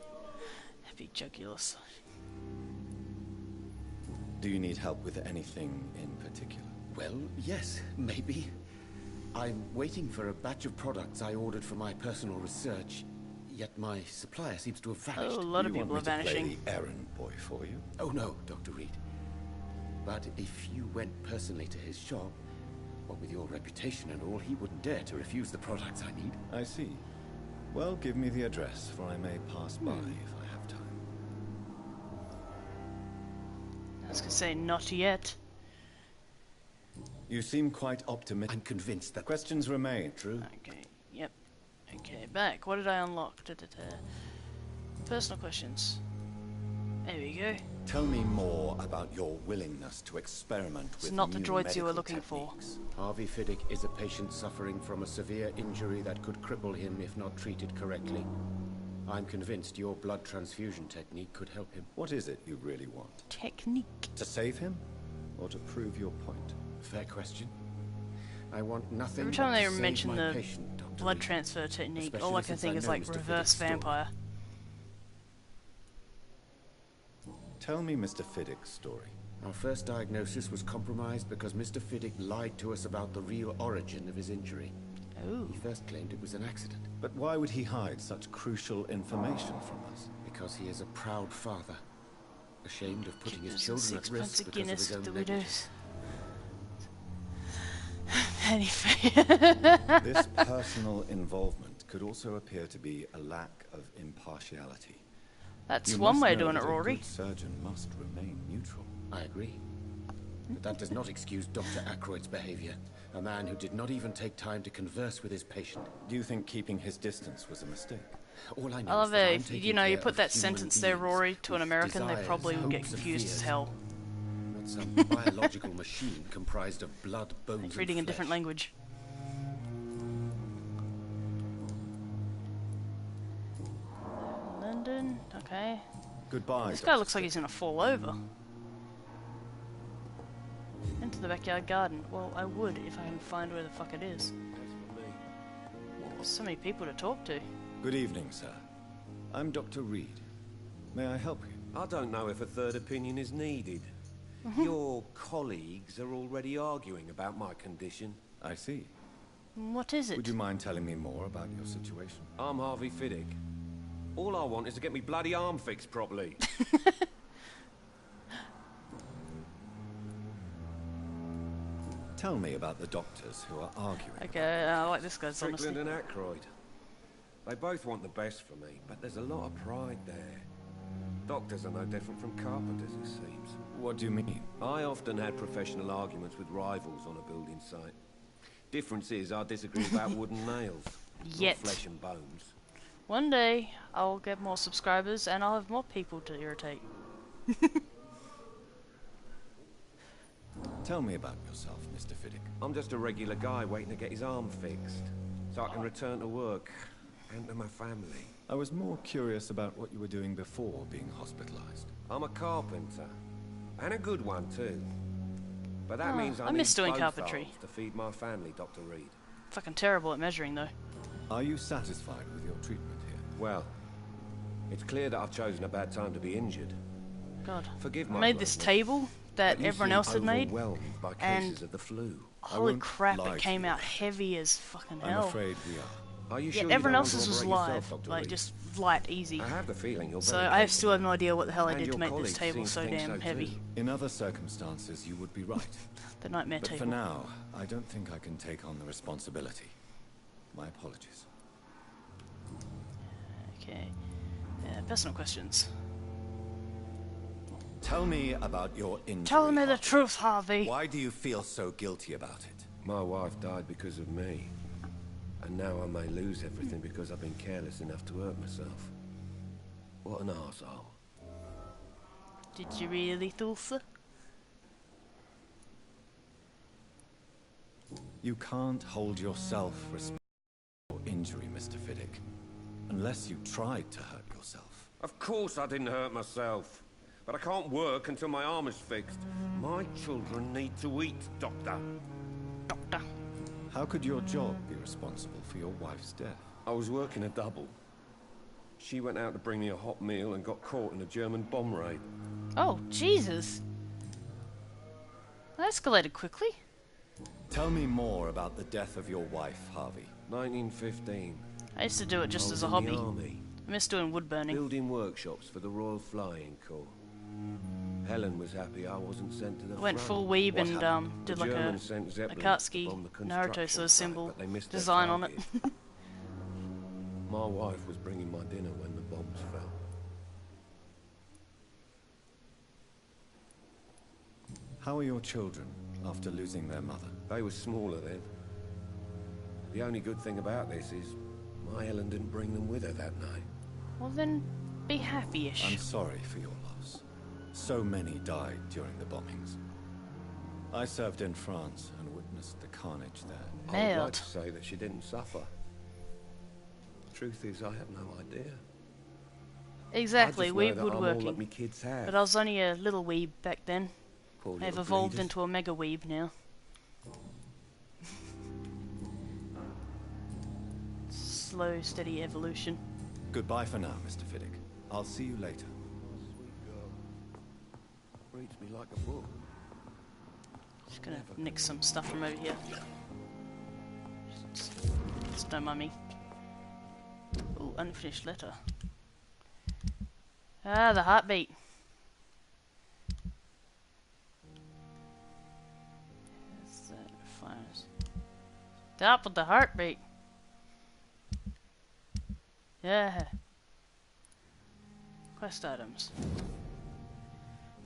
Speaker 1: Happy jugulus.
Speaker 14: Do you need help with anything in particular?
Speaker 2: Well, yes, maybe. I'm waiting for a batch of products I ordered for my personal research, yet my supplier seems to have vanished.
Speaker 1: Oh, a lot of people are vanishing.
Speaker 14: Do you want me to play the errand boy for you?
Speaker 2: Oh no, Dr. Reed. But if you went personally to his shop, what with your reputation and all, he wouldn't dare to refuse the products I need.
Speaker 14: I see. Well, give me the address, for I may pass by if I have time.
Speaker 1: I was gonna say, not yet.
Speaker 14: You seem quite optimistic.
Speaker 2: I'm convinced that...
Speaker 14: Questions remain, true?
Speaker 1: Okay, yep. Okay, back. What did I unlock? Personal questions. There we go.
Speaker 14: Tell me more about your willingness to experiment with
Speaker 1: It's not the
Speaker 14: new
Speaker 1: droids you were looking
Speaker 14: techniques.
Speaker 1: for.
Speaker 2: Harvey Fiddick is a patient suffering from a severe injury that could cripple him if not treated correctly. I'm convinced your blood transfusion technique could help him.
Speaker 14: What is it you really want?
Speaker 1: Technique.
Speaker 14: To save him? Or to prove your point?
Speaker 2: Fair question. I want nothing
Speaker 1: Every time
Speaker 2: but
Speaker 1: they
Speaker 2: to save
Speaker 1: mention
Speaker 2: my
Speaker 1: the
Speaker 2: patient, Dr.
Speaker 1: blood
Speaker 2: Reed.
Speaker 1: transfer technique,
Speaker 2: Especially
Speaker 1: all I can
Speaker 2: since
Speaker 1: think
Speaker 2: I
Speaker 1: is
Speaker 2: know
Speaker 1: like
Speaker 2: Mr.
Speaker 1: reverse
Speaker 2: Fiddick's story.
Speaker 1: vampire.
Speaker 14: Tell me Mr. Fiddick's story.
Speaker 2: Our first diagnosis was compromised because Mr. Fiddick lied to us about the real origin of his injury.
Speaker 1: Oh.
Speaker 2: He first claimed it was an accident.
Speaker 14: But why would he hide such crucial information from us?
Speaker 2: Because he is a proud father, ashamed of putting his
Speaker 1: There's
Speaker 2: children at risk because of
Speaker 1: Guinness
Speaker 2: his own
Speaker 1: the
Speaker 2: negligence.
Speaker 1: widows.
Speaker 14: This personal involvement could also appear to be a lack of impartiality.
Speaker 1: That's
Speaker 14: You
Speaker 1: one
Speaker 14: must
Speaker 1: way of
Speaker 14: know
Speaker 1: doing it,
Speaker 14: that a
Speaker 1: Rory.
Speaker 14: good surgeon must remain neutral.
Speaker 2: I agree. But that does not excuse Dr. Ackroyd's behavior. A man who did not even take time to converse with his patient.
Speaker 14: Do you think keeping his distance was a mistake?
Speaker 2: All I know
Speaker 1: I love
Speaker 2: is that
Speaker 1: it.
Speaker 2: I'm
Speaker 1: If
Speaker 2: taking
Speaker 1: you know, you
Speaker 2: care
Speaker 1: put
Speaker 2: of
Speaker 1: that
Speaker 2: human
Speaker 1: sentence there,
Speaker 2: beings
Speaker 1: Rory, to an
Speaker 2: whose
Speaker 1: American, they
Speaker 2: desires,
Speaker 1: probably would get
Speaker 2: hopes, and
Speaker 1: confused as
Speaker 2: fears.
Speaker 1: hell.
Speaker 2: Not some biological machine comprised of blood, bones,
Speaker 1: Like reading a
Speaker 2: and
Speaker 1: different
Speaker 2: flesh.
Speaker 1: language. London, okay.
Speaker 14: Goodbye.
Speaker 1: This guy looks like he's gonna fall over. Into the backyard garden. Well, I would if I can find where the fuck it is. So many people to talk to.
Speaker 14: Good evening, sir. I'm Dr. Reed. May I help you?
Speaker 13: I don't know if a third opinion is needed. Your colleagues are already arguing about my condition.
Speaker 14: I see.
Speaker 1: What is it?
Speaker 14: Would you mind telling me more about your situation?
Speaker 13: I'm Harvey Fiddick. All I want is to get me bloody arm fixed properly.
Speaker 14: Tell me about the doctors who are arguing.
Speaker 1: Okay, I like this guy's honesty.
Speaker 13: Strickland and Ackroyd. They both want the best for me, but there's a lot of pride there. Doctors are no different from carpenters, it seems.
Speaker 14: What do you mean?
Speaker 13: I often had professional arguments with rivals on a building site. Difference is, I disagree about wooden nails,
Speaker 1: Yet.
Speaker 13: not flesh and bones.
Speaker 1: One day, I'll get more subscribers and I'll have more people to irritate.
Speaker 14: Tell me about yourself, Mr. Fiddick.
Speaker 13: I'm just a regular guy waiting to get his arm fixed, so I can return to work and to my family.
Speaker 14: I was more curious about what you were doing before being hospitalized.
Speaker 13: I'm a carpenter, and a good one too. But that means I
Speaker 1: miss
Speaker 13: need
Speaker 1: doing
Speaker 13: both
Speaker 1: carpentry.
Speaker 13: arms to feed my family, Dr. Reed.
Speaker 1: Fucking terrible at measuring though.
Speaker 14: Are you satisfied with your treatment here?
Speaker 13: Well, it's clear that I've chosen a bad time to be injured.
Speaker 1: God.
Speaker 13: Forgive
Speaker 1: I
Speaker 13: my
Speaker 1: made this
Speaker 13: bluntness,
Speaker 1: table that
Speaker 13: but you
Speaker 1: everyone
Speaker 13: seem
Speaker 1: else had made,
Speaker 13: overwhelmed by
Speaker 1: and
Speaker 13: cases of the flu.
Speaker 1: holy
Speaker 14: won't
Speaker 1: crap,
Speaker 14: lie
Speaker 1: it
Speaker 14: to
Speaker 1: came
Speaker 14: you.
Speaker 1: out heavy as fucking
Speaker 14: I'm
Speaker 1: hell.
Speaker 14: afraid we are.
Speaker 13: Are you
Speaker 1: Yeah,
Speaker 13: sure you
Speaker 1: everyone
Speaker 13: don't want
Speaker 1: else's
Speaker 13: to
Speaker 1: was
Speaker 13: operate
Speaker 1: live,
Speaker 13: yourself, Dr.
Speaker 1: like
Speaker 13: Reed?
Speaker 1: just light, easy.
Speaker 13: I have the feeling you're
Speaker 1: So
Speaker 13: very
Speaker 1: I still have
Speaker 13: capable.
Speaker 1: no idea what the hell I
Speaker 13: And
Speaker 1: did to
Speaker 13: your
Speaker 1: make this
Speaker 13: colleagues
Speaker 1: table
Speaker 13: seem to
Speaker 1: so
Speaker 13: think
Speaker 1: damn
Speaker 13: so
Speaker 1: heavy.
Speaker 13: too.
Speaker 14: In other circumstances, you would be right.
Speaker 1: The nightmare
Speaker 14: But
Speaker 1: table.
Speaker 14: for now, I don't think I can take on the responsibility. My apologies.
Speaker 1: Okay. Personal questions.
Speaker 14: Tell me about your injury.
Speaker 1: Tell me the
Speaker 14: Harvey.
Speaker 1: truth, Harvey.
Speaker 14: Why do you feel so guilty about it?
Speaker 13: My wife died because of me. And now I may lose everything because I've been careless enough to hurt myself. What an arsehole.
Speaker 1: Did you really, Thulsa?
Speaker 14: You can't hold yourself responsible for injury, Mr. Fiddick. Unless you tried to hurt yourself.
Speaker 13: Of course I didn't hurt myself. But I can't work until my arm is fixed. My children need to eat, Doctor.
Speaker 1: Doctor.
Speaker 14: How could your job be responsible for your wife's death?
Speaker 13: I was working a double. She went out to bring me a hot meal and got caught in a German bomb raid.
Speaker 1: Oh, Jesus. That escalated quickly.
Speaker 14: Tell me more about the death of your wife, Harvey.
Speaker 13: 1915.
Speaker 1: I used to do it just as a hobby. I miss doing wood burning.
Speaker 13: Building workshops for the Royal Flying Corps. Helen was happy I wasn't sent to the
Speaker 1: I went
Speaker 13: front.
Speaker 1: full weeb and did like a Akatsuki Naruto sort of symbol design on it.
Speaker 13: My wife was bringing my dinner when the bombs fell.
Speaker 14: How are your children after losing their mother?
Speaker 13: They were smaller then. The only good thing about this is my Helen didn't bring them with her that night.
Speaker 1: Well then, be happy-ish.
Speaker 14: I'm sorry for your loss. So many died during the bombings. I served in France and witnessed the carnage there.
Speaker 13: I would like to say that she didn't suffer. Truth is, I have no idea.
Speaker 1: Exactly, weeb
Speaker 13: I'm
Speaker 1: woodworking.
Speaker 13: all that my kids have.
Speaker 1: But I was only a little weeb back then.
Speaker 13: Poor
Speaker 1: I've
Speaker 13: little
Speaker 1: evolved
Speaker 13: bleeders.
Speaker 1: into a mega weeb now. Slow, steady evolution.
Speaker 14: Goodbye for now, Mr. Fiddick. I'll see you later.
Speaker 13: Sweet girl. Reads me like a book.
Speaker 1: Just gonna nick some stuff from over here. Just don't mind me. Ooh, unfinished letter. Ah, the heartbeat. Is that finest? Stop with the heartbeat. Yeah. Quest items.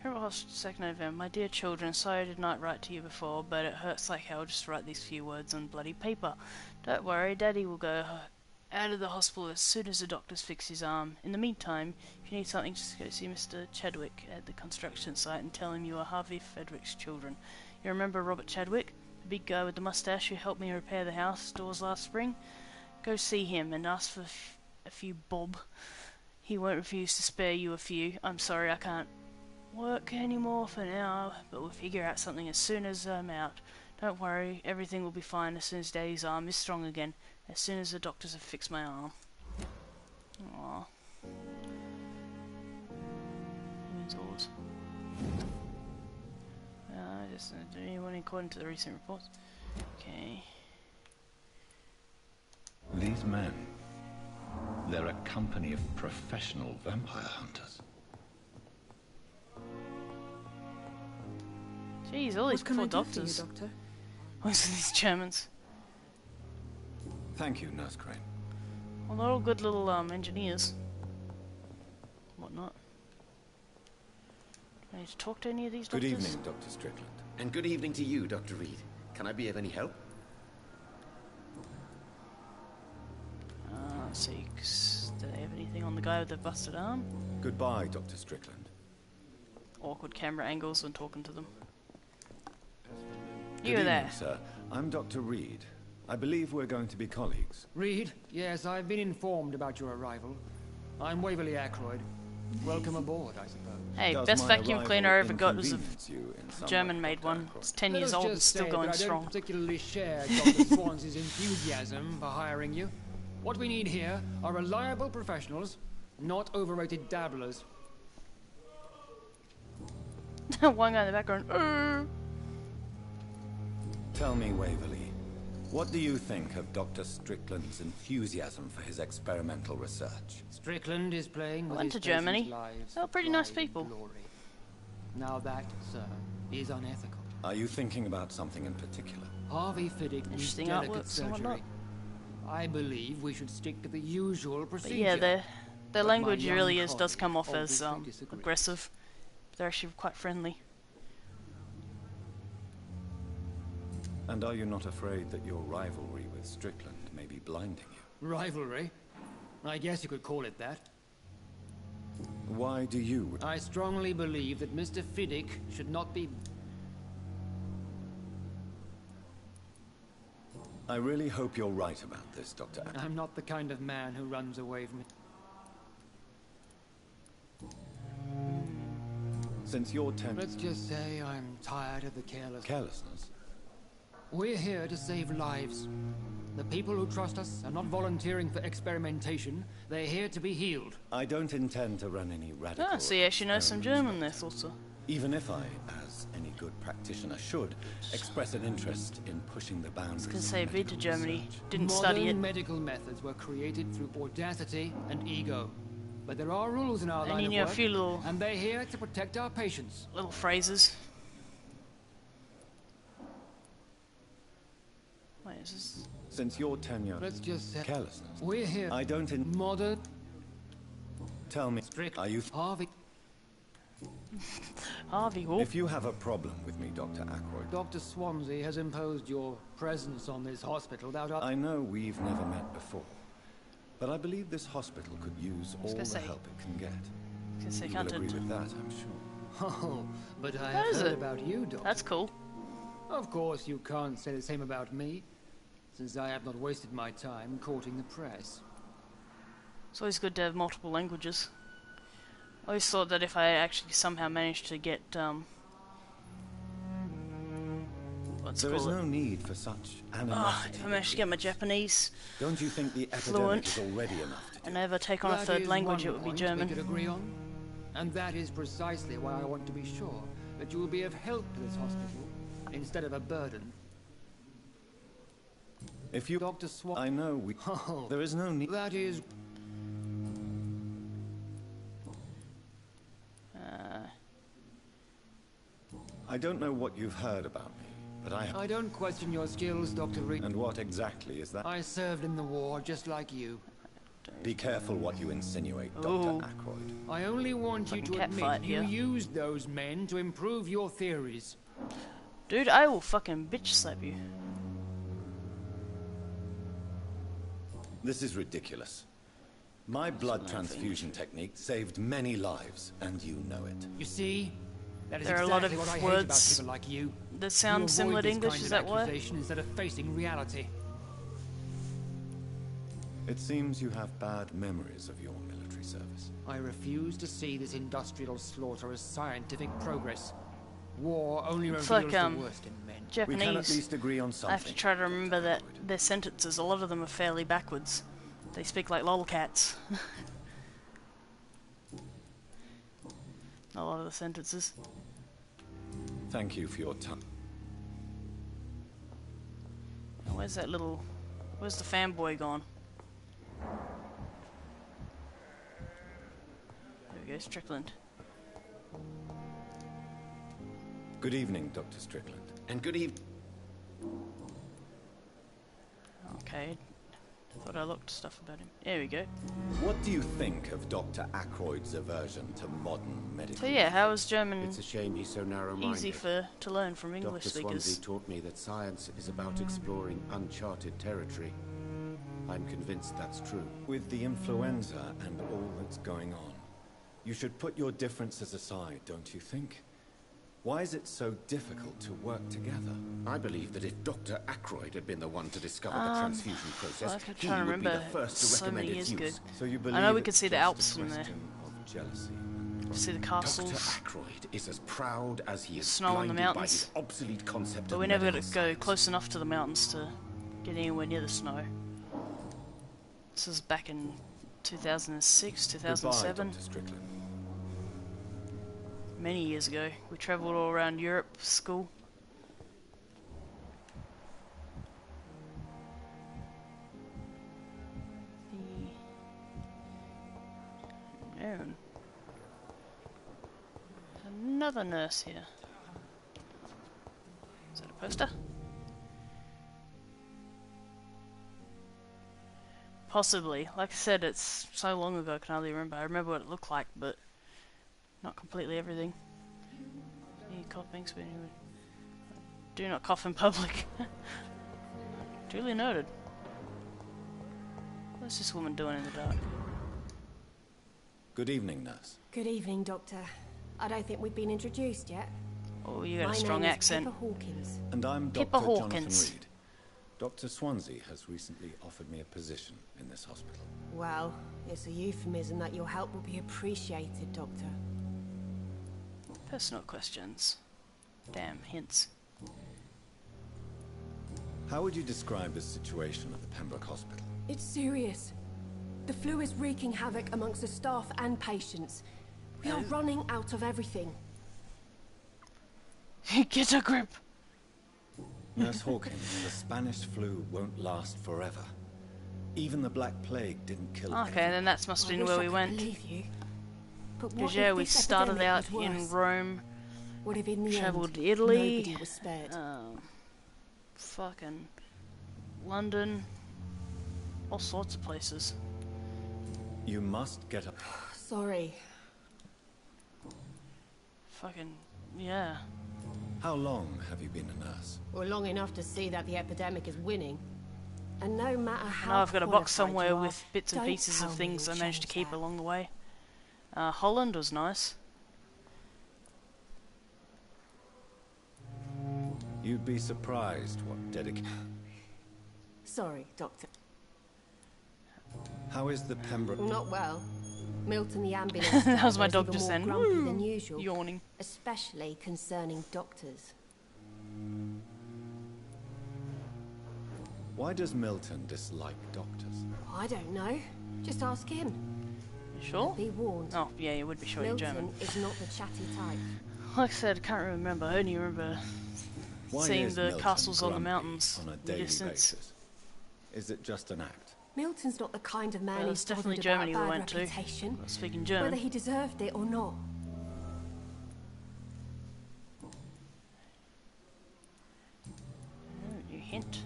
Speaker 1: Here was 2nd November. My dear children, sorry I did not write to you before, but it hurts like hell just to write these few words on bloody paper. Don't worry, Daddy will go out of the hospital as soon as the doctors fix his arm. In the meantime, if you need something, just go see Mr. Chadwick at the construction site and tell him you are Harvey Frederick's children. You remember Robert Chadwick, the big guy with the mustache who helped me repair the house doors last spring? Go see him and ask for a few bob. He won't refuse to spare you a few. I'm sorry I can't work anymore for now, but we'll figure out something as soon as I'm out. Don't worry, everything will be fine as soon as Daddy's arm is strong again, as soon as the doctors have fixed my arm. Aww. Indoors. Just do anyone according to the recent reports. Okay.
Speaker 10: These men, they're a company of professional vampire hunters.
Speaker 1: Jeez, all these poor doctors.
Speaker 5: You, Doctor?
Speaker 1: Most of these Germans.
Speaker 14: Thank you, Nurse Crane.
Speaker 1: Well, they're all good little engineers. Whatnot. Do I need to talk to any of these doctors?
Speaker 14: Good evening, Dr. Strickland.
Speaker 16: And good evening to you, Dr. Reed. Can I be of any help?
Speaker 1: Let's see, do they have anything on the guy with the busted arm?
Speaker 14: Goodbye, Dr. Strickland.
Speaker 1: Awkward camera angles when talking to them.
Speaker 14: Good
Speaker 1: You were there.
Speaker 14: evening, sir. I'm Dr. Reed. I believe we're going to be colleagues.
Speaker 17: Reed? Yes, I've been informed about your arrival. I'm Waverly Ackroyd. Welcome aboard, I suppose.
Speaker 1: Hey,
Speaker 14: Does
Speaker 1: best
Speaker 14: my
Speaker 1: vacuum
Speaker 14: arrival
Speaker 1: cleaner I ever got was a
Speaker 14: inconvenience you in some way,
Speaker 1: German-made
Speaker 14: Dr.
Speaker 1: one.
Speaker 14: Ackroyd?
Speaker 1: It's 10
Speaker 17: Let
Speaker 1: years
Speaker 17: us
Speaker 1: old and
Speaker 17: just
Speaker 1: still
Speaker 17: say
Speaker 1: going
Speaker 17: that I
Speaker 1: strong.
Speaker 17: don't particularly share Dr. Swans's enthusiasm for hiring you. What we need here are reliable professionals, not overrated dabblers.
Speaker 1: One guy in the background.
Speaker 14: Tell me, Waverly, what do you think of Dr. Strickland's enthusiasm for his experimental research?
Speaker 17: Strickland is playing with
Speaker 1: Went
Speaker 17: his
Speaker 1: to Germany.
Speaker 17: patients' lives
Speaker 1: They're
Speaker 17: for
Speaker 1: pretty nice
Speaker 17: pride and
Speaker 1: people.
Speaker 17: glory. Now that, sir, is unethical.
Speaker 14: Are you thinking about something in particular?
Speaker 17: Harvey Fiddick needs
Speaker 1: Interesting
Speaker 17: delicate
Speaker 1: artworks and whatnot.
Speaker 17: surgery. I believe we should stick to the usual procedure.
Speaker 1: But yeah, their
Speaker 17: But my
Speaker 1: language
Speaker 17: young
Speaker 1: really does
Speaker 17: colleague
Speaker 1: come off as
Speaker 17: obviously disagrees.
Speaker 1: aggressive. They're actually quite friendly.
Speaker 14: And are you not afraid that your rivalry with Strickland may be blinding you?
Speaker 17: Rivalry? I guess you could call it that.
Speaker 14: Why do you...
Speaker 17: I strongly believe that Mr. Fiddick should not be...
Speaker 14: I really hope you're right about this, Dr. Ackroyd.
Speaker 17: I'm not the kind of man who runs away from it.
Speaker 14: Since you're
Speaker 17: Let's just say I'm tired of the
Speaker 14: carelessness?
Speaker 17: We're here to save lives. The people who trust us are not volunteering for experimentation. They're here to be healed.
Speaker 14: I don't intend to run any radical...
Speaker 1: Ah, so you actually know some German there, Thorsa.
Speaker 14: Even if I, as any good practitioner should, express an interest in pushing the boundaries.
Speaker 1: I was going to say, I've been to Germany, didn't
Speaker 17: Modern
Speaker 1: study it.
Speaker 17: medical methods were created through audacity and ego. But there are rules in our line
Speaker 1: And you
Speaker 17: of
Speaker 1: know a
Speaker 17: work,
Speaker 1: few little...
Speaker 17: and they're here to protect our patients.
Speaker 1: Little phrases. Wait, is this...
Speaker 14: Since your tenure...
Speaker 17: Let's just say...
Speaker 14: Carelessness.
Speaker 17: We're here...
Speaker 14: I don't...
Speaker 17: Modern...
Speaker 14: Tell me, are you...
Speaker 17: Harvey...
Speaker 1: Harvey, oh.
Speaker 14: If you have a problem with me, Dr. Ackroyd...
Speaker 17: Dr. Swansea has imposed your presence on this hospital without...
Speaker 14: I know we've never met before, but I believe this hospital could use all the help it can get. You will agree with that, I'm sure.
Speaker 17: Oh, but I have heard about you, Doctor.
Speaker 1: That's cool.
Speaker 17: Of course, you can't say the same about me, since I have not wasted my time courting the press.
Speaker 1: It's always good to have multiple languages. I always thought that if I actually somehow managed to get,
Speaker 14: There is no need for such animosity.
Speaker 1: if I managed to get my Japanese
Speaker 14: Don't you think the epidemic
Speaker 1: fluent
Speaker 14: is already enough to
Speaker 1: and ever take on a third language, it would be German.
Speaker 17: We could agree on, and that is precisely why I want to be sure that you will be of help to this hospital instead of a burden.
Speaker 14: If you...
Speaker 17: Dr. Swan...
Speaker 14: I know we... There is no need...
Speaker 17: That is...
Speaker 14: I don't know what you've heard about me, but
Speaker 17: I don't question your skills, Dr. Reed.
Speaker 14: And what exactly is that?
Speaker 17: I served in the war just like you.
Speaker 14: Be careful what you insinuate,
Speaker 1: Ooh.
Speaker 14: Dr. Ackroyd.
Speaker 17: I only want you to admit you
Speaker 1: here.
Speaker 17: used those men to improve your theories.
Speaker 1: Dude, I will fucking bitch slap you.
Speaker 14: This is ridiculous. My blood transfusion technique saved many lives, and you know it.
Speaker 17: You see? That is
Speaker 1: There are
Speaker 17: exactly
Speaker 1: a lot
Speaker 17: what I
Speaker 1: of
Speaker 17: hate about
Speaker 1: words
Speaker 17: people like you.
Speaker 1: that sound
Speaker 17: You
Speaker 1: similar
Speaker 17: avoid
Speaker 1: to
Speaker 17: this
Speaker 1: English,
Speaker 17: kind
Speaker 1: is
Speaker 17: of
Speaker 1: that why?
Speaker 17: accusation instead of facing reality.
Speaker 14: It seems you have bad memories of your military service.
Speaker 17: I refuse to see this industrial slaughter as scientific progress. War only
Speaker 1: It's
Speaker 17: reveals
Speaker 1: like,
Speaker 17: the worst in men.
Speaker 1: Japanese.
Speaker 14: We can at least agree on something.
Speaker 1: I have to try to remember that their sentences, a lot of them are fairly backwards. They speak like lolcats. A lot of the sentences.
Speaker 14: Thank you for your time.
Speaker 1: Now, where's that little... Where's the fanboy gone? There we go, Strickland.
Speaker 14: Good evening, Dr. Strickland.
Speaker 16: And good evening.
Speaker 1: Okay. I thought I looked stuff about him. There we go.
Speaker 14: What do you think of Dr. Ackroyd's aversion to modern medical...
Speaker 1: So yeah, how is German
Speaker 16: It's a shame he's so narrow-minded.
Speaker 1: easy to learn from English
Speaker 16: Dr.
Speaker 1: speakers?
Speaker 16: Swansea taught me that science is about exploring uncharted territory. I'm convinced that's true.
Speaker 14: With the influenza and all that's going on, you should put your differences aside, don't you think? Why is it so difficult to work together?
Speaker 16: I believe that if Dr. Ackroyd had been the one to discover the transfusion process,
Speaker 1: I'm
Speaker 16: he
Speaker 1: trying to
Speaker 16: would be the
Speaker 1: remember.
Speaker 16: first to
Speaker 1: So
Speaker 16: recommend
Speaker 1: many
Speaker 16: its
Speaker 1: years
Speaker 16: use.
Speaker 1: ago.
Speaker 14: So you believe
Speaker 1: I know we
Speaker 14: it's
Speaker 1: could see the
Speaker 14: just
Speaker 1: Alps
Speaker 14: a
Speaker 1: from there.
Speaker 14: question of jealousy.
Speaker 1: See the castles.
Speaker 16: Dr. Ackroyd is as proud as he is
Speaker 1: Snow on the
Speaker 16: blinded by
Speaker 1: mountains.
Speaker 16: his obsolete concept
Speaker 1: But
Speaker 16: of
Speaker 1: we never got
Speaker 16: medical
Speaker 1: to go
Speaker 16: science.
Speaker 1: close enough to the mountains to get anywhere near the snow. This was back in 2006, 2007.
Speaker 14: Goodbye, Dr. Strickland.
Speaker 1: Many years ago. We travelled all around Europe, school. And another nurse here. Is that a poster? Possibly. Like I said, it's so long ago I can hardly remember. I remember what it looked like, but not completely everything. Any coughing, spitting. Do not cough in public. Duly noted. What's this woman doing in the dark?
Speaker 14: Good evening, nurse.
Speaker 18: Good evening, Doctor. I don't think we've been introduced yet.
Speaker 1: Oh, you got a strong accent.
Speaker 18: Pippa Hawkins.
Speaker 14: And I'm
Speaker 1: Pippa
Speaker 14: Dr.
Speaker 1: Hawkins.
Speaker 14: Jonathan Reed. Dr. Swansea has recently offered me a position in this hospital.
Speaker 18: Well, it's a euphemism that your help will be appreciated, Doctor.
Speaker 1: Personal questions. Damn, hints.
Speaker 14: How would you describe the situation at the Pembroke Hospital?
Speaker 18: It's serious. The flu is wreaking havoc amongst the staff and patients. We are running out of everything.
Speaker 1: Get a grip!
Speaker 14: Nurse Hawkins, the Spanish flu won't last forever. Even the Black Plague didn't kill
Speaker 1: Okay, then that's must have been where we went. Because yeah, we started out in Rome,
Speaker 18: what if in the
Speaker 1: travelled
Speaker 18: end,
Speaker 1: to Italy,
Speaker 18: nobody was spared?
Speaker 1: fucking London, all sorts of places.
Speaker 14: You must get up.
Speaker 18: Sorry.
Speaker 1: Fucking, yeah.
Speaker 14: How long have you been a nurse?
Speaker 18: Well, long enough to see that the epidemic is winning. And no matter how
Speaker 1: Now I've got a box
Speaker 18: qualified
Speaker 1: somewhere
Speaker 18: you are,
Speaker 1: with bits and
Speaker 18: don't
Speaker 1: pieces
Speaker 18: tell
Speaker 1: of
Speaker 18: me
Speaker 1: things I
Speaker 18: you'll
Speaker 1: managed to
Speaker 18: change
Speaker 1: keep along the way. Holland was nice.
Speaker 14: You'd be surprised what dedication.
Speaker 18: Sorry, Doctor.
Speaker 14: How is the Pembroke?
Speaker 18: Not well. Milton the ambulance
Speaker 1: That was my
Speaker 18: driver
Speaker 1: dog
Speaker 18: is
Speaker 1: just
Speaker 18: even
Speaker 1: then.
Speaker 18: more grumpy than usual,
Speaker 1: Yawning.
Speaker 18: especially concerning doctors.
Speaker 14: Why does Milton dislike doctors?
Speaker 18: I don't know. Just ask him.
Speaker 1: You sure?
Speaker 18: Be warned.
Speaker 1: Oh, yeah, you would be sure in
Speaker 18: Milton
Speaker 1: German.
Speaker 18: is not the chatty type.
Speaker 1: Like I said, I can't remember. I only remember
Speaker 14: Why
Speaker 1: seeing
Speaker 14: is
Speaker 1: the
Speaker 14: Milton
Speaker 1: castles on the
Speaker 14: grumpy
Speaker 1: mountains
Speaker 14: on a
Speaker 1: in the
Speaker 14: daily
Speaker 1: distance.
Speaker 14: basis? Is it just an act?
Speaker 18: Milton's not the kind of man who's
Speaker 1: It's definitely
Speaker 18: bothered
Speaker 1: Germany
Speaker 18: about
Speaker 1: we
Speaker 18: a bad
Speaker 1: went to.
Speaker 18: reputation,
Speaker 1: Speaking German.
Speaker 18: whether he deserved it or not.
Speaker 1: New hint.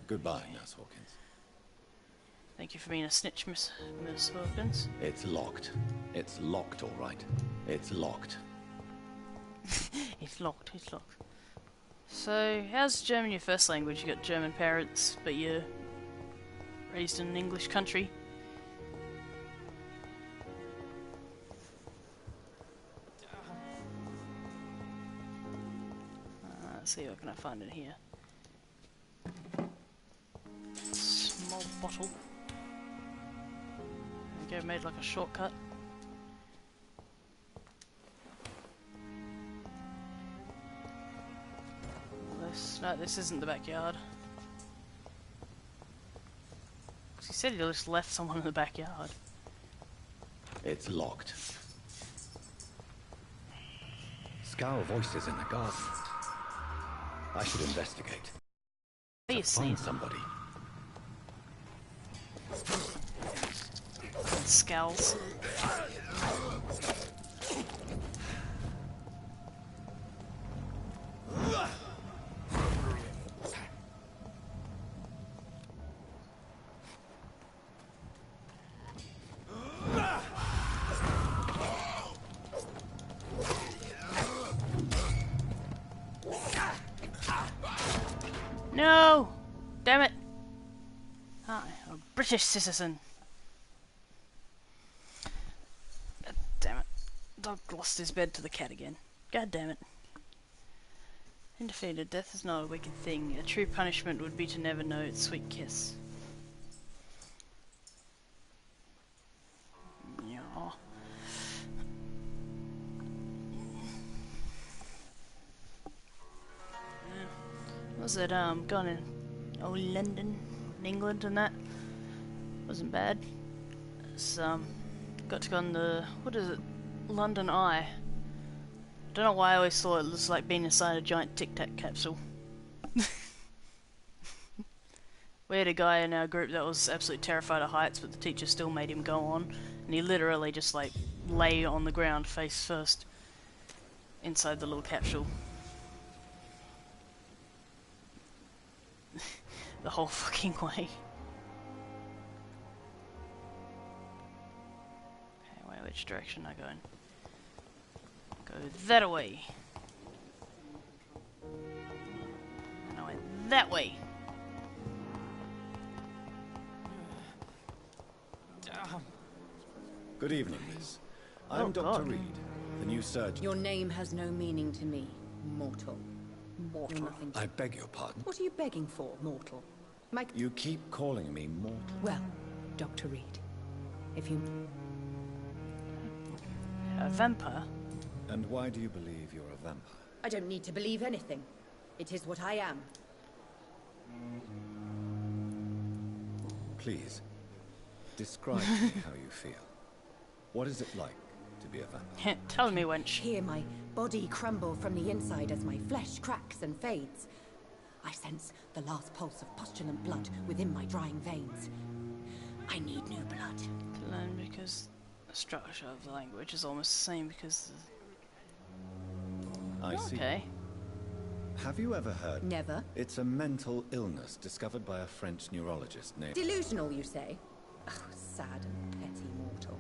Speaker 14: Goodbye, Nurse Hawkins.
Speaker 1: Thank you for being a snitch, Miss Hawkins.
Speaker 10: It's locked. It's locked, all right. It's locked.
Speaker 1: It's locked, it's locked. So, how's German your first language? You got German parents, but you're raised in an English country. Let's see, what can I find in here? Small bottle. There we go, made like a shortcut. No, this isn't the backyard. He said he just left someone in the backyard.
Speaker 10: It's locked. Scowl voices in the garden. I should investigate.
Speaker 1: What are you seeing?
Speaker 10: Find somebody.
Speaker 1: Scowls. No! Damn it! I'm a British citizen. God damn it. Dog lost his bed to the cat again. God damn it. Undefeated, death is not a wicked thing. A true punishment would be to never know its sweet kiss. Yeah. Was it gone in London, England and that? Wasn't bad. It's got to go on the, what is it, London Eye. Don't know why I always thought it was like being inside a giant Tic Tac capsule. We had a guy in our group that was absolutely terrified of heights, but the teacher still made him go on, and he literally just like lay on the ground face first inside the little capsule. The whole fucking way. Okay, wait, which direction am I going? Go that way. And I went that way.
Speaker 14: Good evening, Miss. I'm Dr. Reed, the new surgeon.
Speaker 19: Your name has no meaning to me, mortal. Mortal. You're nothing to...
Speaker 14: I beg your pardon?
Speaker 19: What are you begging for, mortal?
Speaker 14: You keep calling me mortal.
Speaker 19: Well, Dr. Reed, if you...
Speaker 1: A vampire?
Speaker 14: And why do you believe you're a vampire?
Speaker 19: I don't need to believe anything. It is what I am.
Speaker 14: Please, describe to me how you feel. What is it like to be a vampire?
Speaker 1: Tell me, wench.
Speaker 19: Hear my body crumble from the inside as my flesh cracks and fades. I sense the last pulse of postulant blood within my drying veins. I need new blood.
Speaker 1: To learn because the structure of the language is almost the same because...
Speaker 14: I see.
Speaker 1: Okay.
Speaker 14: Have you ever heard?
Speaker 19: Never.
Speaker 14: It's a mental illness discovered by a French neurologist named...
Speaker 19: Delusional, you say? Oh, sad and petty mortal.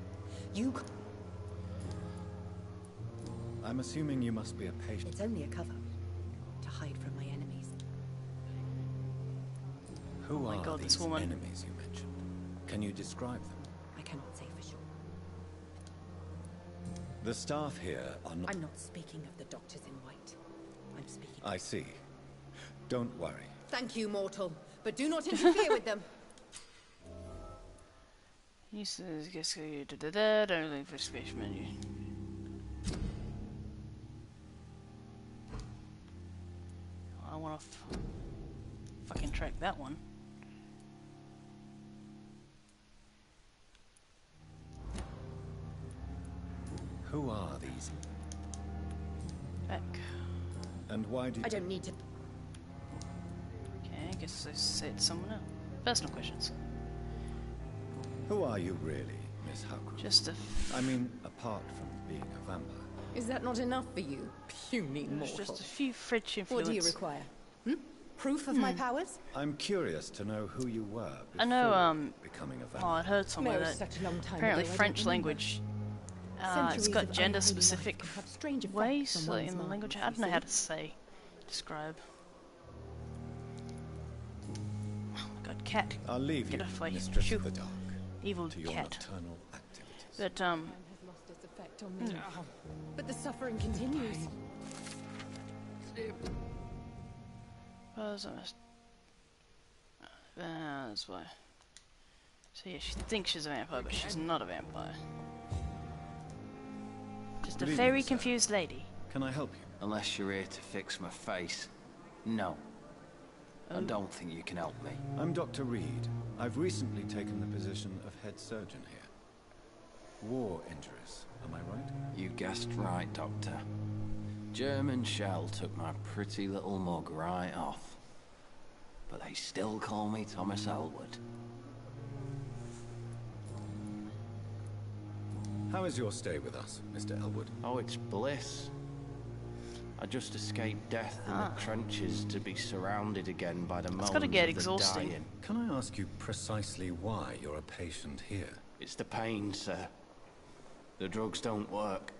Speaker 19: You...
Speaker 14: I'm assuming you must be a patient.
Speaker 19: It's only a cover. To hide from my enemies.
Speaker 14: Who are
Speaker 1: God,
Speaker 14: these
Speaker 1: this woman.
Speaker 14: enemies you mentioned? Can you describe them?
Speaker 19: I cannot say for sure.
Speaker 14: The staff here are not...
Speaker 19: I'm not speaking of the doctors in white. I'm speaking...
Speaker 14: I see. Don't worry.
Speaker 19: Thank you, mortal. But do not interfere with them.
Speaker 1: He says, guess you did that. Don't leave for space menu. I want to fucking track that one.
Speaker 14: Who are these?
Speaker 1: Back.
Speaker 14: And why do you...
Speaker 19: I don't need to...
Speaker 1: Okay, I guess I said someone else. Personal questions.
Speaker 14: Who are you really, Miss Howcroft?
Speaker 1: Just a...
Speaker 14: I mean, apart from being a vampire.
Speaker 19: Is that not enough for you, puny mortal?
Speaker 1: Just a few French influence.
Speaker 19: What do you require? Proof of my powers?
Speaker 14: I'm curious to know who you were before
Speaker 1: I know,
Speaker 14: becoming a
Speaker 1: oh,
Speaker 14: vampire.
Speaker 1: I'd heard somewhere that
Speaker 19: such a long time
Speaker 1: apparently
Speaker 19: ago, I
Speaker 1: French
Speaker 19: don't remember.
Speaker 1: language, it's got gender-specific ways in the language. I don't know how to describe. Oh my god, cat.
Speaker 14: I'll leave
Speaker 1: Get
Speaker 14: you,
Speaker 1: off my
Speaker 14: Mistress
Speaker 1: shoe.
Speaker 14: of the Dark,
Speaker 1: Evil
Speaker 14: to your
Speaker 1: cat.
Speaker 14: nocturnal activities.
Speaker 1: But,
Speaker 19: Has lost its effect on me. But the suffering continues.
Speaker 1: That's why. So yeah, she thinks she's a vampire, but she's not a vampire. Just a
Speaker 14: Good
Speaker 1: very
Speaker 14: evening, sir.
Speaker 1: confused lady.
Speaker 14: Can I help you?
Speaker 20: Unless you're here to fix my face. No. I don't think you can help me.
Speaker 14: I'm Dr. Reed. I've recently taken the position of head surgeon here. War injuries, am I right?
Speaker 20: You guessed right, Doctor. German shell took my pretty little mug right off. But they still call me Thomas Elwood.
Speaker 14: How is your stay with us, Mr. Elwood?
Speaker 20: Oh, it's bliss. I just escaped death in the trenches to be surrounded again by the moans
Speaker 1: gotta get
Speaker 20: of the
Speaker 1: exhausting.
Speaker 20: dying.
Speaker 14: Can I ask you precisely why you're a patient here?
Speaker 20: It's the pain, sir. The drugs don't work.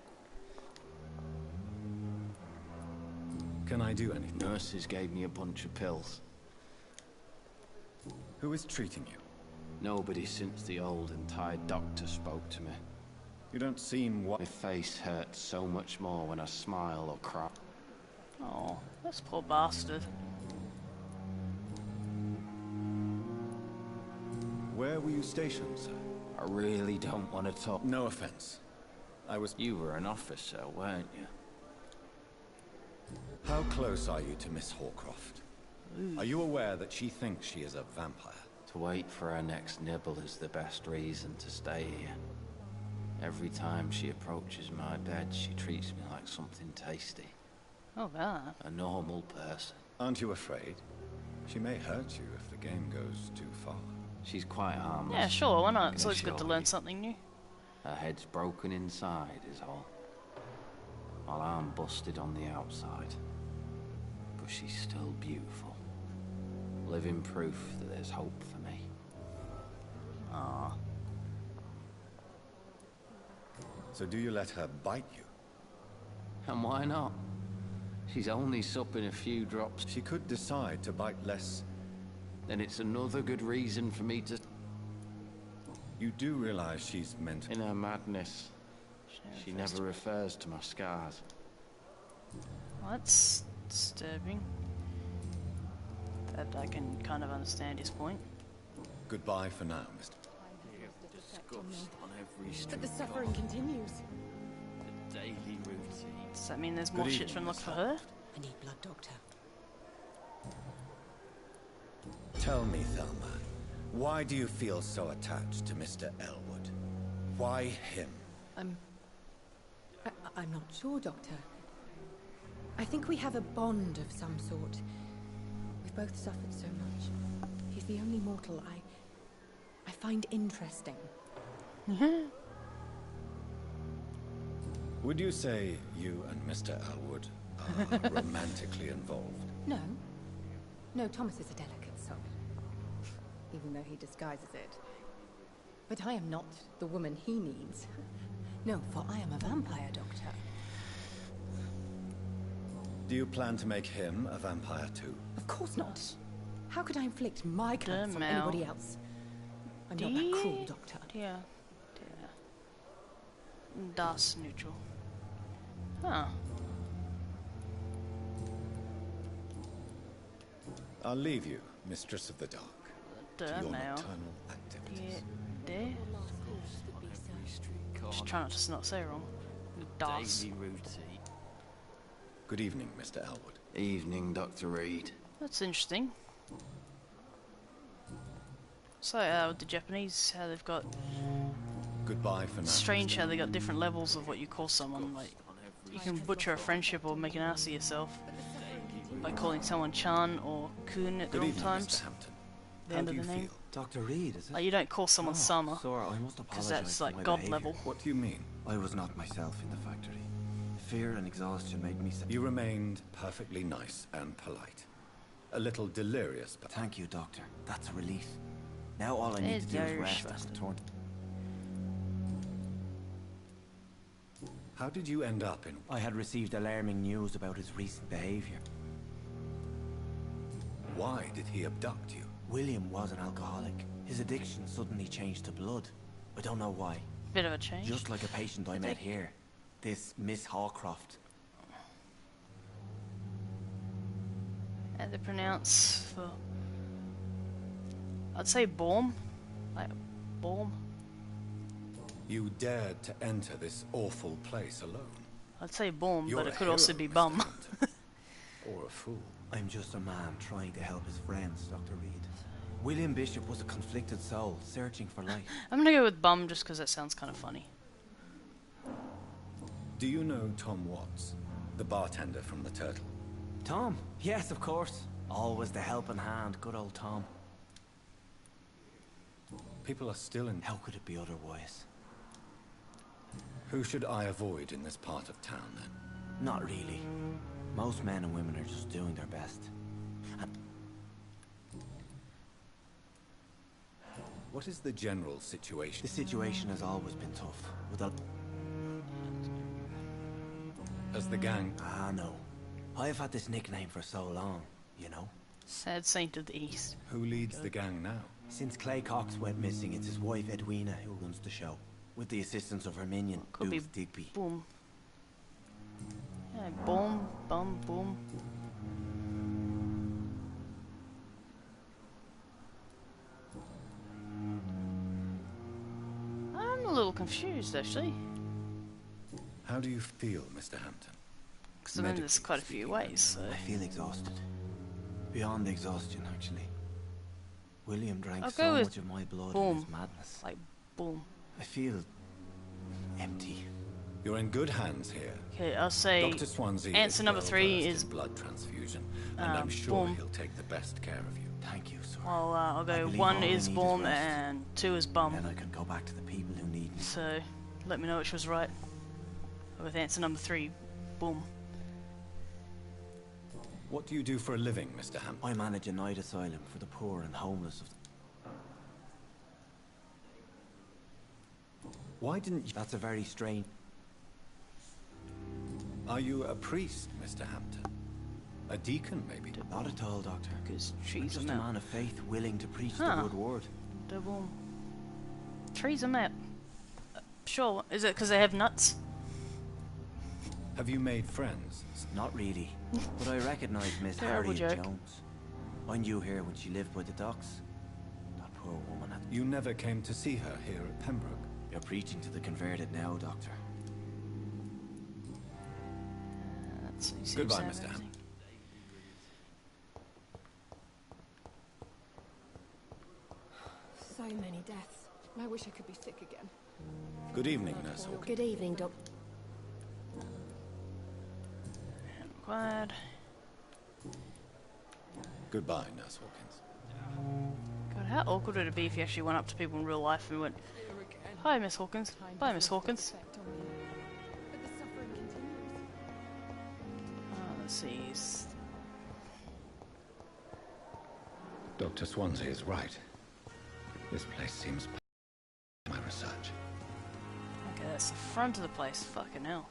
Speaker 14: Can I do anything?
Speaker 20: Nurses gave me a bunch of pills.
Speaker 14: Who is treating you?
Speaker 20: Nobody since the old and tired doctor spoke to me.
Speaker 14: You don't seem what...
Speaker 20: My face hurts so much more when I smile or cry.
Speaker 1: Oh, this poor bastard.
Speaker 14: Where were you stationed, sir?
Speaker 20: I really don't want to talk.
Speaker 14: No offense.
Speaker 20: You were an officer, weren't you?
Speaker 14: How close are you to Miss Hawcroft? Are you aware that she thinks she is a vampire?
Speaker 20: To wait for her next nibble is the best reason to stay here. Every time she approaches my bed, she treats me like something tasty.
Speaker 1: Oh, that.
Speaker 20: A normal person.
Speaker 14: Aren't you afraid? She may hurt you if the game goes too far.
Speaker 20: She's quite harmless.
Speaker 1: Yeah, sure, why
Speaker 20: I
Speaker 1: not?
Speaker 20: can
Speaker 1: It's always good to
Speaker 20: assure
Speaker 1: learn
Speaker 20: you.
Speaker 1: something new.
Speaker 20: Her head's broken inside is all. While I'm busted on the outside. But she's still beautiful. Living proof that there's hope for me.
Speaker 1: Aww.
Speaker 14: So do you let her bite you?
Speaker 20: And why not? She's only supping a few drops.
Speaker 14: She could decide to bite less.
Speaker 20: Then it's another good reason for me to...
Speaker 14: You do realize she's meant...
Speaker 20: In her madness, she never refers to my scars.
Speaker 1: Well, that's disturbing. That I can kind of understand his point.
Speaker 14: Goodbye for now, Mr.
Speaker 20: On every street
Speaker 19: But the suffering continues.
Speaker 20: The daily routine.
Speaker 1: Does that mean there's more shit to unlock for her?
Speaker 19: I need blood, Doctor.
Speaker 11: Tell me, Thelma, why do you feel so attached to Mr. Elwood? Why him?
Speaker 19: I'm not sure, Doctor. I think we have a bond of some sort. We've both suffered so much. He's the only mortal I find interesting.
Speaker 14: Would you say you and Mr. Elwood are romantically involved?
Speaker 19: No. No, Thomas is a delicate soul. Even though he disguises it. But I am not the woman he needs. No, for I am a vampire, Doctor.
Speaker 14: Do you plan to make him a vampire too?
Speaker 19: Of course not. How could I inflict my curse on anybody else? I'm not that cruel, Doctor.
Speaker 1: Yeah. Das neutral. Huh.
Speaker 14: I'll leave you, Mistress of the Dark, to your nocturnal activities.
Speaker 1: Yeah, just try not to not say wrong. Das.
Speaker 20: Daily routine.
Speaker 14: Good evening, Mr. Elwood.
Speaker 20: Evening, Dr. Reed.
Speaker 1: That's interesting. So, with the Japanese, how they've got...
Speaker 14: Goodbye for now.
Speaker 1: Strange how they got different levels of what you call someone. Like, you can butcher a friendship or make an ass of yourself by calling someone Chan or Kun at the wrong times. The end of the name.
Speaker 15: Dr. Reed, is it?
Speaker 1: Like, you don't call someone Sama,
Speaker 15: Sora, I must
Speaker 1: because
Speaker 15: apologize
Speaker 1: that's
Speaker 15: for
Speaker 1: like
Speaker 15: my
Speaker 1: god
Speaker 15: behavior.
Speaker 1: level.
Speaker 14: What do you mean?
Speaker 15: I was not myself in the factory. Fear and exhaustion made me...
Speaker 14: You remained perfectly nice and polite. A little delirious, but...
Speaker 15: Thank you, Doctor. That's a relief. Now all I need to do is rest and return.
Speaker 14: How did you end up in...
Speaker 15: I had received alarming news about his recent behavior.
Speaker 14: Why did he abduct you?
Speaker 15: William was an alcoholic. His addiction suddenly changed to blood. I don't know why.
Speaker 1: Bit of a change.
Speaker 15: Just like a patient I met here. This Miss Hawcroft.
Speaker 1: And they pronounce for... I'd say Baum. Like, Baum.
Speaker 14: You dared to enter this awful place alone.
Speaker 1: I'd say Baum,
Speaker 14: You're
Speaker 1: but it
Speaker 14: a
Speaker 1: could also
Speaker 14: hero,
Speaker 1: be
Speaker 14: Mr.
Speaker 1: Bum.
Speaker 14: Or a fool.
Speaker 15: I'm just a man trying to help his friends, Dr. Reed. William Bishop was a conflicted soul, searching for life.
Speaker 1: I'm gonna go with Bum just because that sounds kind of funny.
Speaker 14: Do you know Tom Watts, the bartender from the Turtle?
Speaker 15: Tom? Yes, of course. Always the helping hand, good old Tom.
Speaker 14: People are still in...
Speaker 15: How could it be otherwise?
Speaker 14: Who should I avoid in this part of town, then?
Speaker 15: Not really. Most men and women are just doing their best. And
Speaker 14: what is the general situation?
Speaker 15: the situation has always been tough. Without...
Speaker 14: As the gang...
Speaker 15: Ah, no. I've had this nickname for so long, you know?
Speaker 1: Sad Saint of the East.
Speaker 14: Who leads the gang now?
Speaker 15: Since Clay Cox went missing, it's his wife Edwina who runs the show. With the assistance of her minion,
Speaker 1: Could
Speaker 15: Booth
Speaker 1: be
Speaker 15: Digby.
Speaker 1: Boom. Yeah, Boom, Bum, Boom. I'm a little confused, actually.
Speaker 14: How do you feel, Mr. Hampton?
Speaker 1: Because I'm in this quite a few ways, so...
Speaker 15: I feel exhausted. Beyond exhaustion, actually. William drank
Speaker 1: I'll
Speaker 15: so
Speaker 1: go with
Speaker 15: much of my blood in
Speaker 1: Boom.
Speaker 15: his madness.
Speaker 1: Like, Boom.
Speaker 15: I feel... empty.
Speaker 14: You're in good hands here.
Speaker 1: Okay, I'll say...
Speaker 14: Dr. Swansea
Speaker 1: answer number 3 is...
Speaker 14: blood transfusion, and I'm sure
Speaker 1: Boom.
Speaker 14: he'll take the best care of you.
Speaker 15: Thank you, sir.
Speaker 1: I'll go
Speaker 15: believe
Speaker 1: 1
Speaker 15: all I
Speaker 1: is
Speaker 15: need
Speaker 1: Boom
Speaker 15: is rest.
Speaker 1: and 2 is Bum.
Speaker 15: Then I can go back to the people who need me.
Speaker 1: So, let me know which was right. With answer number 3, Boom.
Speaker 14: What do you do for a living, Mr. Hampton?
Speaker 15: I manage a night asylum for the poor and homeless of...
Speaker 14: Why didn't you...
Speaker 15: That's a very strange...
Speaker 14: Are you a priest, Mr. Hampton? A deacon, maybe?
Speaker 15: Not at all, Doctor.
Speaker 1: Because
Speaker 15: I'm
Speaker 1: she's
Speaker 15: just a man of faith, willing to preach the good word.
Speaker 1: Boom. Trees a map. Sure. Is it because they have nuts?
Speaker 14: Have you made friends?
Speaker 9: Not really, but I recognise Miss
Speaker 1: Terrible
Speaker 9: Harriet
Speaker 1: joke.
Speaker 9: Jones. I knew her when she lived by the docks. That poor woman had...
Speaker 14: You never came to see her here at Pembroke?
Speaker 9: You're preaching to the converted now, Doctor.
Speaker 14: Goodbye, Mr. Ham.
Speaker 18: So many deaths. I wish I could be sick again.
Speaker 14: Good evening, Nurse Hawkins.
Speaker 18: Good evening, Doc.
Speaker 1: Glad.
Speaker 14: Goodbye, Nurse Hawkins.
Speaker 1: God, how awkward would it be if you actually went up to people in real life and went, "Hi, Miss Hawkins. Bye, Miss Hawkins." Let's see.
Speaker 10: Dr. Swansea is right. This place seems my research.
Speaker 1: Okay, that's the front of the place. Fucking hell.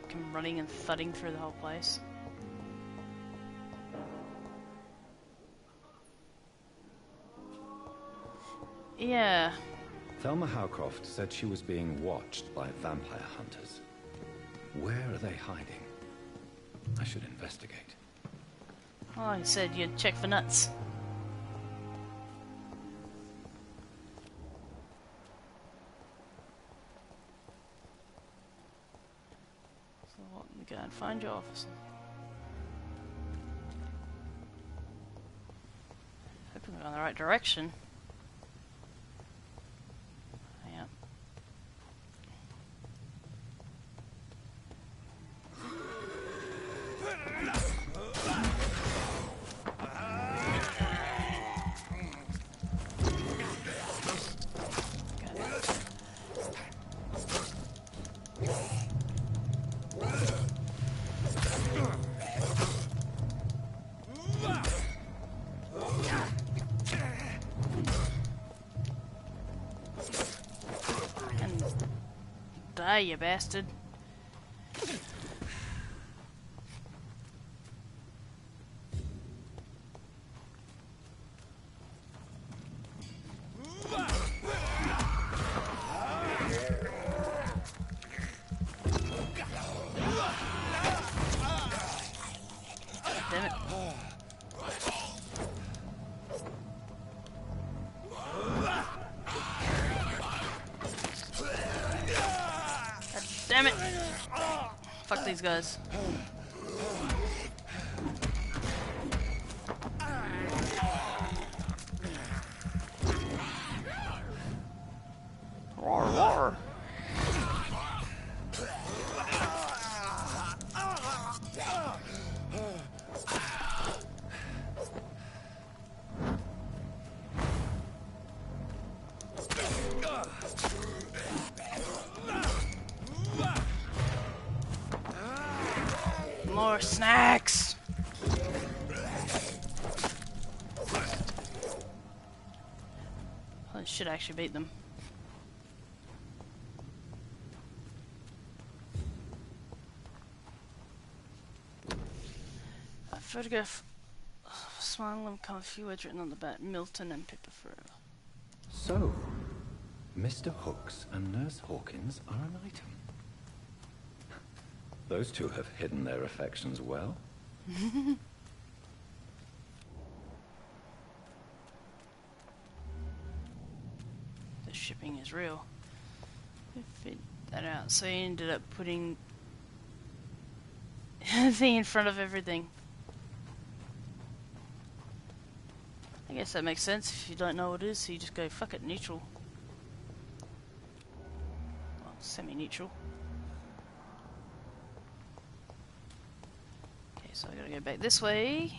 Speaker 1: Come running and thudding through the whole place. Yeah.
Speaker 10: Thelma Howcroft said she was being watched by vampire hunters. Where are they hiding? I should investigate.
Speaker 1: Oh, he said you'd check for nuts. So what, go and find your officer. Hoping we're going the right direction. Yeah. Die, you bastard. Damn it. Damn it! Fuck these guys. Roar, roar. More snacks! I should actually beat them. A photograph of a smiling limb come a few words written on the back. Milton and Pippa forever.
Speaker 10: So, Mr. Hooks and Nurse Hawkins are an item. Those two have hidden their affections well.
Speaker 1: The shipping is real. Fit that out. So he ended up putting the thing in front of everything. I guess that makes sense. If you don't know what it is, so you just go fuck it, neutral. Well, semi-neutral. Okay, so I gotta go back this way.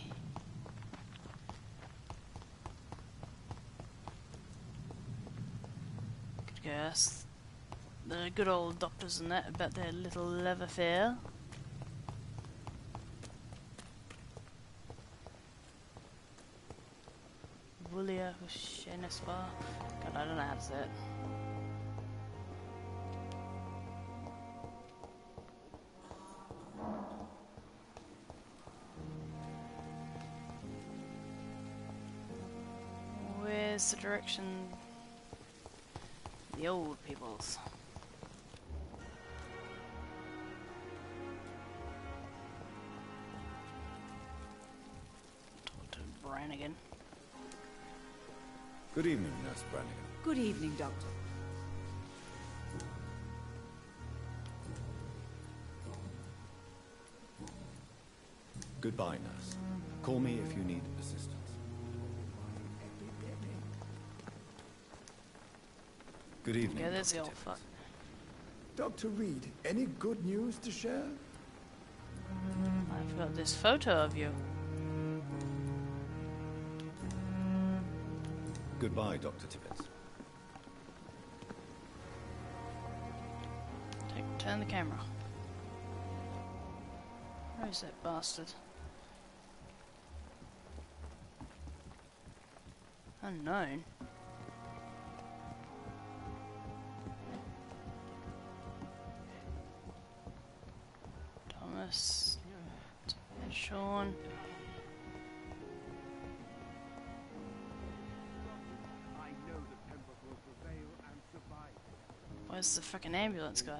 Speaker 1: Could go ask the good old doctors and that about their little love affair. Wulia Hushenespa. God, I don't know how to say it. Where's the direction? The old people's. Talk to Brannigan.
Speaker 14: Good evening, Nurse Brannigan.
Speaker 12: Good evening, Doctor.
Speaker 14: Goodbye, nurse. Call me if you need assistance. Good evening.
Speaker 1: Yeah, there's the
Speaker 14: Dr.
Speaker 1: old fuck.
Speaker 6: Dr. Reed, any good news to share?
Speaker 1: I've got this photo of you.
Speaker 14: Goodbye, Dr. Tibbets.
Speaker 1: Turn the camera. Where is that bastard? Unknown. Thomas. Sean. Where's the fucking ambulance guy?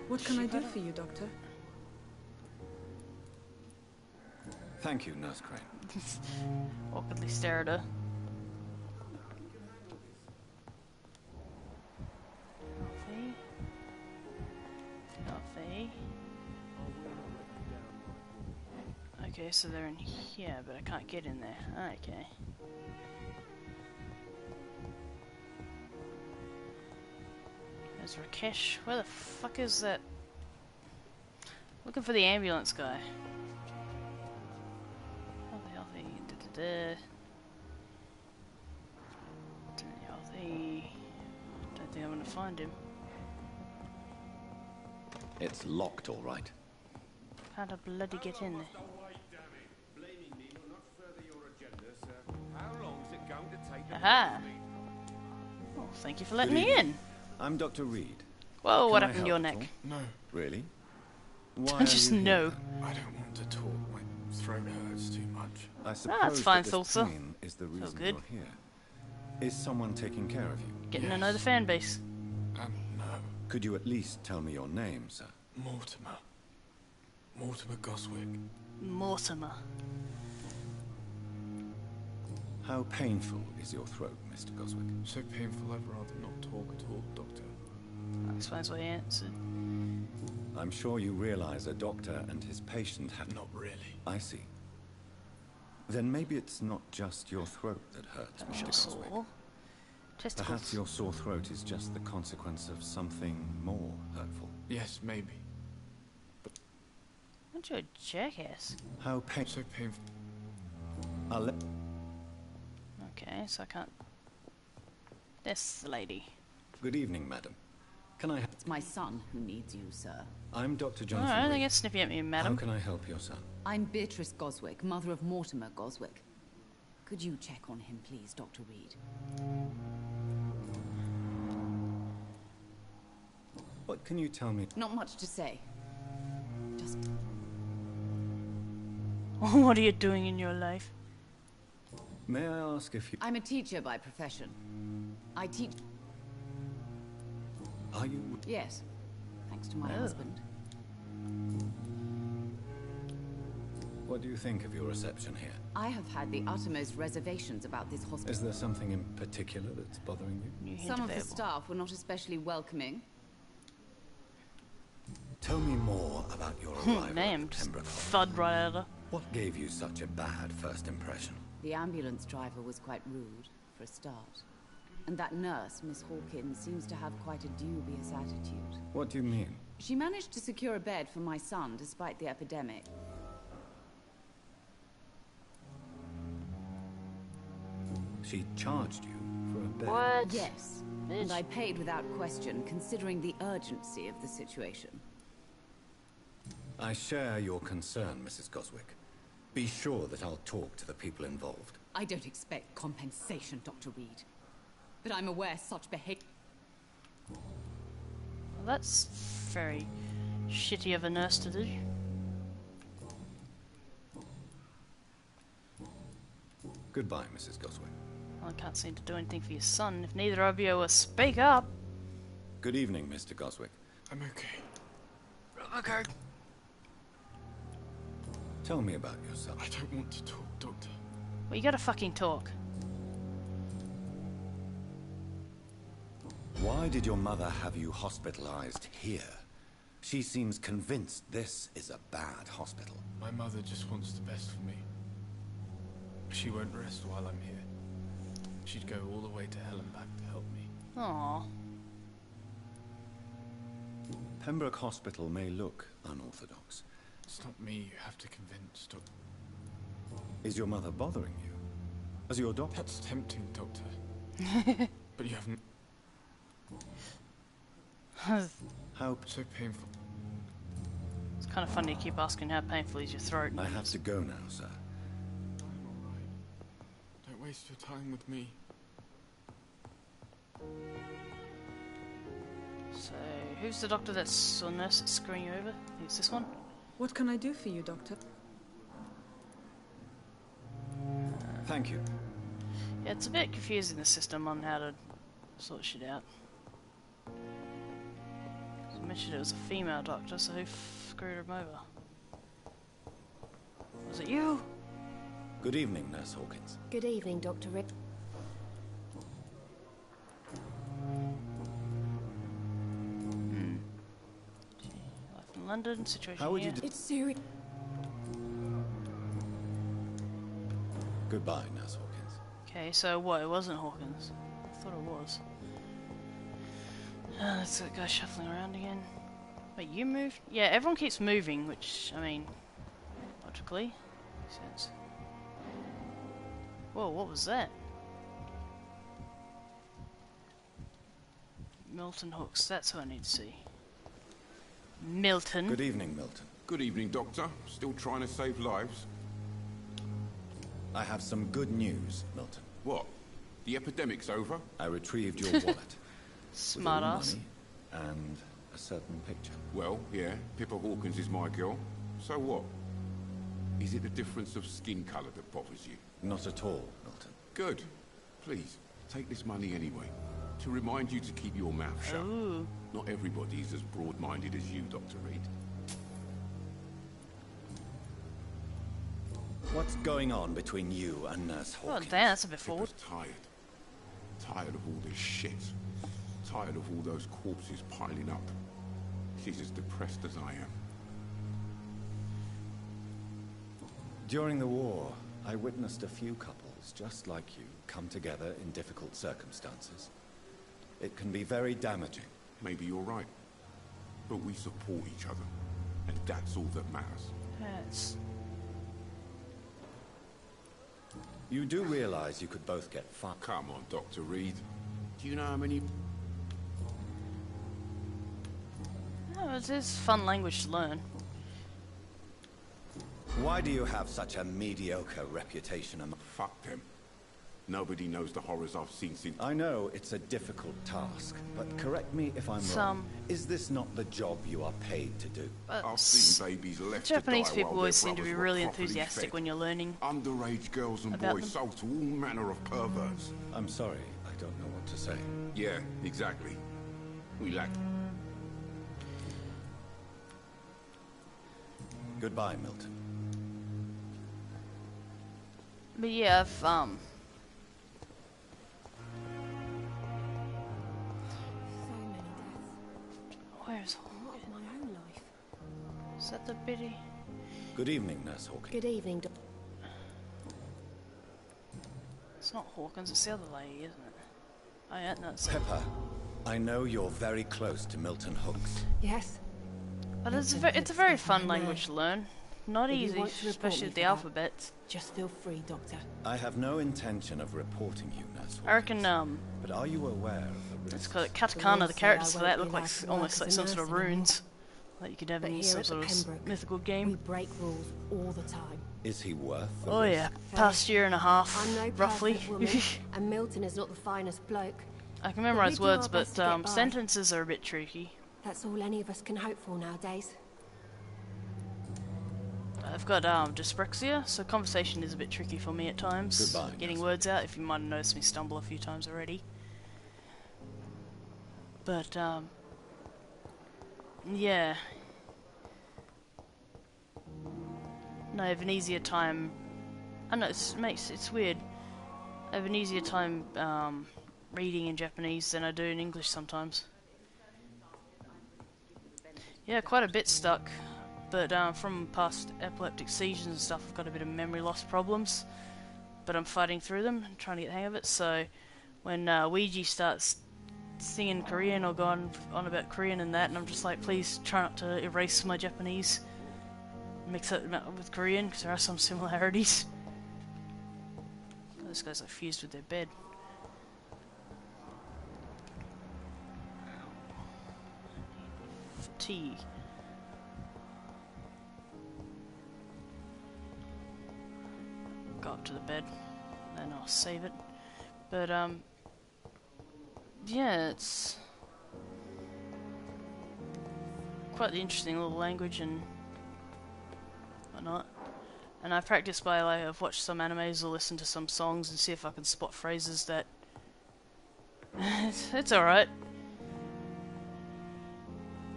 Speaker 5: What can I do for you, Doctor?
Speaker 14: Thank you, Nurse Crane.
Speaker 1: Awkwardly stare at her. Healthy. Okay, so they're in here, but I can't get in there. Okay. There's Rakesh. Where the fuck is that? Looking for the ambulance guy. Healthy. Healthy. Don't think I'm gonna find him.
Speaker 14: It's locked, all right.
Speaker 1: How to bloody get in there? Aha! Well, thank you for letting me in.
Speaker 14: I'm Dr. Reed.
Speaker 1: Whoa, what
Speaker 14: Can I
Speaker 1: happened to your
Speaker 14: help
Speaker 1: neck?
Speaker 14: at all?
Speaker 21: No.
Speaker 14: Really? Why
Speaker 1: I just
Speaker 14: are you here?
Speaker 1: know.
Speaker 21: I don't want to talk. My throat hurts too much.
Speaker 14: I suppose
Speaker 1: That's fine,
Speaker 14: that this
Speaker 1: Thulsa.
Speaker 14: pain is the
Speaker 1: Feel
Speaker 14: reason
Speaker 1: good.
Speaker 14: you're here. Is someone taking care of you?
Speaker 1: Getting to know the fan base.
Speaker 21: No.
Speaker 14: Could you at least tell me your name, sir?
Speaker 21: Mortimer. Mortimer Goswick.
Speaker 1: Mortimer.
Speaker 14: How painful is your throat, Mr. Goswick?
Speaker 21: So painful I'd rather not talk at all, Doctor.
Speaker 1: I suppose what he answered.
Speaker 14: I'm sure you realize a doctor and his patient have...
Speaker 21: Not really.
Speaker 14: I see. Then maybe it's not just your throat that hurts, Mr. Goswick.
Speaker 1: Sore. Testicles.
Speaker 14: Perhaps your sore throat is just the consequence of something more hurtful.
Speaker 21: Yes, maybe.
Speaker 1: Aren't you a jackass?
Speaker 14: How painful...
Speaker 21: So painful.
Speaker 14: I'll let...
Speaker 1: Okay, so I can't... That's the lady.
Speaker 14: Good evening, madam. Can I...
Speaker 22: It's my son who needs you, sir.
Speaker 14: I'm Dr. Jonathan
Speaker 1: Alright, they
Speaker 14: Reed.
Speaker 1: get snippy at me, madam.
Speaker 14: How can I help your son?
Speaker 22: I'm Beatrice Goswick, mother of Mortimer Goswick. Could you check on him, please, Dr. Reed?
Speaker 14: What can you tell me?
Speaker 22: Not much to say. Just...
Speaker 1: What are you doing in your life?
Speaker 14: May I ask if you...
Speaker 22: I'm a teacher by profession. I teach...
Speaker 14: Are you...
Speaker 22: Yes, thanks to my husband.
Speaker 14: What do you think of your reception here?
Speaker 22: I have had the uttermost reservations about this hospital.
Speaker 14: Is there something in particular that's bothering you?
Speaker 22: Some of the staff were not especially welcoming.
Speaker 14: Tell me more about your arrival
Speaker 1: Named
Speaker 14: at Pembroke.
Speaker 1: Thud right at her.
Speaker 14: What gave you such a bad first impression?
Speaker 22: The ambulance driver was quite rude, for a start. And that nurse, Miss Hawkins, seems to have quite a dubious attitude.
Speaker 14: What do you mean?
Speaker 22: She managed to secure a bed for my son despite the epidemic.
Speaker 14: She charged you for a bed?
Speaker 1: What?
Speaker 22: Yes.
Speaker 1: Bitch.
Speaker 22: And I paid without question, considering the urgency of the situation.
Speaker 14: I share your concern, Mrs. Goswick. Be sure that I'll talk to the people involved.
Speaker 22: I don't expect compensation, Dr. Reed. But I'm aware such behavior...
Speaker 1: Well, that's very shitty of a nurse to do.
Speaker 14: Goodbye, Mrs. Goswick.
Speaker 1: Well, I can't seem to do anything for your son if neither of you will speak up.
Speaker 14: Good evening, Mr. Goswick.
Speaker 21: I'm okay.
Speaker 1: Okay.
Speaker 14: Tell me about yourself.
Speaker 21: I don't want to talk, Doctor.
Speaker 1: Well, you gotta fucking talk.
Speaker 14: Why did your mother have you hospitalized here? She seems convinced this is a bad hospital.
Speaker 21: My mother just wants the best for me. She won't rest while I'm here. She'd go all the way to hell and back to help me.
Speaker 1: Aww.
Speaker 14: Pembroke Hospital may look unorthodox.
Speaker 21: It's not me you have to convince, Doctor.
Speaker 14: Is your mother bothering you? As your doctor?
Speaker 21: That's tempting, Doctor. But you haven't...
Speaker 14: How
Speaker 21: so painful.
Speaker 1: It's kind of funny to keep asking how painful is your throat.
Speaker 14: I have to go now, sir.
Speaker 21: I'm alright. Don't waste your time with me.
Speaker 1: So, who's the doctor that's, or nurse that's screwing you over? I think it's this one.
Speaker 5: What can I do for you, Doctor?
Speaker 14: Thank you.
Speaker 1: Yeah, it's a bit confusing, the system on how to sort shit out. I mentioned it was a female doctor, so who screwed him over? Was it you?
Speaker 14: Good evening, Nurse Hawkins.
Speaker 18: Good evening, Dr. Rick.
Speaker 1: Life in London, situation
Speaker 14: How would
Speaker 1: here.
Speaker 14: you
Speaker 18: It's serious.
Speaker 14: Goodbye, Nurse Hawkins.
Speaker 1: Okay, so what? It wasn't Hawkins. I thought it was. That's that guy shuffling around again. Wait, you moved? Yeah, everyone keeps moving, which, I mean, logically, makes sense. Whoa, what was that? Milton Hooks, that's who I need to see. Milton.
Speaker 14: Good evening, Milton.
Speaker 7: Good evening, Doctor. Still trying to save lives?
Speaker 14: I have some good news, Milton.
Speaker 7: What? The epidemic's over?
Speaker 14: I retrieved your wallet.
Speaker 1: Smart ass.
Speaker 14: And a certain picture.
Speaker 7: Well, yeah, Pippa Hawkins is my girl. So what? Is it the difference of skin colour that bothers you?
Speaker 14: Not at all, Milton.
Speaker 7: Good. Please, take this money anyway. To remind you to keep your mouth shut.
Speaker 1: Ooh.
Speaker 7: Not everybody is as broad-minded as you, Dr. Reed.
Speaker 14: What's going on between you and Nurse Hawkins?
Speaker 1: Oh, damn, that's a bit forward.
Speaker 7: Pippa's tired. Tired of all this shit. Tired of all those corpses piling up. She's as depressed as I am.
Speaker 14: During the war, I witnessed a few couples just like you come together in difficult circumstances. It can be very damaging.
Speaker 7: Maybe you're right. But we support each other. And that's all that matters.
Speaker 1: Yes.
Speaker 14: You do realize you could both get fucked.
Speaker 7: Come on, Dr. Reed. Do you know how many...
Speaker 1: Oh, it is fun language to learn.
Speaker 14: Why do you have such a mediocre reputation among...
Speaker 7: Fuck them. Nobody knows the horrors I've seen since...
Speaker 14: I know it's a difficult task, but correct me if I'm wrong. Is this not the job you are paid to do?
Speaker 7: I've seen babies left
Speaker 1: Japanese
Speaker 7: to die
Speaker 1: people
Speaker 7: while
Speaker 1: always
Speaker 7: their
Speaker 1: seem to be
Speaker 7: brothers were
Speaker 1: really
Speaker 7: properly
Speaker 1: enthusiastic
Speaker 7: fed.
Speaker 1: when you're learning.
Speaker 7: Underage girls and
Speaker 1: about
Speaker 7: boys
Speaker 1: them.
Speaker 7: sold to all manner of perverts.
Speaker 14: I'm sorry, I don't know what to say.
Speaker 7: Yeah, exactly. We lack...
Speaker 14: Goodbye, Milton.
Speaker 1: But yeah, I've, where's Hawkins?
Speaker 18: My own life.
Speaker 1: Is that the biddy?
Speaker 14: Good evening, Nurse Hawkins.
Speaker 18: Good evening, Doctor.
Speaker 1: It's not Hawkins, it's the other lady, isn't it? Oh yeah, no, it's
Speaker 14: Pepper, I know you're very close to Milton Hooks.
Speaker 18: Yes.
Speaker 1: But it's a very fun language to learn. Not
Speaker 18: If you
Speaker 1: easy,
Speaker 18: want to report
Speaker 1: especially
Speaker 18: me
Speaker 1: with the
Speaker 18: for that,
Speaker 1: alphabet.
Speaker 18: Just feel free, Doctor.
Speaker 14: I have no intention of reporting you, Nurse Hawkins.
Speaker 1: I reckon,
Speaker 14: But are you aware of the risks?
Speaker 1: let's call it katakana, the characters for that look like almost like some sort of runes. Like you could have
Speaker 18: But
Speaker 1: in
Speaker 18: here
Speaker 1: some
Speaker 18: at
Speaker 1: sort
Speaker 18: the
Speaker 1: of
Speaker 18: Pembroke,
Speaker 1: mythical
Speaker 18: We
Speaker 1: game.
Speaker 18: break rules all the time.
Speaker 14: Is he worth the
Speaker 1: Oh
Speaker 14: risk?
Speaker 1: yeah, past year and a half,
Speaker 18: I'm no
Speaker 1: roughly.
Speaker 18: perfect woman, and Milton is not the finest bloke.
Speaker 1: I can memorize
Speaker 18: But we do
Speaker 1: words,
Speaker 18: our
Speaker 1: but
Speaker 18: best to get by.
Speaker 1: sentences are a bit tricky.
Speaker 18: That's all any of us can hope for nowadays.
Speaker 1: I've got dyspraxia, so conversation is a bit tricky for me at times.
Speaker 10: Goodbye,
Speaker 1: Getting words out, if you might have noticed me stumble a few times already. But, yeah. No, I have an easier time... I know, it's weird. I have an easier time, reading in Japanese than I do in English sometimes. Yeah, quite a bit stuck. But from past epileptic seizures and stuff, I've got a bit of memory loss problems. But I'm fighting through them and trying to get the hang of it. So when Ouija starts singing Korean or going on about Korean and that, and I'm just like, please try not to erase my Japanese. Mix it with Korean, because there are some similarities. Those guys are fused with their bed. Fatigue. Go up to the bed, then I'll save it. But yeah, it's quite the interesting little language and whatnot. And I practice by, like, I've watched some animes or listened to some songs and see if I can spot phrases that it's alright.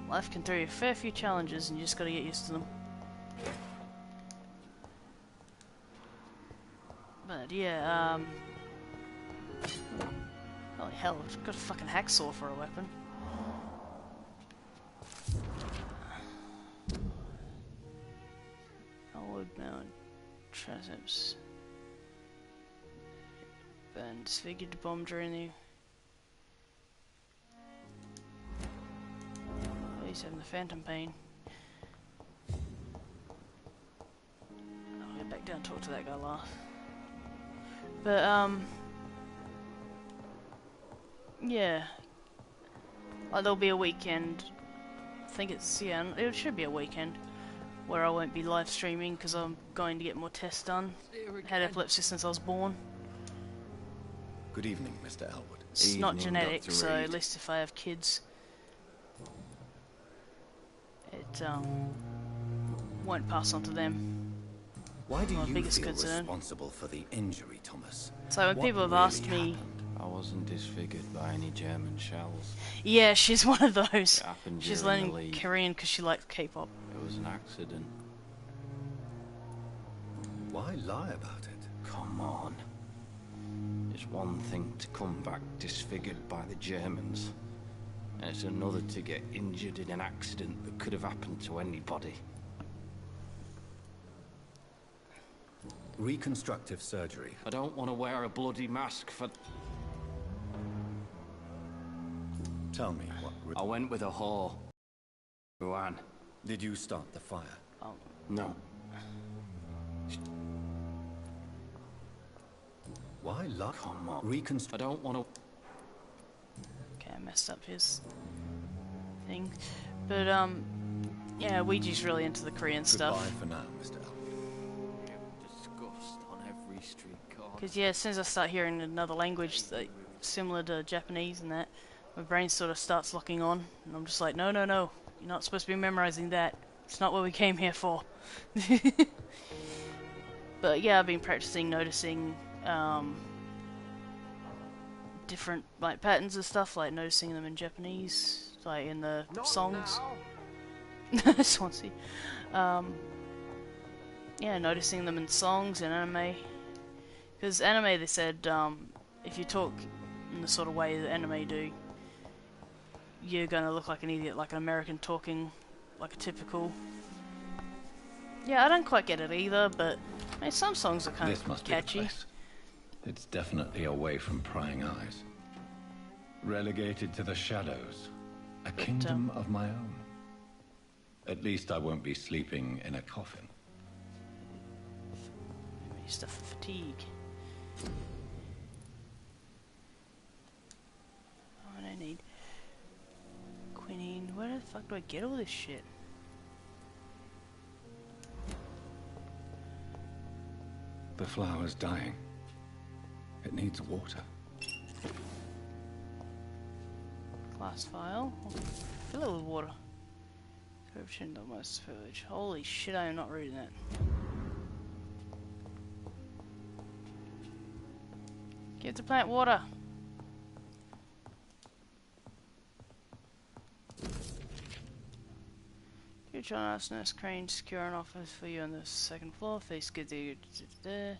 Speaker 1: Life can throw you a fair few challenges and you just gotta get used to them. But yeah, holy hell, I've got a fucking hacksaw for a weapon. Howard Mountain Triceps. Burn disfigured the bomb during the... Oh, he's having the phantom pain. I'll get back down and talk to that guy last. But, yeah. Like, there'll be a weekend, I think it's, yeah, it should be a weekend, where I won't be live streaming because I'm going to get more tests done. Had epilepsy since I was born.
Speaker 10: Good evening, Mr. Elwood.
Speaker 1: It's not genetic, so at least if I have kids, it, won't pass on to them.
Speaker 10: Why do
Speaker 1: my
Speaker 10: you
Speaker 1: biggest
Speaker 10: feel
Speaker 1: concern.
Speaker 10: responsible for the injury, Thomas?
Speaker 1: So when
Speaker 10: What
Speaker 1: people have
Speaker 10: really
Speaker 1: asked me...
Speaker 10: happened?
Speaker 20: I wasn't disfigured by any German shells.
Speaker 1: Yeah, she's one of those.
Speaker 20: It happened
Speaker 1: She's
Speaker 20: during the
Speaker 1: learning
Speaker 20: league.
Speaker 1: Korean because she likes K-pop.
Speaker 20: It was an accident.
Speaker 10: Why lie about it?
Speaker 20: Come on. It's one thing to come back disfigured by the Germans, and it's another to get injured in an accident that could have happened to anybody.
Speaker 10: Reconstructive surgery.
Speaker 20: I don't want to wear a bloody mask for...
Speaker 10: Tell me what...
Speaker 20: I went with a whore. Ruan.
Speaker 10: Did you start the fire?
Speaker 1: Oh.
Speaker 20: No.
Speaker 10: Why lie?
Speaker 20: Come on.
Speaker 10: Reconstruct...
Speaker 20: I don't want to...
Speaker 1: Okay, I messed up his thing. But, yeah, Ouija's really into the Korean stuff.
Speaker 10: Goodbye for now, Mr. Elwood.
Speaker 20: Disgust on every street corner.
Speaker 1: Because, yeah, as soon as I start hearing another language that similar to Japanese and that, my brain sort of starts locking on, and I'm just like, no, no, no, you're not supposed to be memorizing that. It's not what we came here for. But, yeah, I've been practicing noticing, different, like, patterns and stuff, like noticing them in Japanese, like in the songs. Swansea. Yeah, noticing them in songs and anime. Because anime, they said, if you talk in the sort of way that anime do, you're gonna look like an idiot, like an American talking like a typical... Yeah, I don't quite get it either, but I mean, some songs are kind
Speaker 10: This
Speaker 1: of
Speaker 10: must be the
Speaker 1: catchy.
Speaker 10: place. It's definitely away from prying eyes. Relegated to the shadows. A kingdom of my own. At least I won't be sleeping in a coffin.
Speaker 1: Stuff for fatigue. Oh, and I need quinine. Where the fuck do I get all this shit?
Speaker 10: The flower's dying. It needs water.
Speaker 1: Glass vial. Fill it with water. Pretend almost village. Holy shit, I am not reading that. Give the plant water. Future nurse Crane secure an office for you on the second floor. Face good there.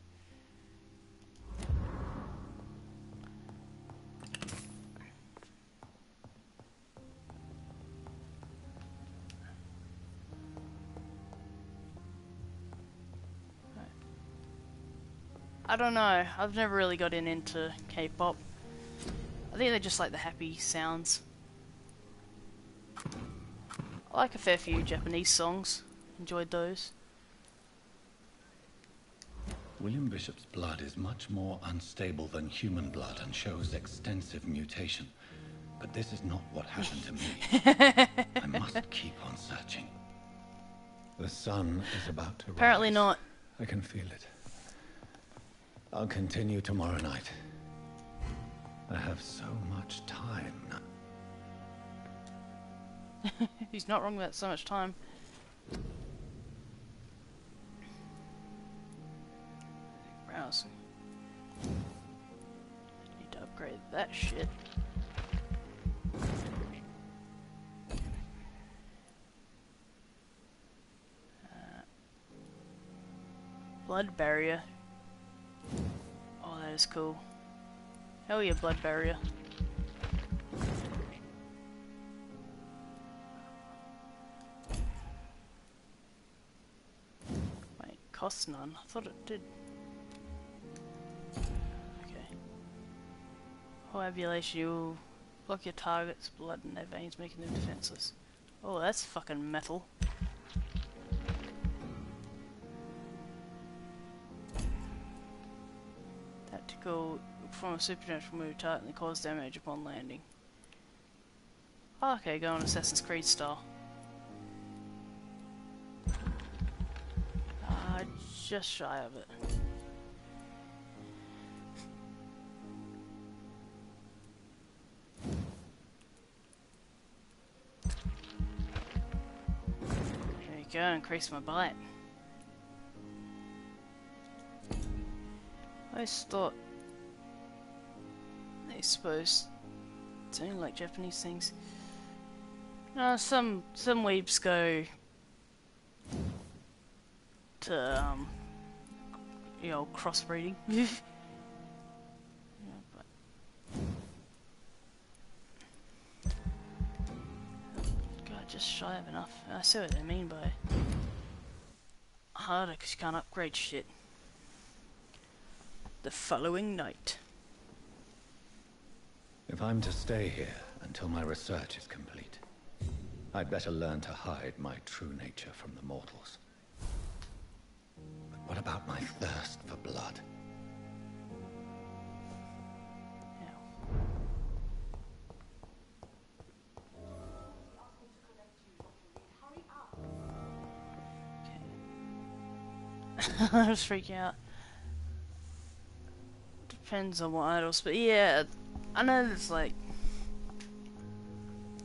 Speaker 1: I don't know. I've never really got into K-pop. I think they just like the happy sounds. I like a fair few Japanese songs. Enjoyed those.
Speaker 10: William Bishop's blood is much more unstable than human blood and shows extensive mutation. But this is not what happened to me. I must keep on searching. The sun is about to rise.
Speaker 1: Apparently not.
Speaker 10: I can feel it. I'll continue tomorrow night. I have so much time now.
Speaker 1: He's not wrong about so much time. Browsing. Need to upgrade that shit. Blood barrier. Oh, that is cool. Hell yeah, blood barrier. Wait, costs none. I thought it did. Okay. Coagulation, you'll block your target's blood in their veins, making them defenseless. Oh, that's fucking metal. Tactical, from a supernatural move, target and cause damage upon landing. Oh, okay, go on Assassin's Creed style. Just shy of it. There you go, increase my bite. I always thought they supposed to only like Japanese things. No, some weebs go to you know, crossbreeding. Yeah, but God, just shy of enough. I see what they mean by harder because you can't upgrade shit. The following night.
Speaker 10: If I'm to stay here until my research is complete, I'd better learn to hide my true nature from the mortals. But what about my thirst for blood?
Speaker 1: I was freaking out. Depends on what idols, but yeah, I know there's like,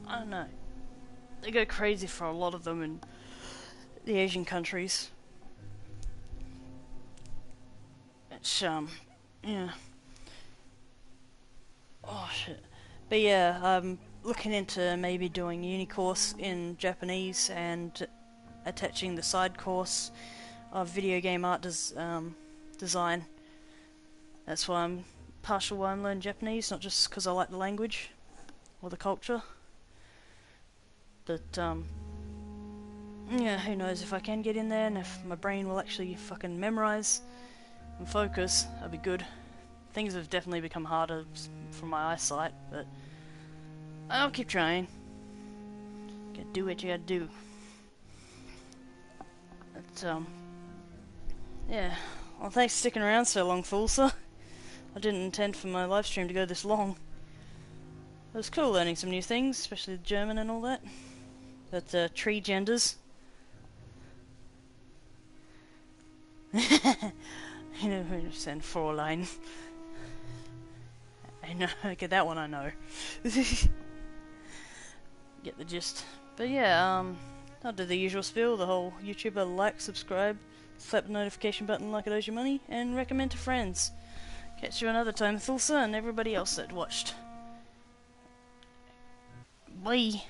Speaker 1: I don't know, they go crazy for a lot of them in the Asian countries. It's yeah. Oh shit. But yeah, I'm looking into maybe doing uni course in Japanese and attaching the side course of video game art design. That's why I'm learning Japanese, not just because I like the language or the culture. But yeah, who knows if I can get in there and if my brain will actually fucking memorize and focus, that'd be good. Things have definitely become harder for my eyesight, but I'll keep trying. Gotta do what you gotta do. But yeah. Well, thanks for sticking around so long, Fulsa. I didn't intend for my live stream to go this long. It was cool learning some new things, especially the German and all that. But tree genders. You know, send Fräulein. I know, okay, that one I know. Get the gist. But yeah, I'll do the usual spiel, the whole YouTuber like, subscribe, slap the notification button like it owes you money, and recommend to friends. Catch you another time, Thulsa, and everybody else that watched. Bye.